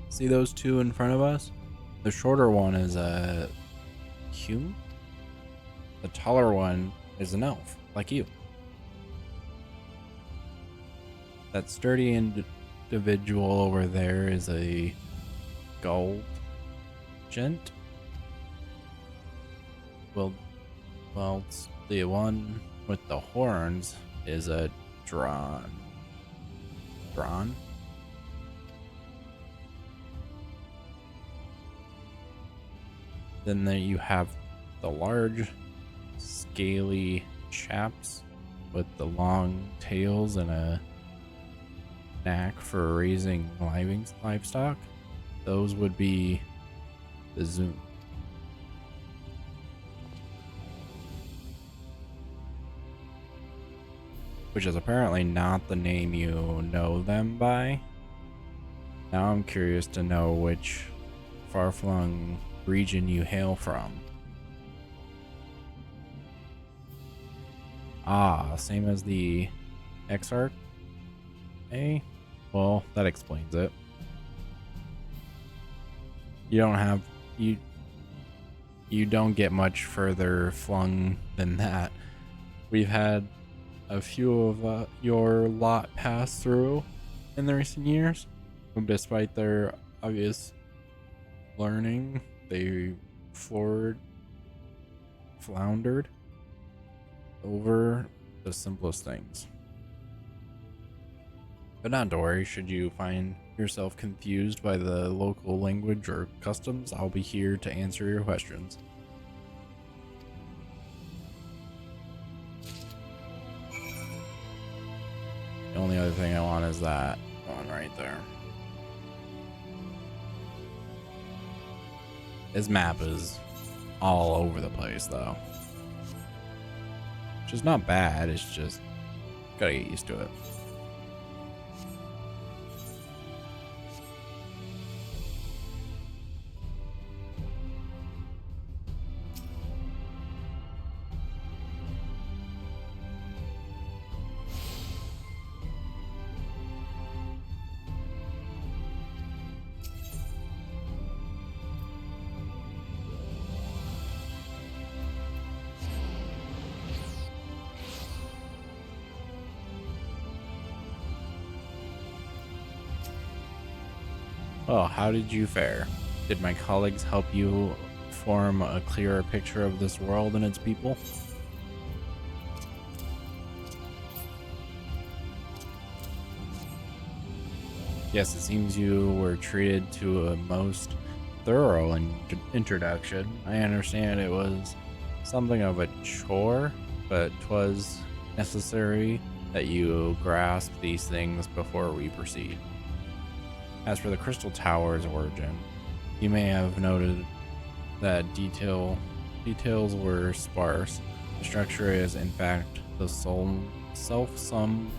See those two in front of us? The shorter one is a human. The taller one is an elf, like you. That sturdy individual over there is a gold gent. Well, the one with the horns is a drawn. Then there you have the large, scaly chaps with the long tails and a knack for raising livestock. Those would be the Zoom. Which is apparently not the name you know them by. Now I'm curious to know which far-flung region you hail from. Same as the Exarch? Well, that explains it. You don't get much further flung than that. We've had a few of your lot pass through in the recent years, and despite their obvious learning, they floundered over the simplest things. But not to worry, should you find yourself confused by the local language or customs, I'll be here to answer your questions. The only other thing I want is that one right there. This map is all over the place though. Which is not bad, it's just gotta get used to it. Oh, how did you fare? Did my colleagues help you form a clearer picture of this world and its people? Yes, it seems you were treated to a most thorough introduction. I understand it was something of a chore, but 'twas necessary that you grasp these things before we proceed. As for the Crystal Tower's origin, you may have noted that details were sparse. The structure is, in fact, the sole self-sum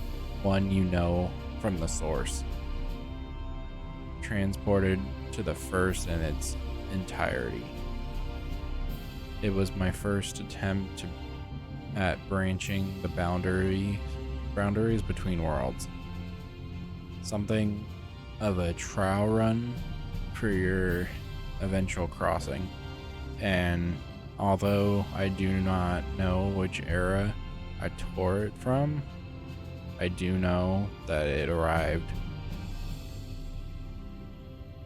one you know from the source, transported to the first in its entirety. It was my first attempt at branching the boundaries between worlds. Something of a trial run for your eventual crossing. And although I do not know which era I tore it from, I do know that it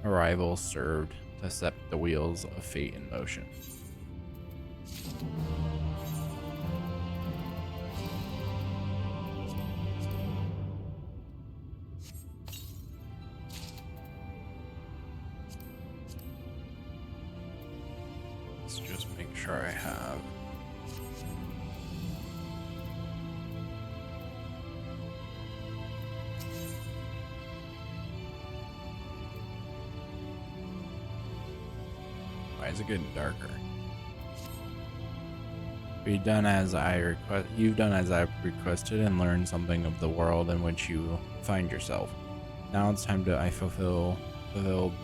arrival served to set the wheels of fate in motion. Let's just make sure I have. Why is it getting darker? You've done as I've requested and learned something of the world in which you find yourself. Now it's time to fulfill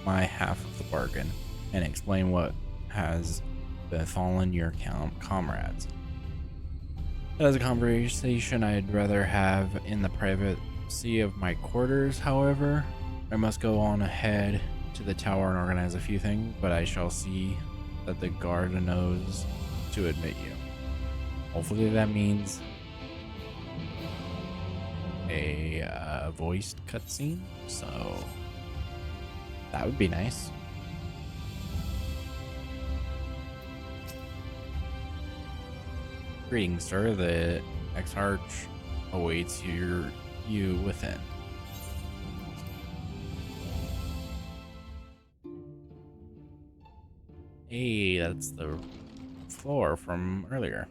my half of the bargain and explain what has befallen your comrades. That is a conversation I'd rather have in the privacy of my quarters. However, I must go on ahead to the tower and organize a few things, but I shall see that the guard knows to admit you. Hopefully that means a voiced cutscene, so that would be nice. Greetings, sir. The Exarch awaits you within. Hey, that's the floor from earlier.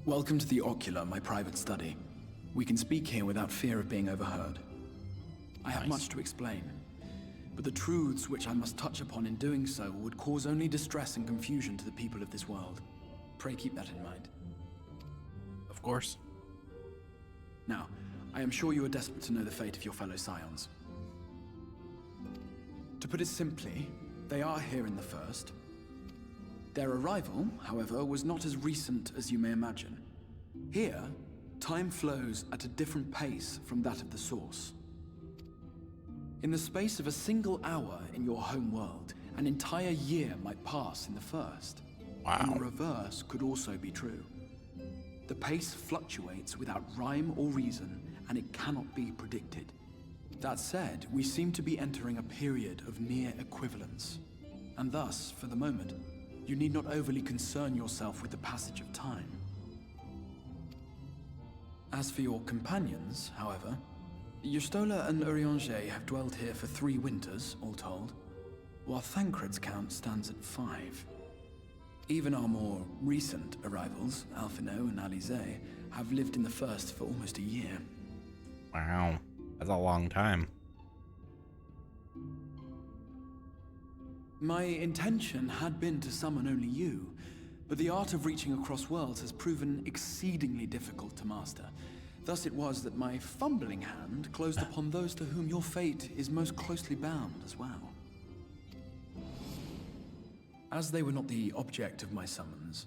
Welcome to the Ocular, my private study. We can speak here without fear of being overheard. I have much to explain, but the truths which I must touch upon in doing so would cause only distress and confusion to the people of this world. Pray keep that in mind. Of course. Now, I am sure you are desperate to know the fate of your fellow Scions. To put it simply, they are here in the First. Their arrival, however, was not as recent as you may imagine. Here, time flows at a different pace from that of the Source. In the space of a single hour in your home world, an entire year might pass in the First. Wow. And the reverse could also be true. The pace fluctuates without rhyme or reason, and it cannot be predicted. That said, we seem to be entering a period of near equivalence. And thus, for the moment, you need not overly concern yourself with the passage of time. As for your companions, however, Y'shtola and Urianger have dwelled here for 3 winters, all told, while Thancred's count stands at 5. Even our more recent arrivals, Alphino and Alize, have lived in the First for almost a year. Wow, that's a long time. My intention had been to summon only you, but the art of reaching across worlds has proven exceedingly difficult to master. Thus it was that my fumbling hand closed upon those to whom your fate is most closely bound as well. As they were not the object of my summons,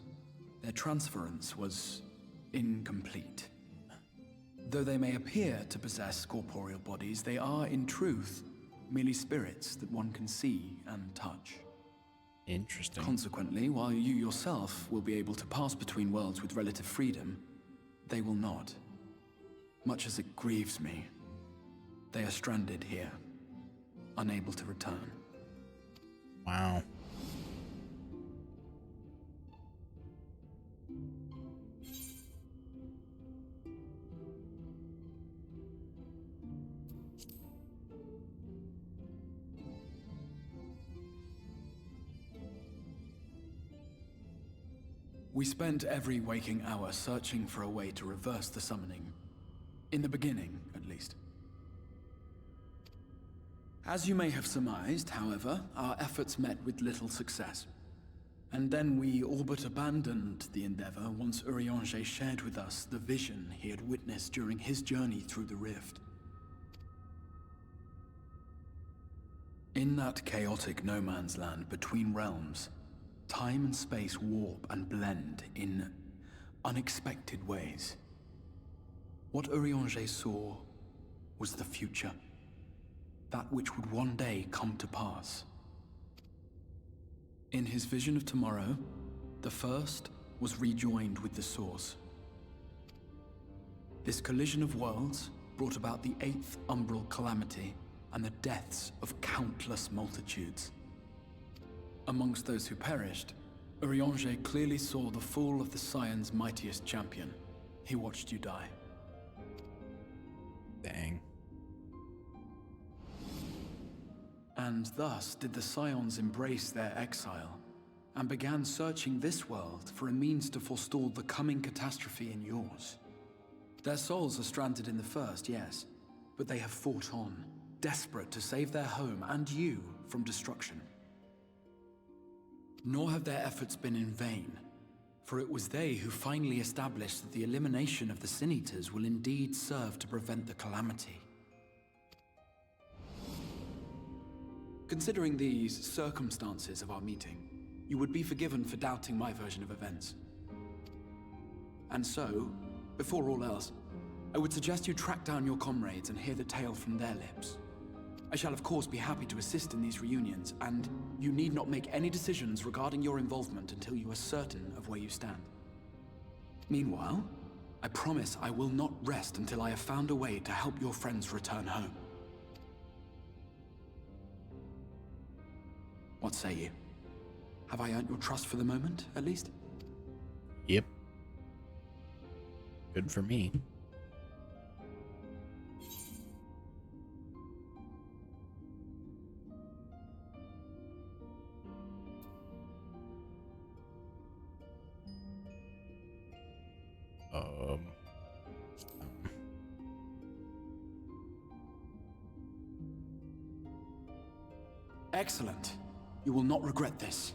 their transference was incomplete. Though they may appear to possess corporeal bodies, they are, in truth, merely spirits that one can see and touch. Interesting. Consequently, while you yourself will be able to pass between worlds with relative freedom, they will not. Much as it grieves me, they are stranded here, unable to return. Wow. We spent every waking hour searching for a way to reverse the summoning. In the beginning, at least. As you may have surmised, however, our efforts met with little success. And then we all but abandoned the endeavor once Urianger shared with us the vision he had witnessed during his journey through the rift. In that chaotic no-man's land between realms, time and space warp and blend in unexpected ways. What Urianger saw was the future. That which would one day come to pass. In his vision of tomorrow, the First was rejoined with the Source. This collision of worlds brought about the 8th umbral calamity and the deaths of countless multitudes. Amongst those who perished, Urianger clearly saw the fall of the Scion's mightiest champion. He watched you die. Dang. And thus did the Scions embrace their exile, and began searching this world for a means to forestall the coming catastrophe in yours. Their souls are stranded in the First, yes, but they have fought on, desperate to save their home and you from destruction. Nor have their efforts been in vain, for it was they who finally established that the elimination of the Sin Eaters will indeed serve to prevent the calamity. Considering these circumstances of our meeting, you would be forgiven for doubting my version of events. And so, before all else, I would suggest you track down your comrades and hear the tale from their lips. I shall of course be happy to assist in these reunions, and you need not make any decisions regarding your involvement until you are certain of where you stand. Meanwhile, I promise I will not rest until I have found a way to help your friends return home. What say you? Have I earned your trust for the moment, at least? Yep. Good for me. Excellent. You will not regret this.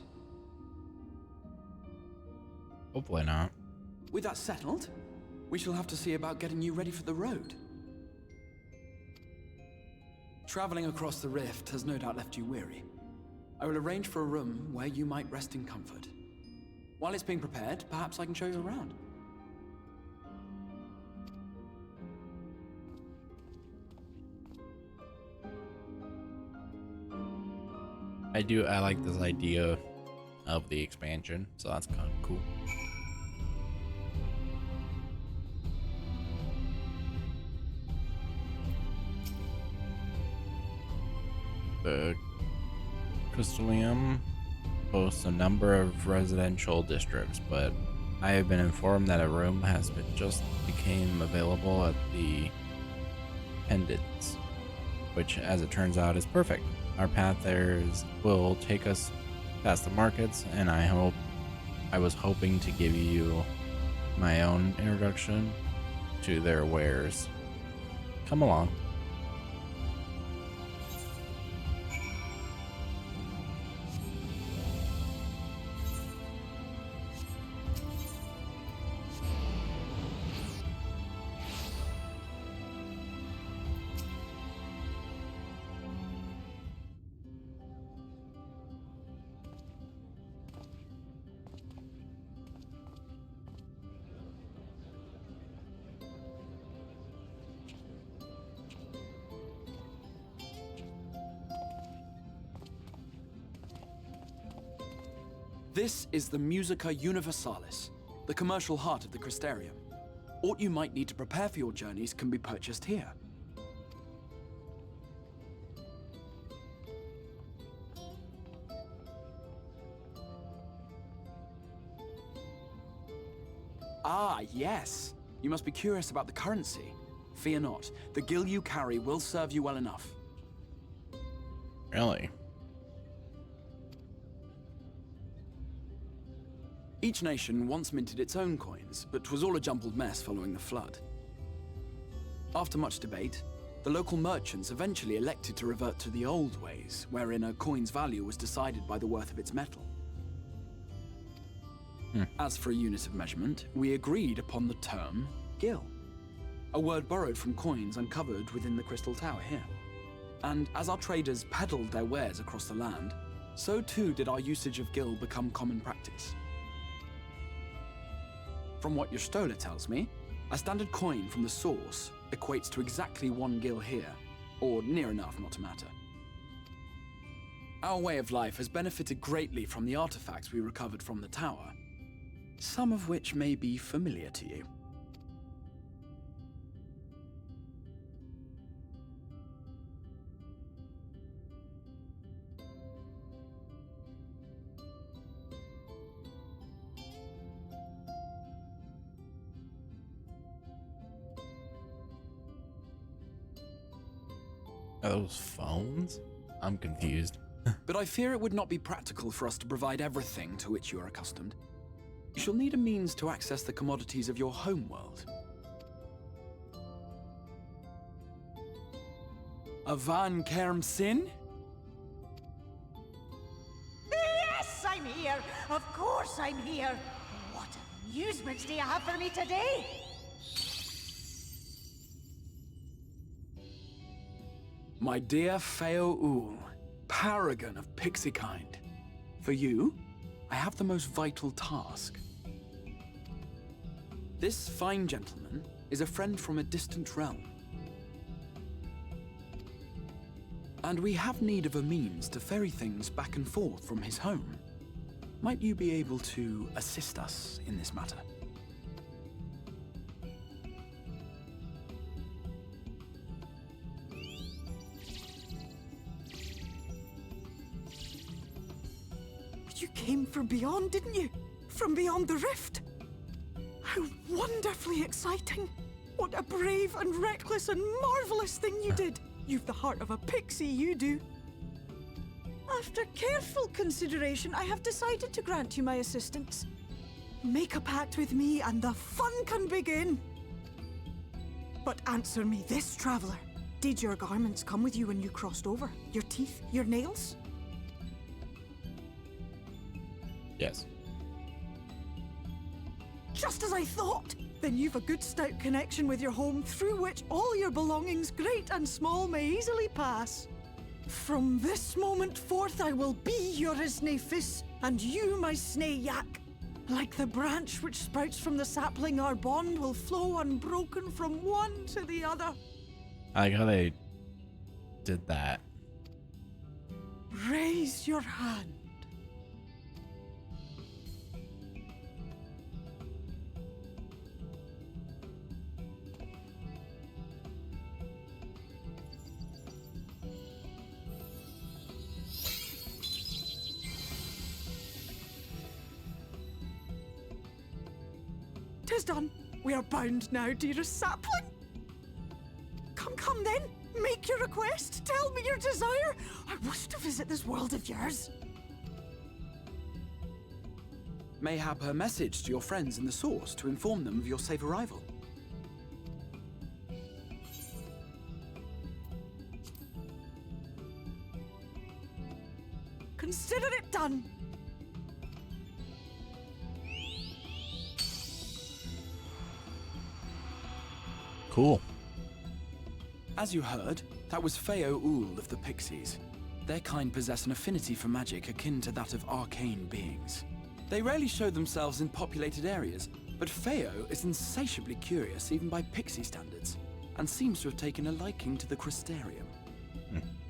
Hopefully not. With that settled, we shall have to see about getting you ready for the road. Traveling across the rift has no doubt left you weary. I will arrange for a room where you might rest in comfort. While it's being prepared, perhaps I can show you around. I like this idea of the expansion, so that's kind of cool. The Crystallium boasts a number of residential districts, but I have been informed that a room has just became available at the Pendants, which, as it turns out, is perfect. Our path there will take us past the markets, and I was hoping to give you my own introduction to their wares. Come along. This is the Musica Universalis, the commercial heart of the Crystarium. What you might need to prepare for your journeys can be purchased here. Ah, yes. You must be curious about the currency. Fear not. The gil you carry will serve you well enough. Really? Each nation once minted its own coins, but 'twas all a jumbled mess following the flood. After much debate, the local merchants eventually elected to revert to the old ways, wherein a coin's value was decided by the worth of its metal. As for a unit of measurement, we agreed upon the term gil, a word borrowed from coins uncovered within the Crystal Tower here. And as our traders peddled their wares across the land, so too did our usage of gil become common practice. From what your Stola tells me, a standard coin from the source equates to exactly 1 gil here, or near enough not to matter. Our way of life has benefited greatly from the artifacts we recovered from the tower, some of which may be familiar to you. Are those phones? I'm confused. But I fear it would not be practical for us to provide everything to which you are accustomed. You shall need a means to access the commodities of your homeworld. A Van Kerm Sin? Yes, I'm here. Of course I'm here. What amusements do you have for me today? My dear Feo Ul, paragon of pixie kind. For you, I have the most vital task. This fine gentleman is a friend from a distant realm. And we have need of a means to ferry things back and forth from his home. Might you be able to assist us in this matter? You came from beyond, didn't you? From beyond the rift? How wonderfully exciting! What a brave and reckless and marvelous thing you did! You've the heart of a pixie, you do. After careful consideration, I have decided to grant you my assistance. Make a pact with me and the fun can begin. But answer me this, traveler. Did your garments come with you when you crossed over? Your teeth? Your nails? Yes. Just as I thought! Then you've a good stout connection with your home through which all your belongings, great and small, may easily pass. From this moment forth I will be your Isne Fis, and you my Sne Yak. Like the branch which sprouts from the sapling, our bond will flow unbroken from one to the other. I like how they did that. Raise your hand. Tis done. We are bound now, dearest sapling. Come then. Make your request. Tell me your desire. I wish to visit this world of yours. Mayhap a message to your friends in the source to inform them of your safe arrival. Consider it done. Cool. As you heard, that was Feo Ul of the Pixies. Their kind possess an affinity for magic akin to that of arcane beings. They rarely show themselves in populated areas, but Feo is insatiably curious even by Pixie standards, and seems to have taken a liking to the Crystarium.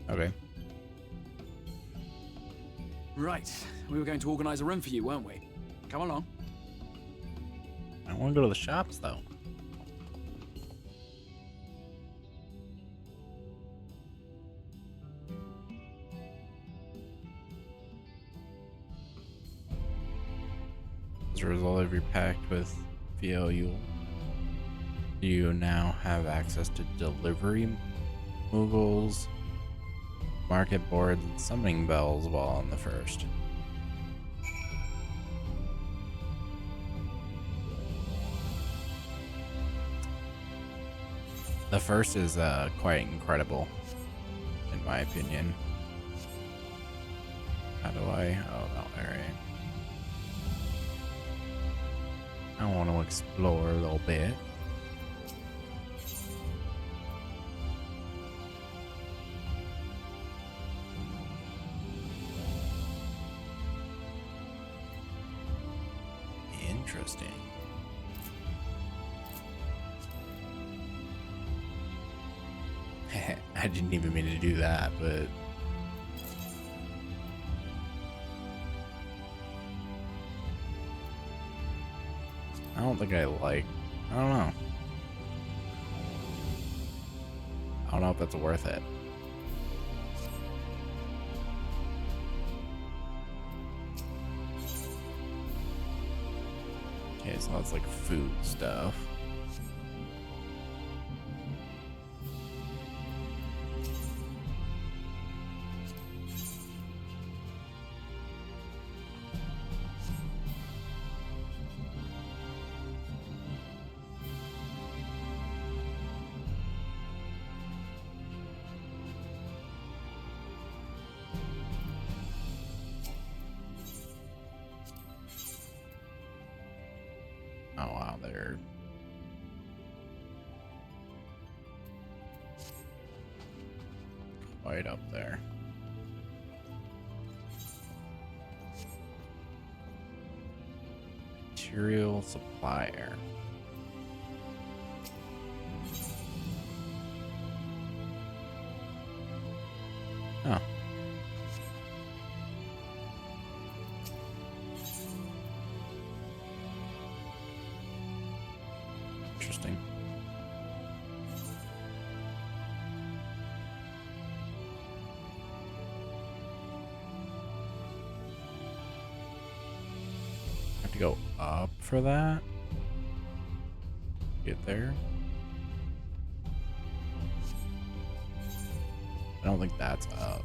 Okay. Right. We were going to organize a room for you, weren't we? Come along. I want to go to the shops, though. As a result of your pact with Fio, you now have access to delivery moogles, market boards, and summoning bells while on the first. The first is quite incredible, in my opinion. How do I? Oh, that way, right? I want to explore a little bit. Interesting. I didn't even mean to do that, but I don't think I like. I don't know. I don't know if that's worth it. Okay, so that's like food stuff. Oh wow, they're quite up there. Material supplier. Oh. Interesting. Have to go up for that. Get there. I don't think that's up.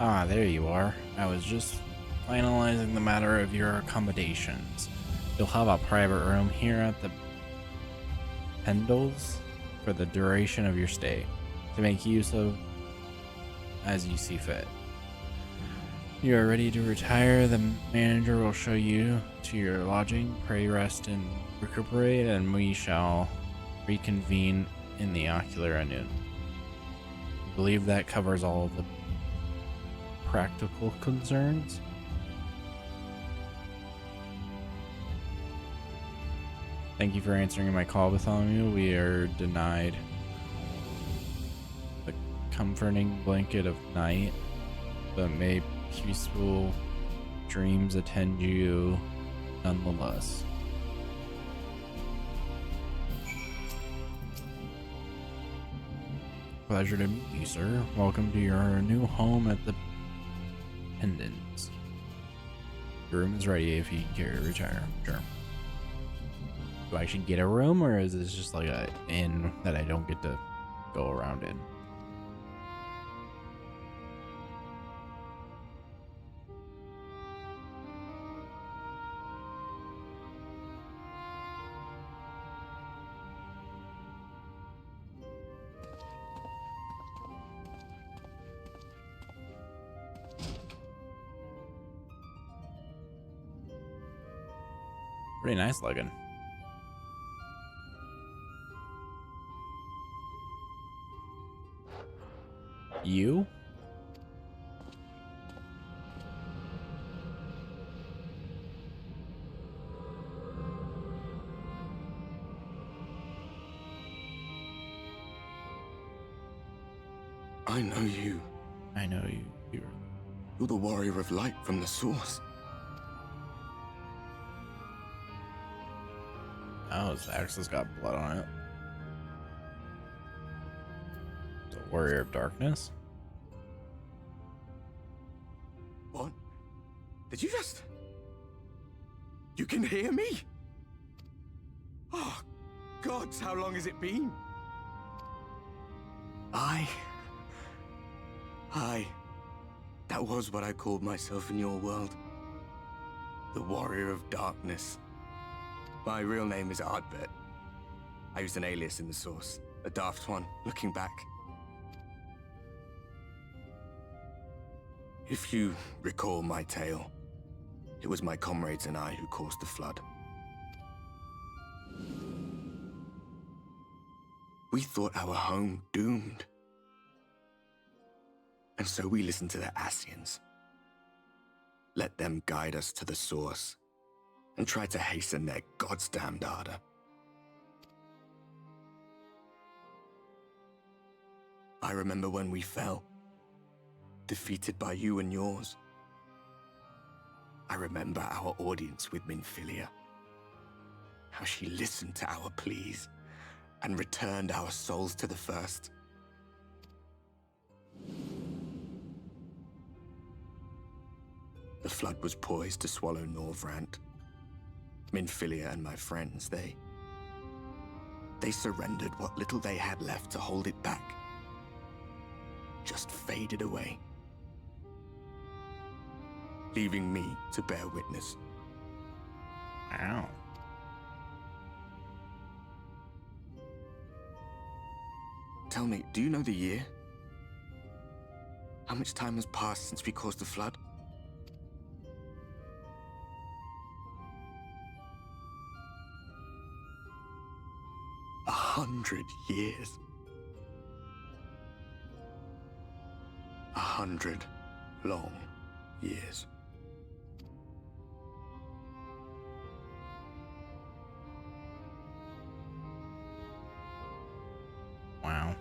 Ah, there you are. I was just finalizing the matter of your accommodations. You'll have a private room here at the Pendles for the duration of your stay, to make use of as you see fit. You are ready to retire. The manager will show you to your lodging. Pray, rest, and recuperate, and we shall reconvene in the ocular at noon. I believe that covers all of the practical concerns. Thank you for answering my call, Bartholomew. We are denied the comforting blanket of night, but may peaceful dreams attend you nonetheless. Pleasure to meet you, sir. Welcome to your new home at the Pendants. Your room is ready if you care to retire. Sure. Do I actually get a room, or is this just like a inn that I don't get to go around in? Pretty nice looking. You? I know you. I know you. You're the warrior of light from the source. Oh, his axe has got blood on it. The warrior of darkness? What? Did you just... You can hear me? Oh, gods, how long has it been? That was what I called myself in your world. The Warrior of Darkness. My real name is Ardbert. I used an alias in the source. A daft one, looking back. If you recall my tale, it was my comrades and I who caused the flood. We thought our home doomed. And so we listened to the Ascians. Let them guide us to the source and try to hasten their goddamned ardor. I remember when we fell, defeated by you and yours. I remember our audience with Minfilia, how she listened to our pleas and returned our souls to the First. The flood was poised to swallow Norvrant. Minfilia and my friends, they surrendered what little they had left to hold it back. Just faded away, leaving me to bear witness. Ow. Tell me, do you know the year? How much time has passed since we caused the flood? 100 years. 100 long years. Wow.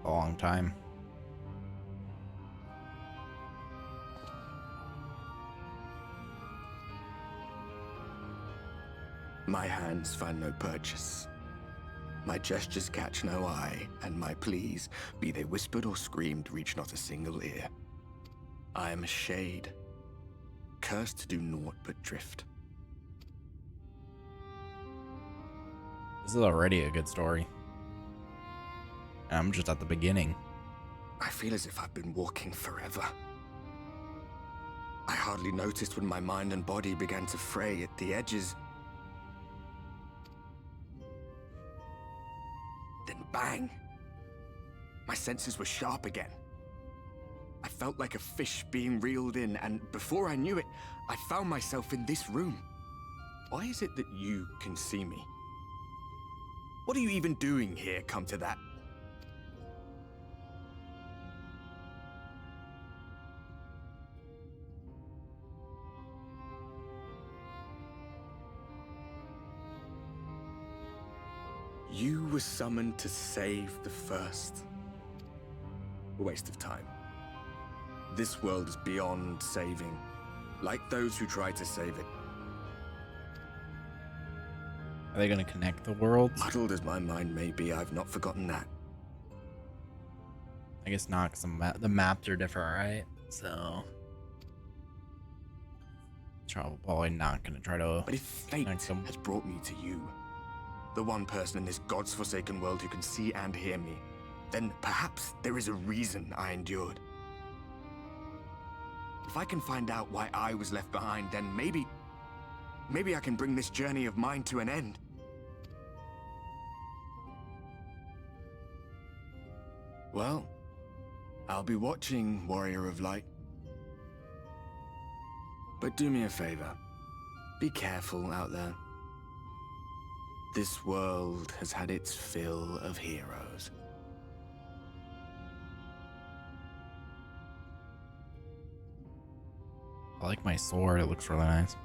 A long time. My hands find no purchase. My gestures catch no eye, and my pleas, be they whispered or screamed, reach not a single ear. I am a shade, cursed to do naught but drift. This is already a good story. I'm just at the beginning. I feel as if I've been walking forever. I hardly noticed when my mind and body began to fray at the edges. Then bang! My senses were sharp again. I felt like a fish being reeled in, and before I knew it, I found myself in this room. Why is it that you can see me? What are you even doing here, come to that? You were summoned to save the First. A waste of time. This world is beyond saving, like those who try to save it. Are they going to connect the worlds? Muddled as my mind may be, I've not forgotten that. I guess not, because the maps are different, right? So... probably not going to try to... But if fate has brought me to you, the one person in this God's forsaken world who can see and hear me, then perhaps there is a reason I endured. If I can find out why I was left behind, then maybe I can bring this journey of mine to an end. Well, I'll be watching, Warrior of Light. But do me a favor. Be careful out there. This world has had its fill of heroes. I like my sword, it looks really nice.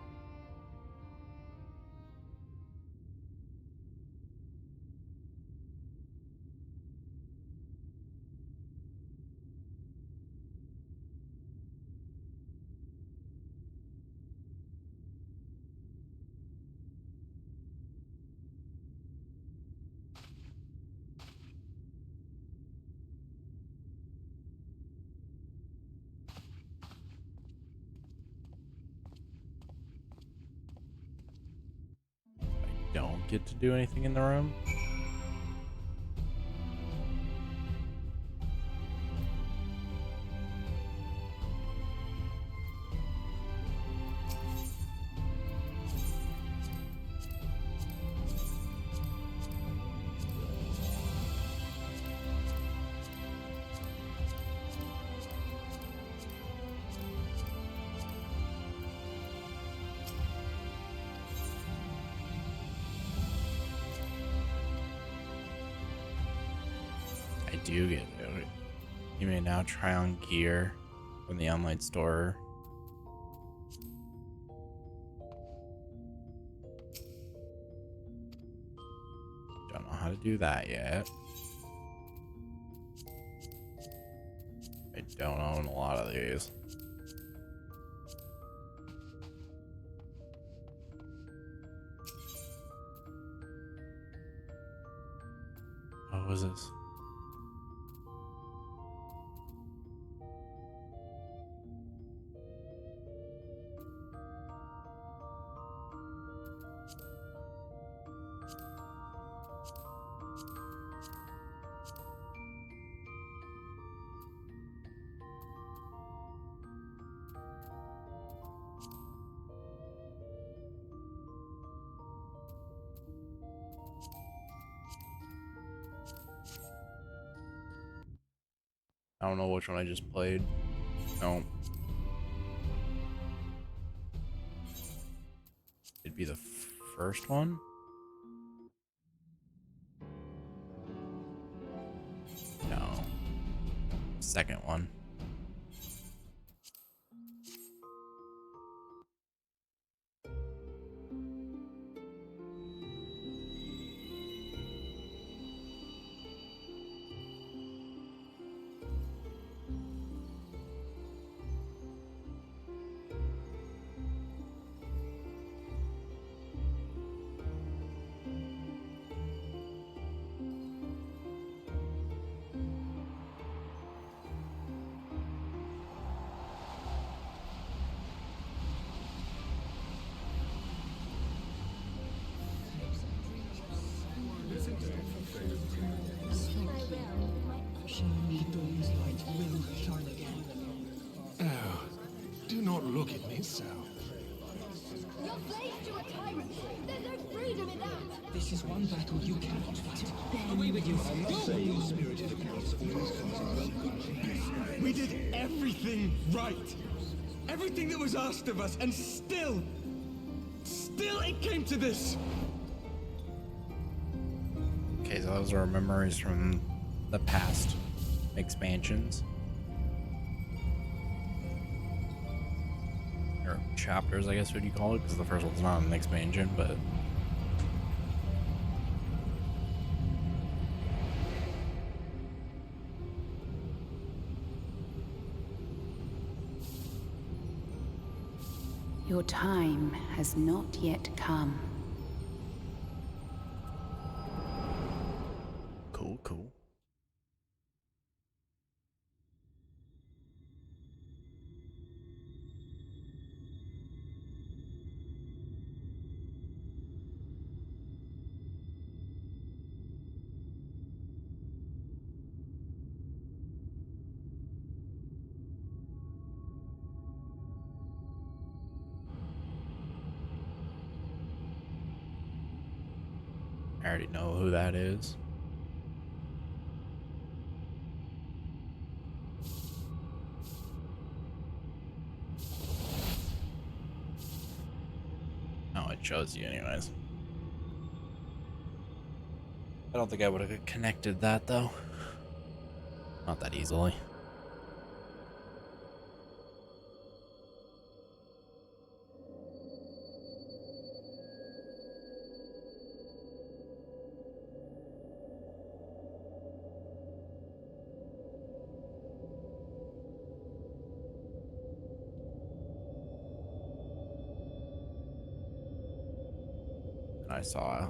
get to do anything in the room. I do get it. You may now try on gear from the online store. Don't know how to do that yet. I don't own a lot of these. What was this? I don't know which one I just played. No. It'd be the first one? No. Second one. Oh, do not look at me so. You're slaves to a tyrant. There's no freedom in that. This is one battle you cannot fight. Away with you. We did everything right. Everything that was asked of us, and still it came to this. Okay, so those are memories from the past expansions. Or chapters, I guess what you call it, because the first one's not an expansion, but... Your time has not yet come. Cool, cool. I already know who that is. Oh, it shows you anyways. I don't think I would have connected that though. Not that easily.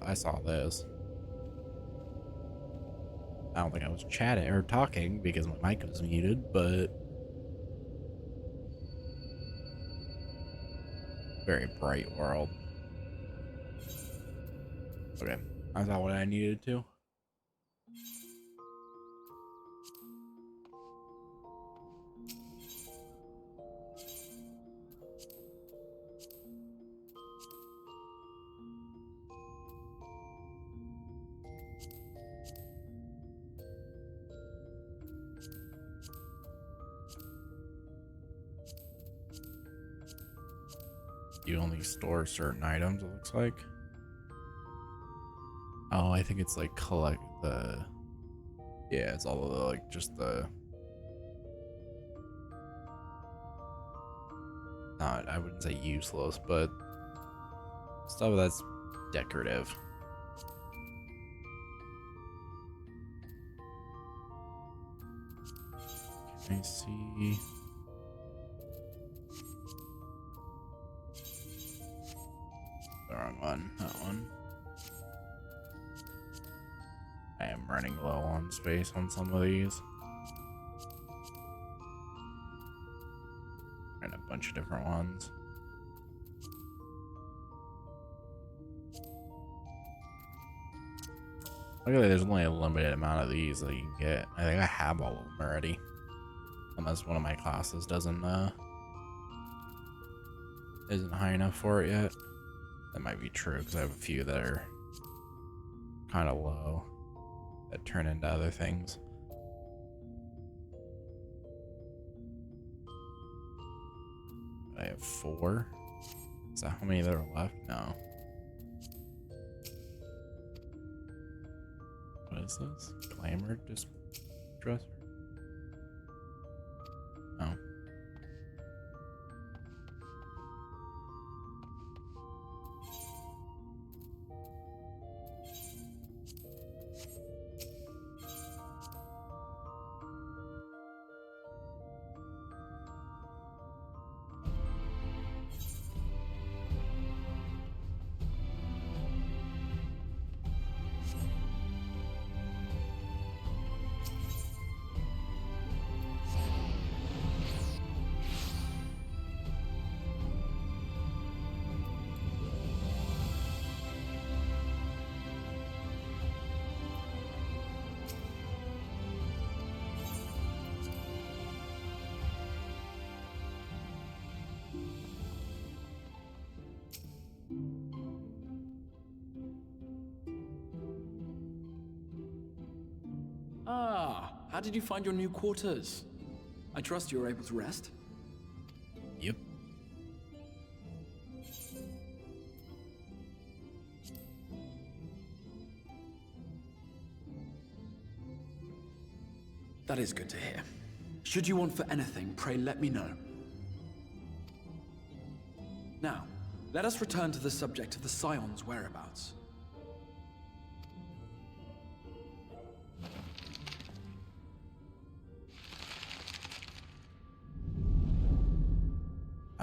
I saw this. I don't think I was chatting or talking because my mic was muted, but very bright world. Okay, I thought what I needed to. You only store certain items, it looks like. Oh, I think it's like collect the... Yeah, it's all of the, like, just the... Not, I wouldn't say useless, but stuff that's decorative. Can I see... The wrong one, that one. I am running low on space on some of these. And a bunch of different ones. Look at that, there's only a limited amount of these that you can get. I think I have all of them already. Unless one of my classes doesn't, isn't high enough for it yet. That might be true, because I have a few that are kind of low that turn into other things. I have 4. Is that how many that are left? No. What is this? Glamour dresser? Oh. Ah, how did you find your new quarters? I trust you were able to rest? Yep. That is good to hear. Should you want for anything, pray let me know. Now, let us return to the subject of the Scion's whereabouts.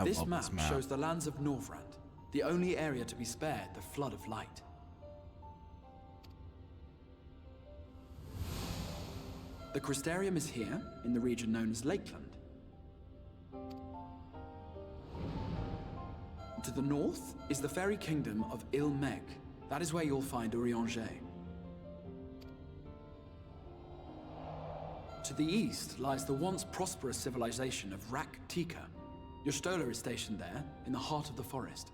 This map shows the lands of Norvrand, the only area to be spared the Flood of Light. The Crystarium is here, in the region known as Lakeland. To the north is the fairy kingdom of Il-Meg. That is where you'll find Urianger. To the east lies the once prosperous civilization of Rak-Tika. Your Stola is stationed there, in the heart of the forest.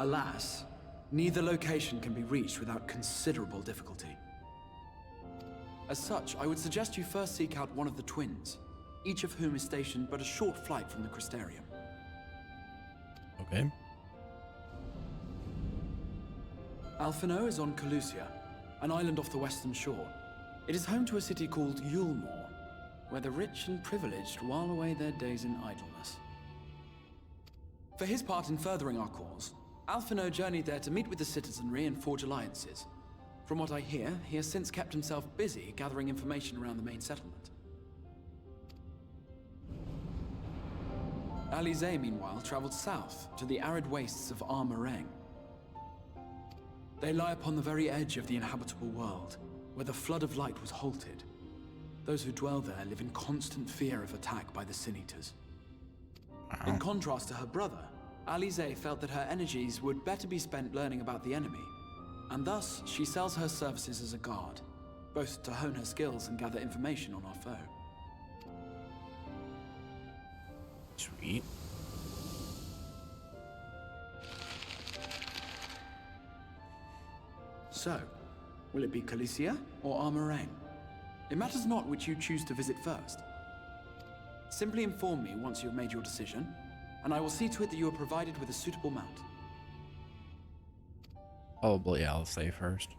Alas, neither location can be reached without considerable difficulty. As such, I would suggest you first seek out one of the twins, each of whom is stationed but a short flight from the Crystarium. Okay. Alphino is on Calusia, an island off the western shore. It is home to a city called Yulmore, where the rich and privileged while away their days in idleness. For his part in furthering our cause, Alphino journeyed there to meet with the citizenry and forge alliances. From what I hear, he has since kept himself busy gathering information around the main settlement. Alize, meanwhile, traveled south to the arid wastes of Armareng. They lie upon the very edge of the inhabitable world, where the Flood of Light was halted. Those who dwell there live in constant fear of attack by the Sin Eaters. In contrast to her brother, Alize felt that her energies would better be spent learning about the enemy, and thus she sells her services as a guard, both to hone her skills and gather information on our foe. Sweet. So, will it be Calicia or Armorang? It matters not which you choose to visit first. Simply inform me once you have made your decision, and I will see to it that you are provided with a suitable mount. Probably I'll say first.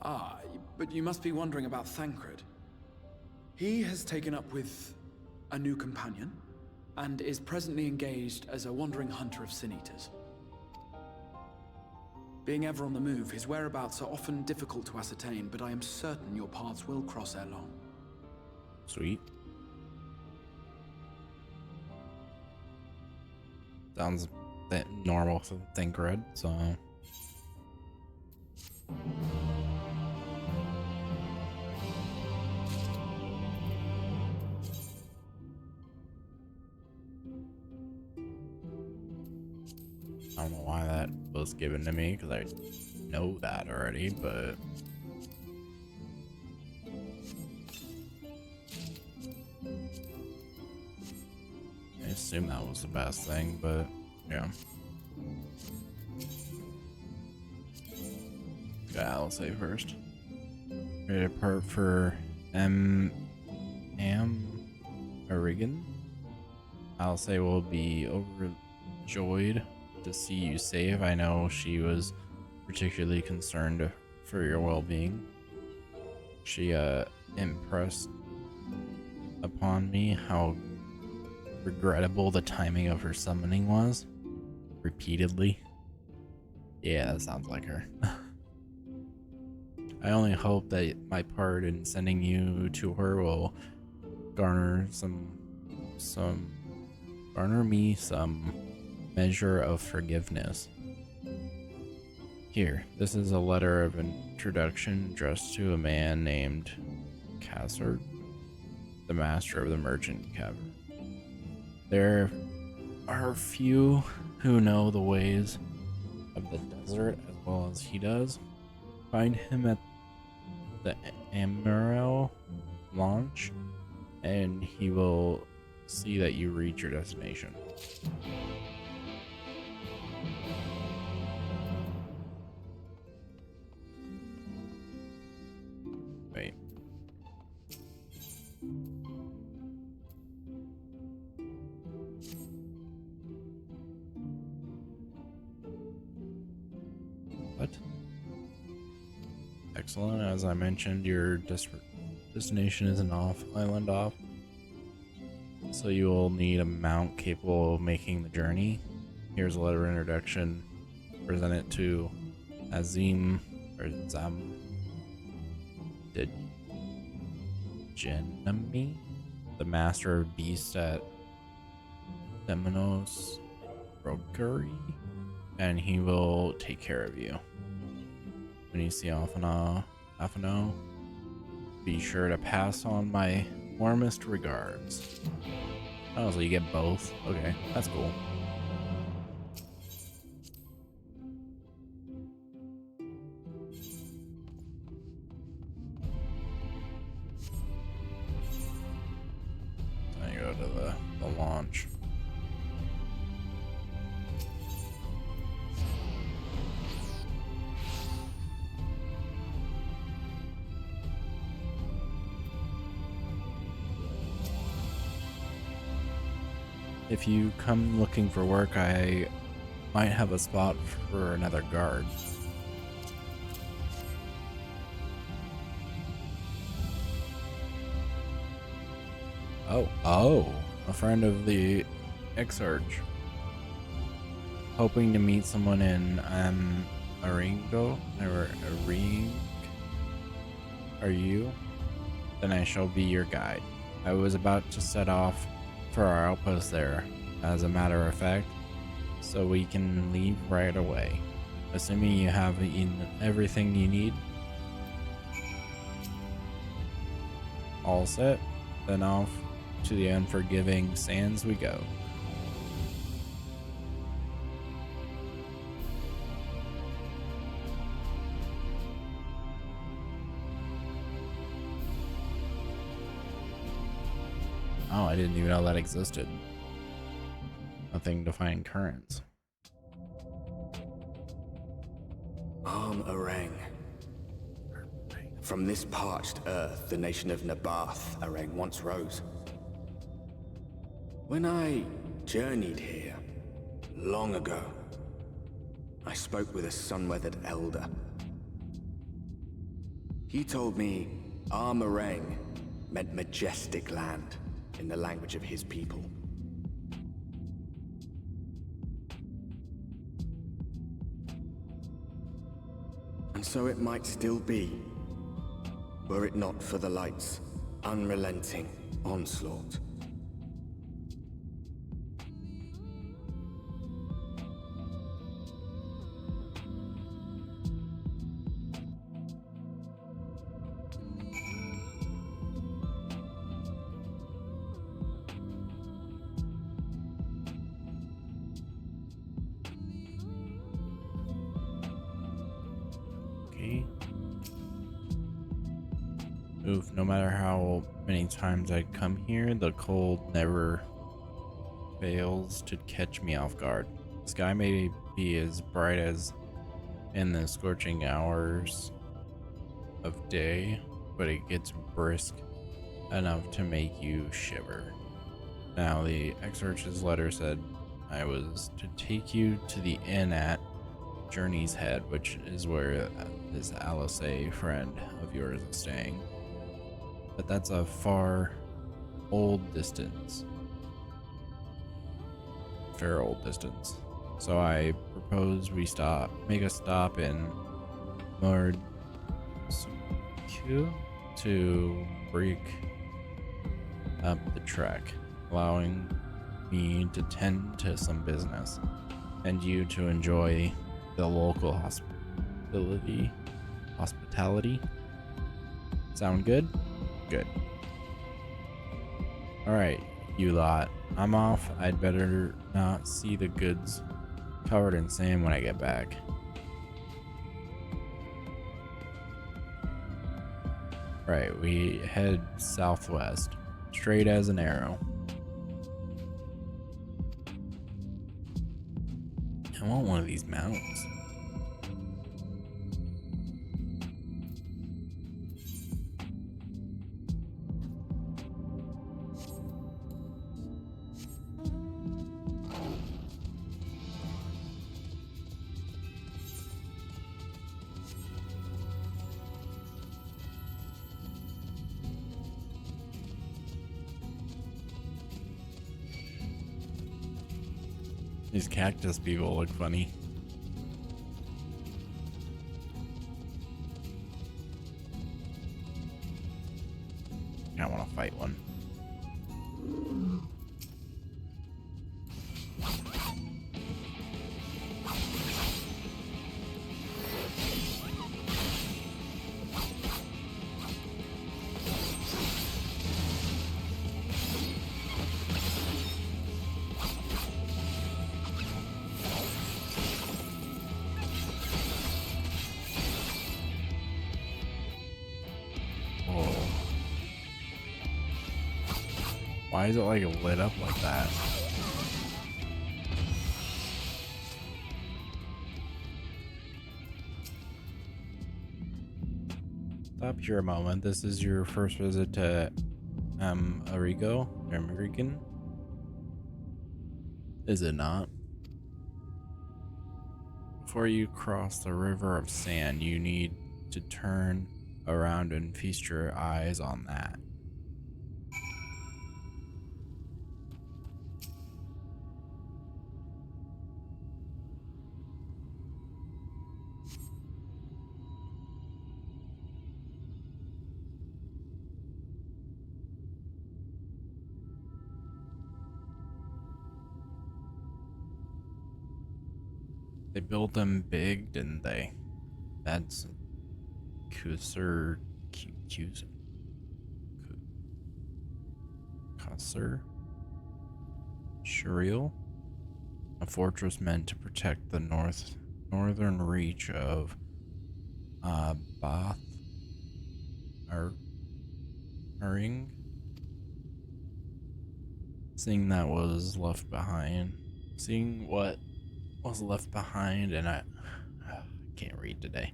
Ah, but you must be wondering about Thancred. He has taken up with a new companion, and is presently engaged as a wandering hunter of sin eaters. Being ever on the move, his whereabouts are often difficult to ascertain, but I am certain your paths will cross ere long. Sweet. Sounds that normal for Thancred, so. I don't know why that was given to me, because I know that already, but I assume that was the best thing, but yeah. Yeah, I'll say first. Ready to part for Origan. I'll say we'll be overjoyed to see you safe. I know she was particularly concerned for your well-being. She impressed upon me how regrettable the timing of her summoning was, repeatedly. Yeah, that sounds like her. I only hope that my part in sending you to her will garner me some measure of forgiveness. Here, this is a letter of introduction addressed to a man named Cassard, the master of the merchant cavern. There are few who know the ways of the desert as well as he does. Find him at the Amaral launch, and he will see that you reach your destination. Wait. What? Excellent. As I mentioned, your destination is an island off, so you will need a mount capable of making the journey. Here's a letter of introduction. Present it to Azim or Zam de Genami, the master of beasts at Demonos Rokuri, and he will take care of you. When you see Afano, be sure to pass on my warmest regards. Oh, so you get both? Okay, that's cool. I go to the launch. If you come looking for work, I might have a spot for another guard. Oh, a friend of the Exarch. Hoping to meet someone in Aringo or Aring. Are you? Then I shall be your guide. I was about to set off for our outpost there, as a matter of fact, so we can leave right away. Assuming you have everything you need. All set, then off to the unforgiving sands we go. Oh, I didn't even know that existed. Nothing defining currents. Arang. From this parched earth, the nation of Nabath, Arang once rose. When I journeyed here, long ago, I spoke with a sun-weathered elder. He told me Armarang meant majestic land in the language of his people. And so it might still be, were it not for the light's unrelenting onslaught. Oof, no matter how many times I come here, the cold never fails to catch me off guard. The sky may be as bright as in the scorching hours of day, but it gets brisk enough to make you shiver. Now, the exorcist's letter said I was to take you to the inn at Journey's Head, which is where this Alice friend of yours is staying. But that's a far old distance. Fair old distance. So I propose we make a stop in Mordsuku to break up the trek, allowing me to tend to some business and you to enjoy the local hospitality. Sound good? Good. Alright, you lot. I'm off. I'd better not see the goods covered in sand when I get back. Right, we head southwest, straight as an arrow. I want one of these mounts. These cactus people look funny. I want to fight one. Why is it like lit up like that? Stop here a moment. This is your first visit to American? Is it not? Before you cross the river of sand, you need to turn around and feast your eyes on that. They built them big, didn't they? That's Kusur Shuriel, a fortress meant to protect the northern reach of Bath Aring. seeing that was left behind, seeing what was left behind, and I can't read today.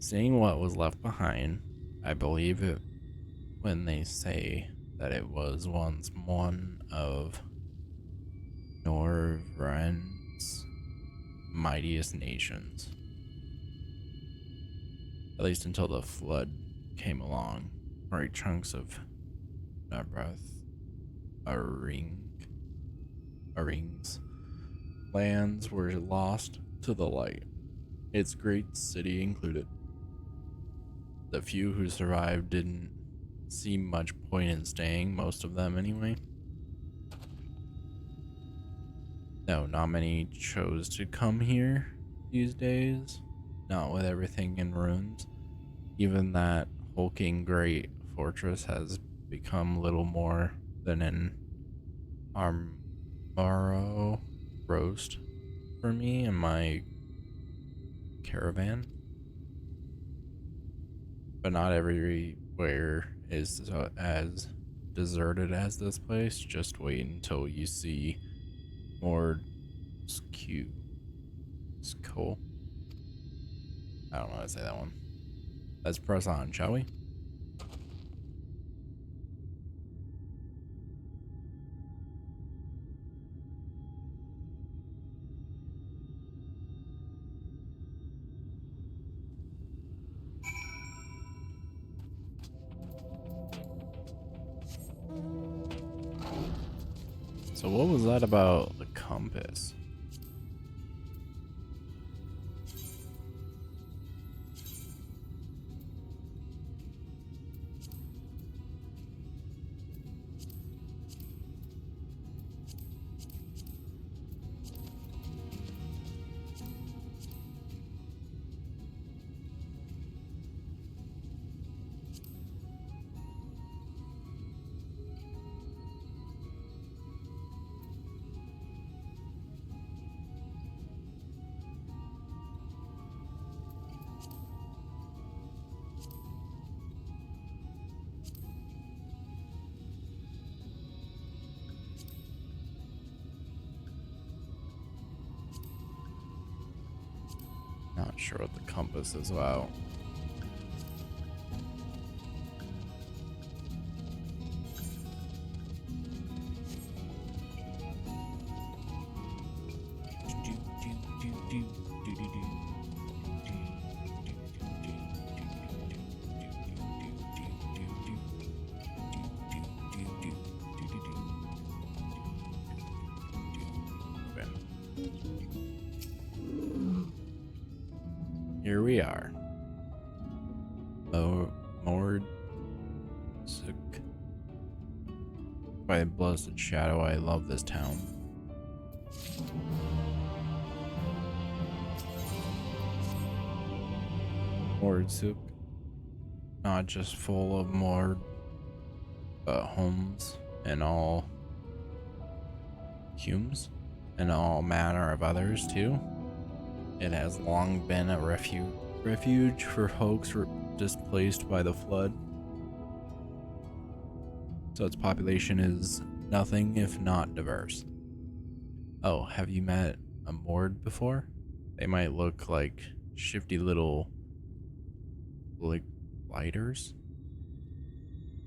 Seeing what was left behind, I believe it when they say that it was once one of Norvrend's mightiest nations. At least until the flood came along. Great chunks of Nabrath Aring's lands were lost to the light, its great city included. The few who survived didn't see much point in staying, most of them anyway. No, not many chose to come here these days, not with everything in ruins. Even that hulking great fortress has become little more than an armaro roast for me and my caravan. But not everywhere is as deserted as this place. Just wait until you see more Skull. I don't know how to say that one. Let's press on, shall we? So what was that about the compass? Not sure what the compass is about. Here we are. Mordzik. By the blessed shadow, I love this town. Mordzik. Not just full of Mord, but homes and all humes and all manner of others too. It has long been a refuge for folks displaced by the flood. So its population is nothing if not diverse. Oh, have you met a Mord before? They might look like shifty little lighters,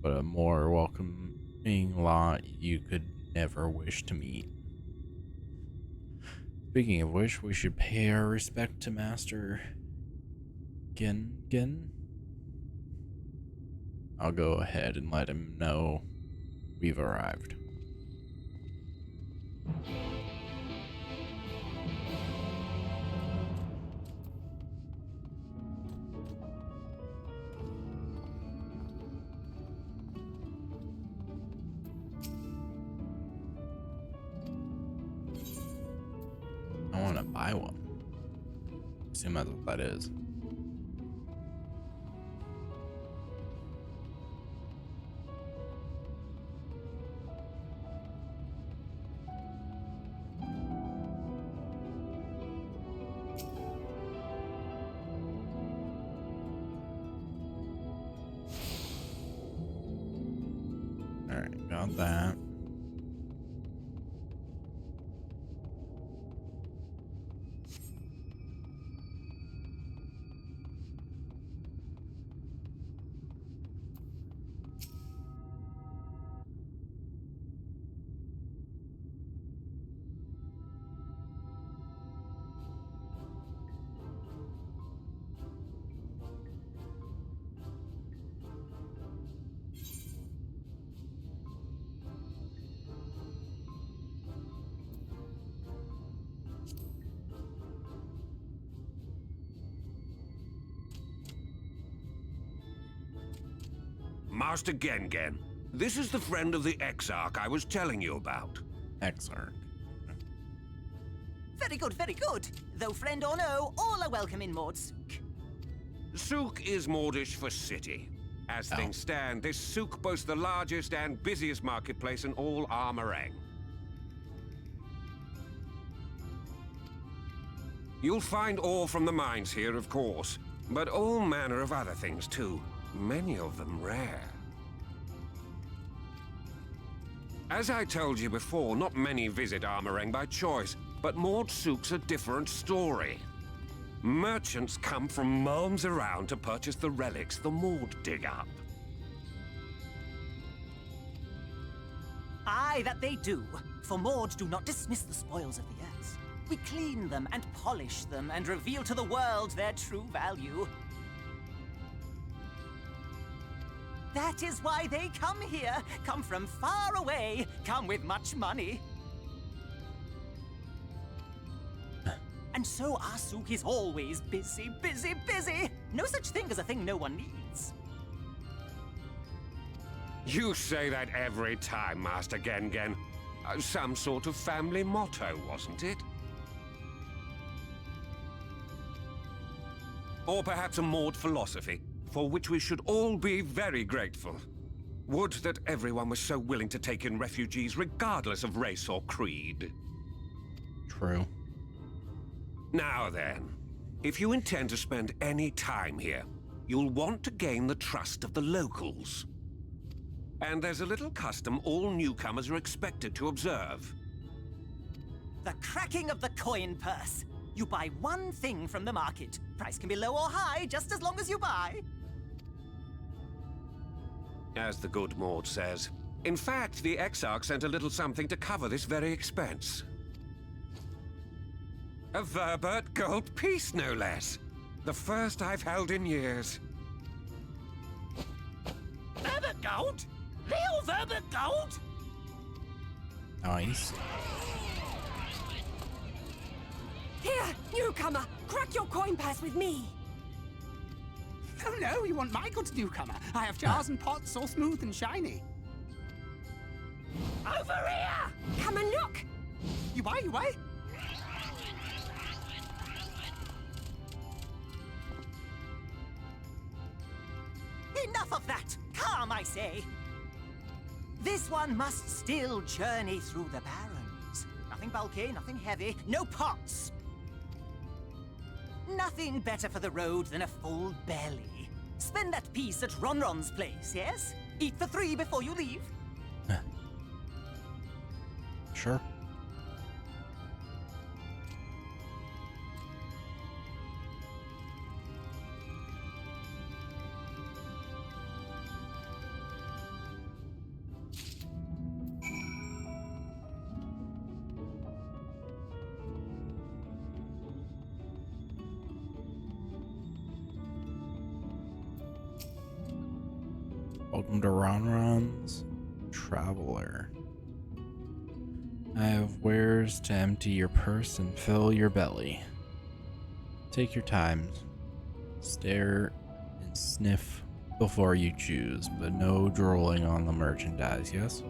but a more welcoming lot you could never wish to meet. Speaking of which, we should pay our respect to Master Gin. I'll go ahead and let him know we've arrived. I want to buy one. Assume that's what that is. Alright, got that. Master Gengen, this is the friend of the Exarch I was telling you about. Exarch. Very good, very good. Though friend or no, all are welcome in Mordsook. Souk is Mordish for city. As things stand, this souk boasts the largest and busiest marketplace in all Armorang. You'll find ore from the mines here, of course, but all manner of other things too. Many of them rare. As I told you before, not many visit Armorang by choice, but Mordsook's a different story. Merchants come from miles around to purchase the relics the Mord dig up. Aye, that they do. For Mord do not dismiss the spoils of the earth. We clean them and polish them and reveal to the world their true value. That is why they come here, come from far away, come with much money. And so our souk is always busy, busy, busy. No such thing as a thing no one needs. You say that every time, Master Gengen. Some sort of family motto, wasn't it? Or perhaps a Mord philosophy, for which we should all be very grateful. Would that everyone was so willing to take in refugees regardless of race or creed. True. Now then, if you intend to spend any time here, you'll want to gain the trust of the locals. And there's a little custom all newcomers are expected to observe. The cracking of the coin purse. You buy one thing from the market. Price can be low or high, just as long as you buy. As the good Mord says. In fact, the Exarch sent a little something to cover this very expense. A Verbert gold piece, no less. The first I've held in years. Verbert gold? Real Verbert gold? Nice. Here, newcomer, crack your coin purse with me. Oh no, you want my goods, newcomer. I have jars and pots all smooth and shiny. Over here! Come and look! You buy, you buy? Enough of that! Calm, I say! This one must still journey through the barrens. Nothing bulky, nothing heavy, no pots. Nothing better for the road than a full belly. Spend that piece at Ronron's place, yes? Eat for 3 before you leave. Sure. Welcome to Ronron's Traveler. I have wares to empty your purse and fill your belly. Take your time. Stare and sniff before you choose, but no drooling on the merchandise, yes?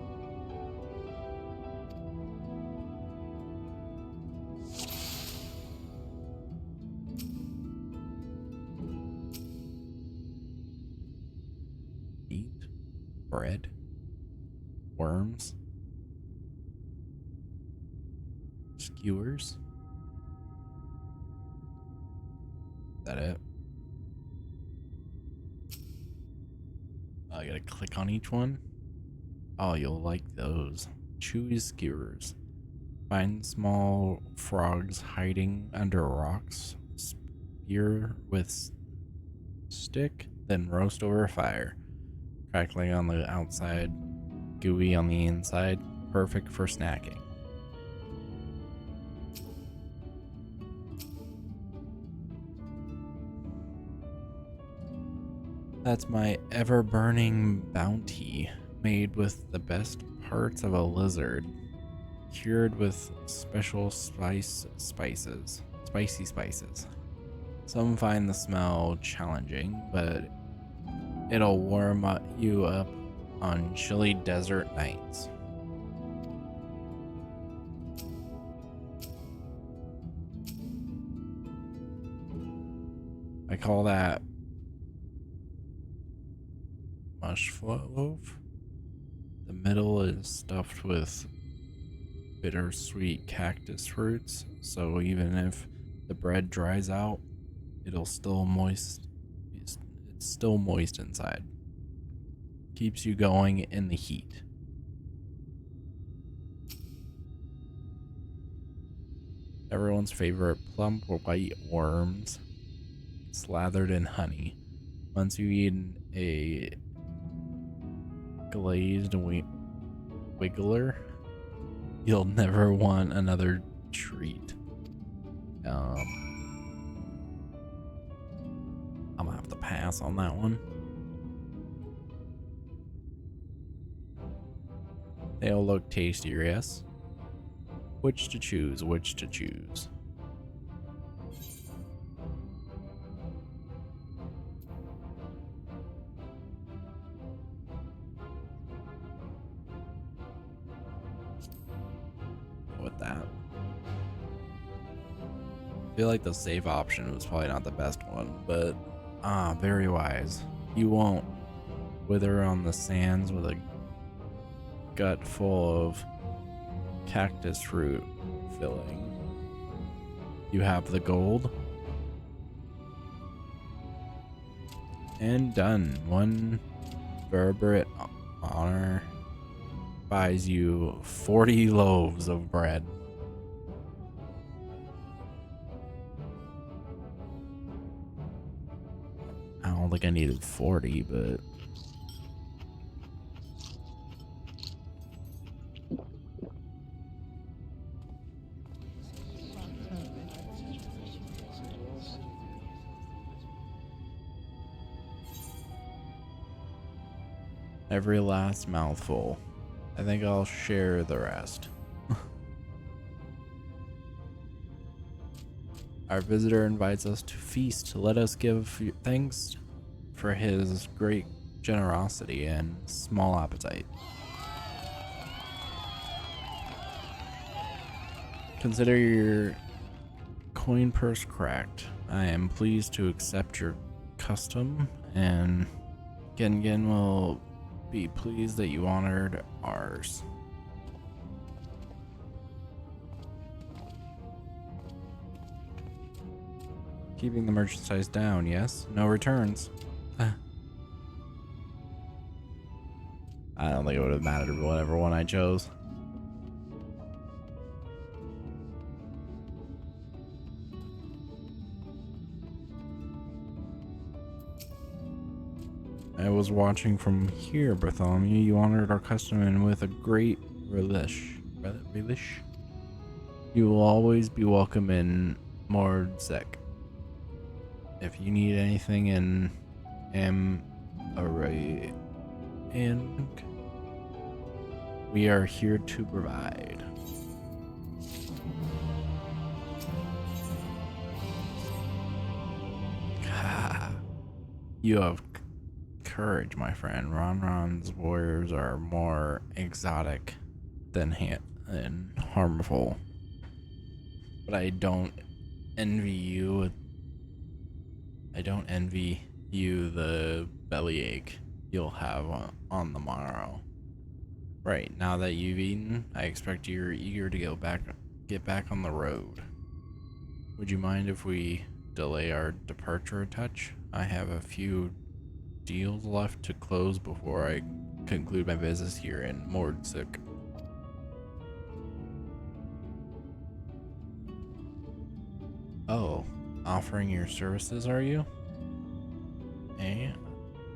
Meat, bread, worms, skewers. Is that it? I gotta click on each one. Oh, you'll like those. Chewy skewers. Find small frogs hiding under rocks. Spear with stick, then roast over a fire. Crackling on the outside, gooey on the inside. Perfect for snacking. That's my ever-burning bounty, made with the best parts of a lizard, cured with special spicy spices. Some find the smell challenging, but It'll warm you up on chilly desert nights. I call that mushflow loaf. The middle is stuffed with bittersweet cactus roots, so even if the bread dries out, it's still moist inside. Keeps you going in the heat. Everyone's favorite plump white worms slathered in honey. Once you've eaten a glazed wiggler, you'll never want another treat. I'm gonna have to pass on that one. They all look tastier, yes? Which to choose, which to choose. With that. I feel like the safe option was probably not the best one, but very wise. You won't wither on the sands with a gut full of cactus root filling. You have the gold. And done. One vertebrate honor buys you 40 loaves of bread. I don't think I needed 40, but every last mouthful. I think I'll share the rest. Our visitor invites us to feast. Let us give thanks for his great generosity and small appetite. Consider your coin purse cracked. I am pleased to accept your custom, and Gengen will be pleased that you honored ours. Keeping the merchandise down, yes? No returns. I don't think it would have mattered whatever one I chose. I was watching from here, Bartholomew. You honored our custom and with a great relish. You will always be welcome in Mordsek. If you need anything in Array, and we are here to provide. You have courage, my friend. Ronron's warriors are more exotic than harmful, but I don't envy you. I don't envy you the bellyache you'll have on the morrow. Right, now that you've eaten, I expect you're eager to get back on the road. Would you mind if we delay our departure a touch? I have a few deals left to close before I conclude my business here in Mordsek. Oh, offering your services, are you? Eh?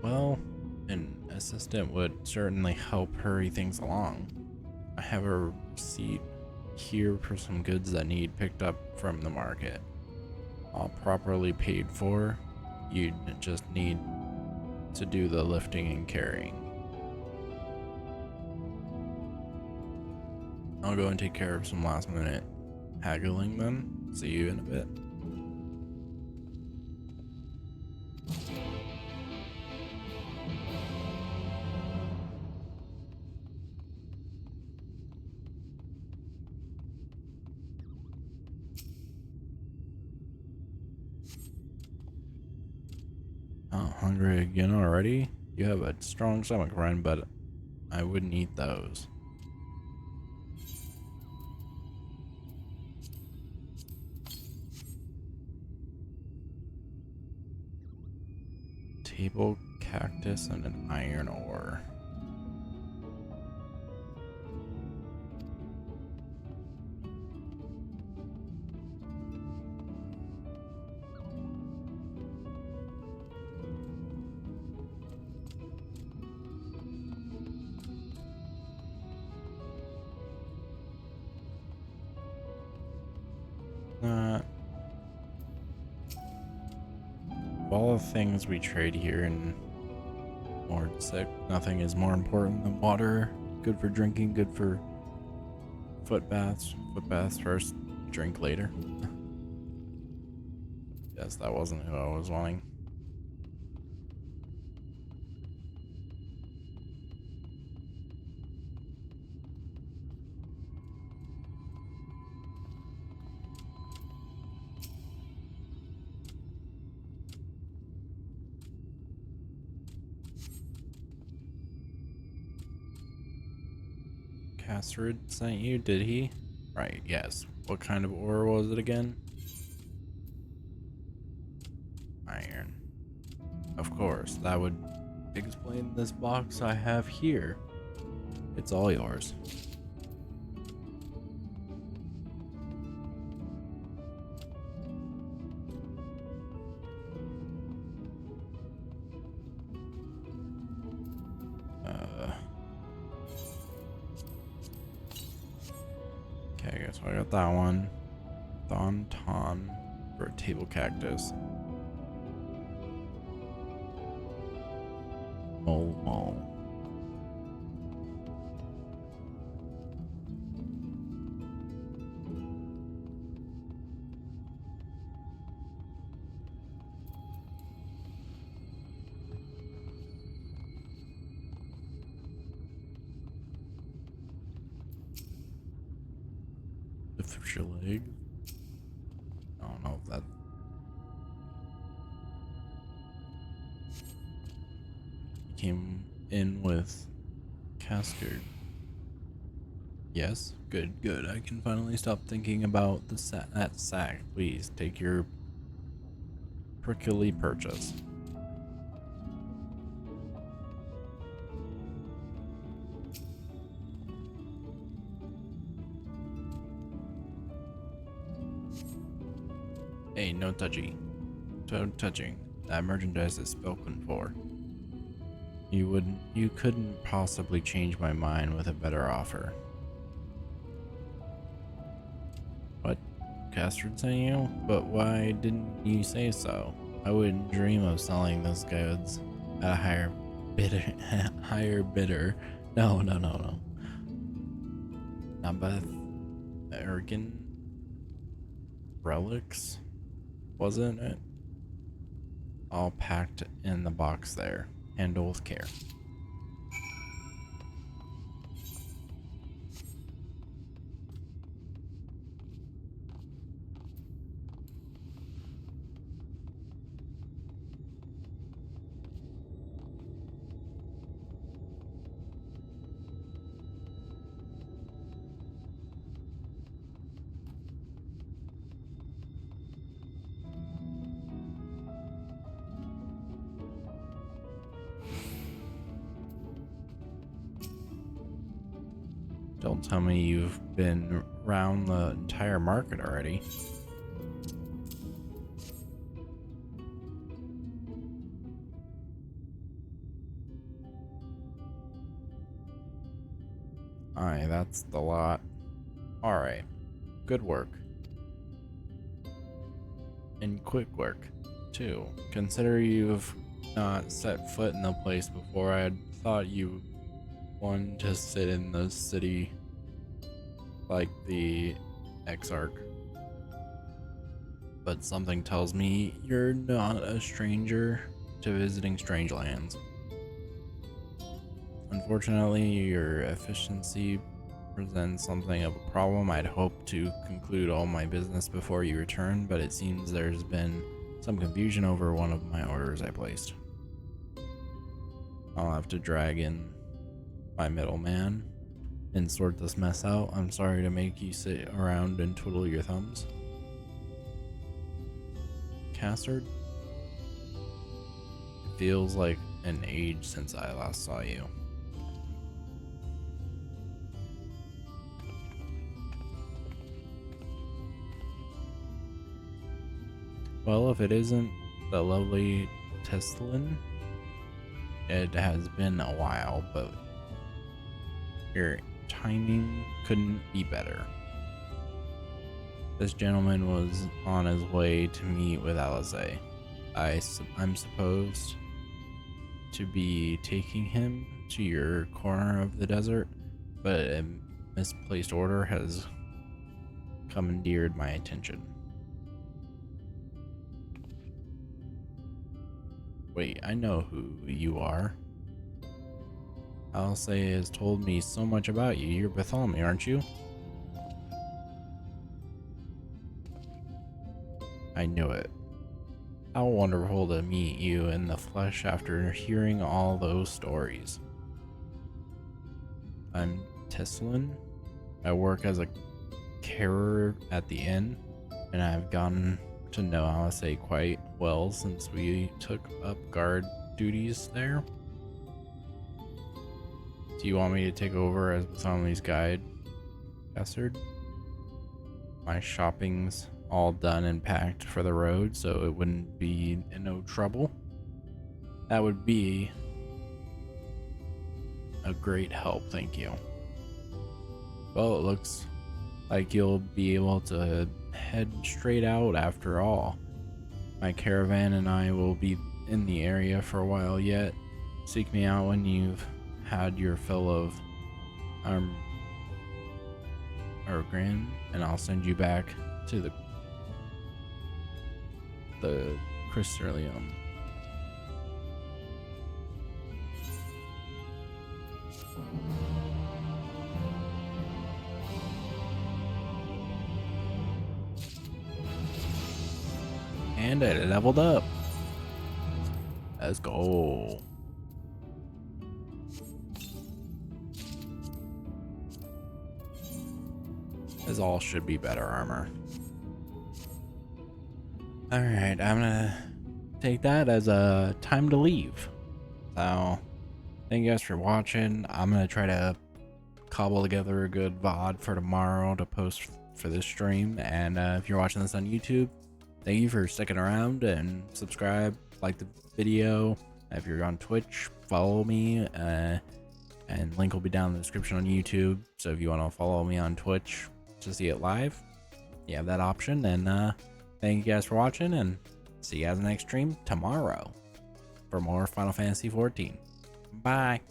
Well, an assistant would certainly help hurry things along. I have a receipt here for some goods that need picked up from the market. All properly paid for. You just need to do the lifting and carrying. I'll go and take care of some last minute haggling then. See you in a bit. hungry again already? You have a strong stomach, friend, but I wouldn't eat those. Table cactus and an iron ore. All the things we trade here in Mordsick, nothing is more important than water. Good for drinking, good for foot baths. Foot baths first, drink later. Yes, that wasn't who I was wanting. Castrid sent you, did he? Right, yes. What kind of ore was it again? Iron. Of course, that would explain this box I have here. It's all yours. Okay, so I got that one. Thon for a table cactus. Mole. Artificial egg. I don't know if that. Came in with Cascade. Yes, good. I can finally stop thinking about that sack. Please take your prickly purchase. Hey, no touchy. No touching. That merchandise is spoken for. You couldn't possibly change my mind with a better offer. What? Castard sent you? But why didn't you say so? I wouldn't dream of selling those goods at a higher bidder. No. Nabeth Ergen relics, wasn't it? All packed in the box there. Handle with care. Don't tell me you've been around the entire market already. Aye, that's the lot. Alright. Good work. And quick work, too. Consider you've not set foot in the place before. I had thought you wanted to sit in the city like the Exarch. But something tells me you're not a stranger to visiting strange lands. Unfortunately, your efficiency presents something of a problem. I'd hoped to conclude all my business before you return, but it seems there's been some confusion over one of my orders I placed. I'll have to drag in my middleman and sort this mess out. I'm sorry to make you sit around and twiddle your thumbs. Cassard? It feels like an age since I last saw you. Well, if it isn't the lovely Teslin, it has been a while, but your timing couldn't be better. This gentleman was on his way to meet with Alize. I'm supposed to be taking him to your corner of the desert, but a misplaced order has commandeered my attention. Wait, I know who you are. Alice has told me so much about you. You're Bartholomew, aren't you? I knew it. How wonderful to meet you in the flesh after hearing all those stories. I'm Teslin. I work as a carer at the inn, and I've gotten to know Alice quite well since we took up guard duties there. Do you want me to take over as Bartholomew's guide, Cassard? My shopping's all done and packed for the road, so it wouldn't be in no trouble. That would be a great help, thank you. Well, it looks like you'll be able to head straight out after all. My caravan and I will be in the area for a while yet. Seek me out when you've had your fill of Argrin, and I'll send you back to the Crystalium. And it leveled up. Let's go. This all should be better armor. Alright, I'm gonna take that as a time to leave. So, thank you guys for watching. I'm gonna try to cobble together a good VOD for tomorrow to post for this stream. And if you're watching this on YouTube, thank you for sticking around, and subscribe, like the video. If you're on Twitch, follow me, and link will be down in the description on YouTube. So if you want to follow me on Twitch to see it live, you have that option. And thank you guys for watching, and see you guys in the next stream tomorrow for more Final Fantasy XIV. Bye.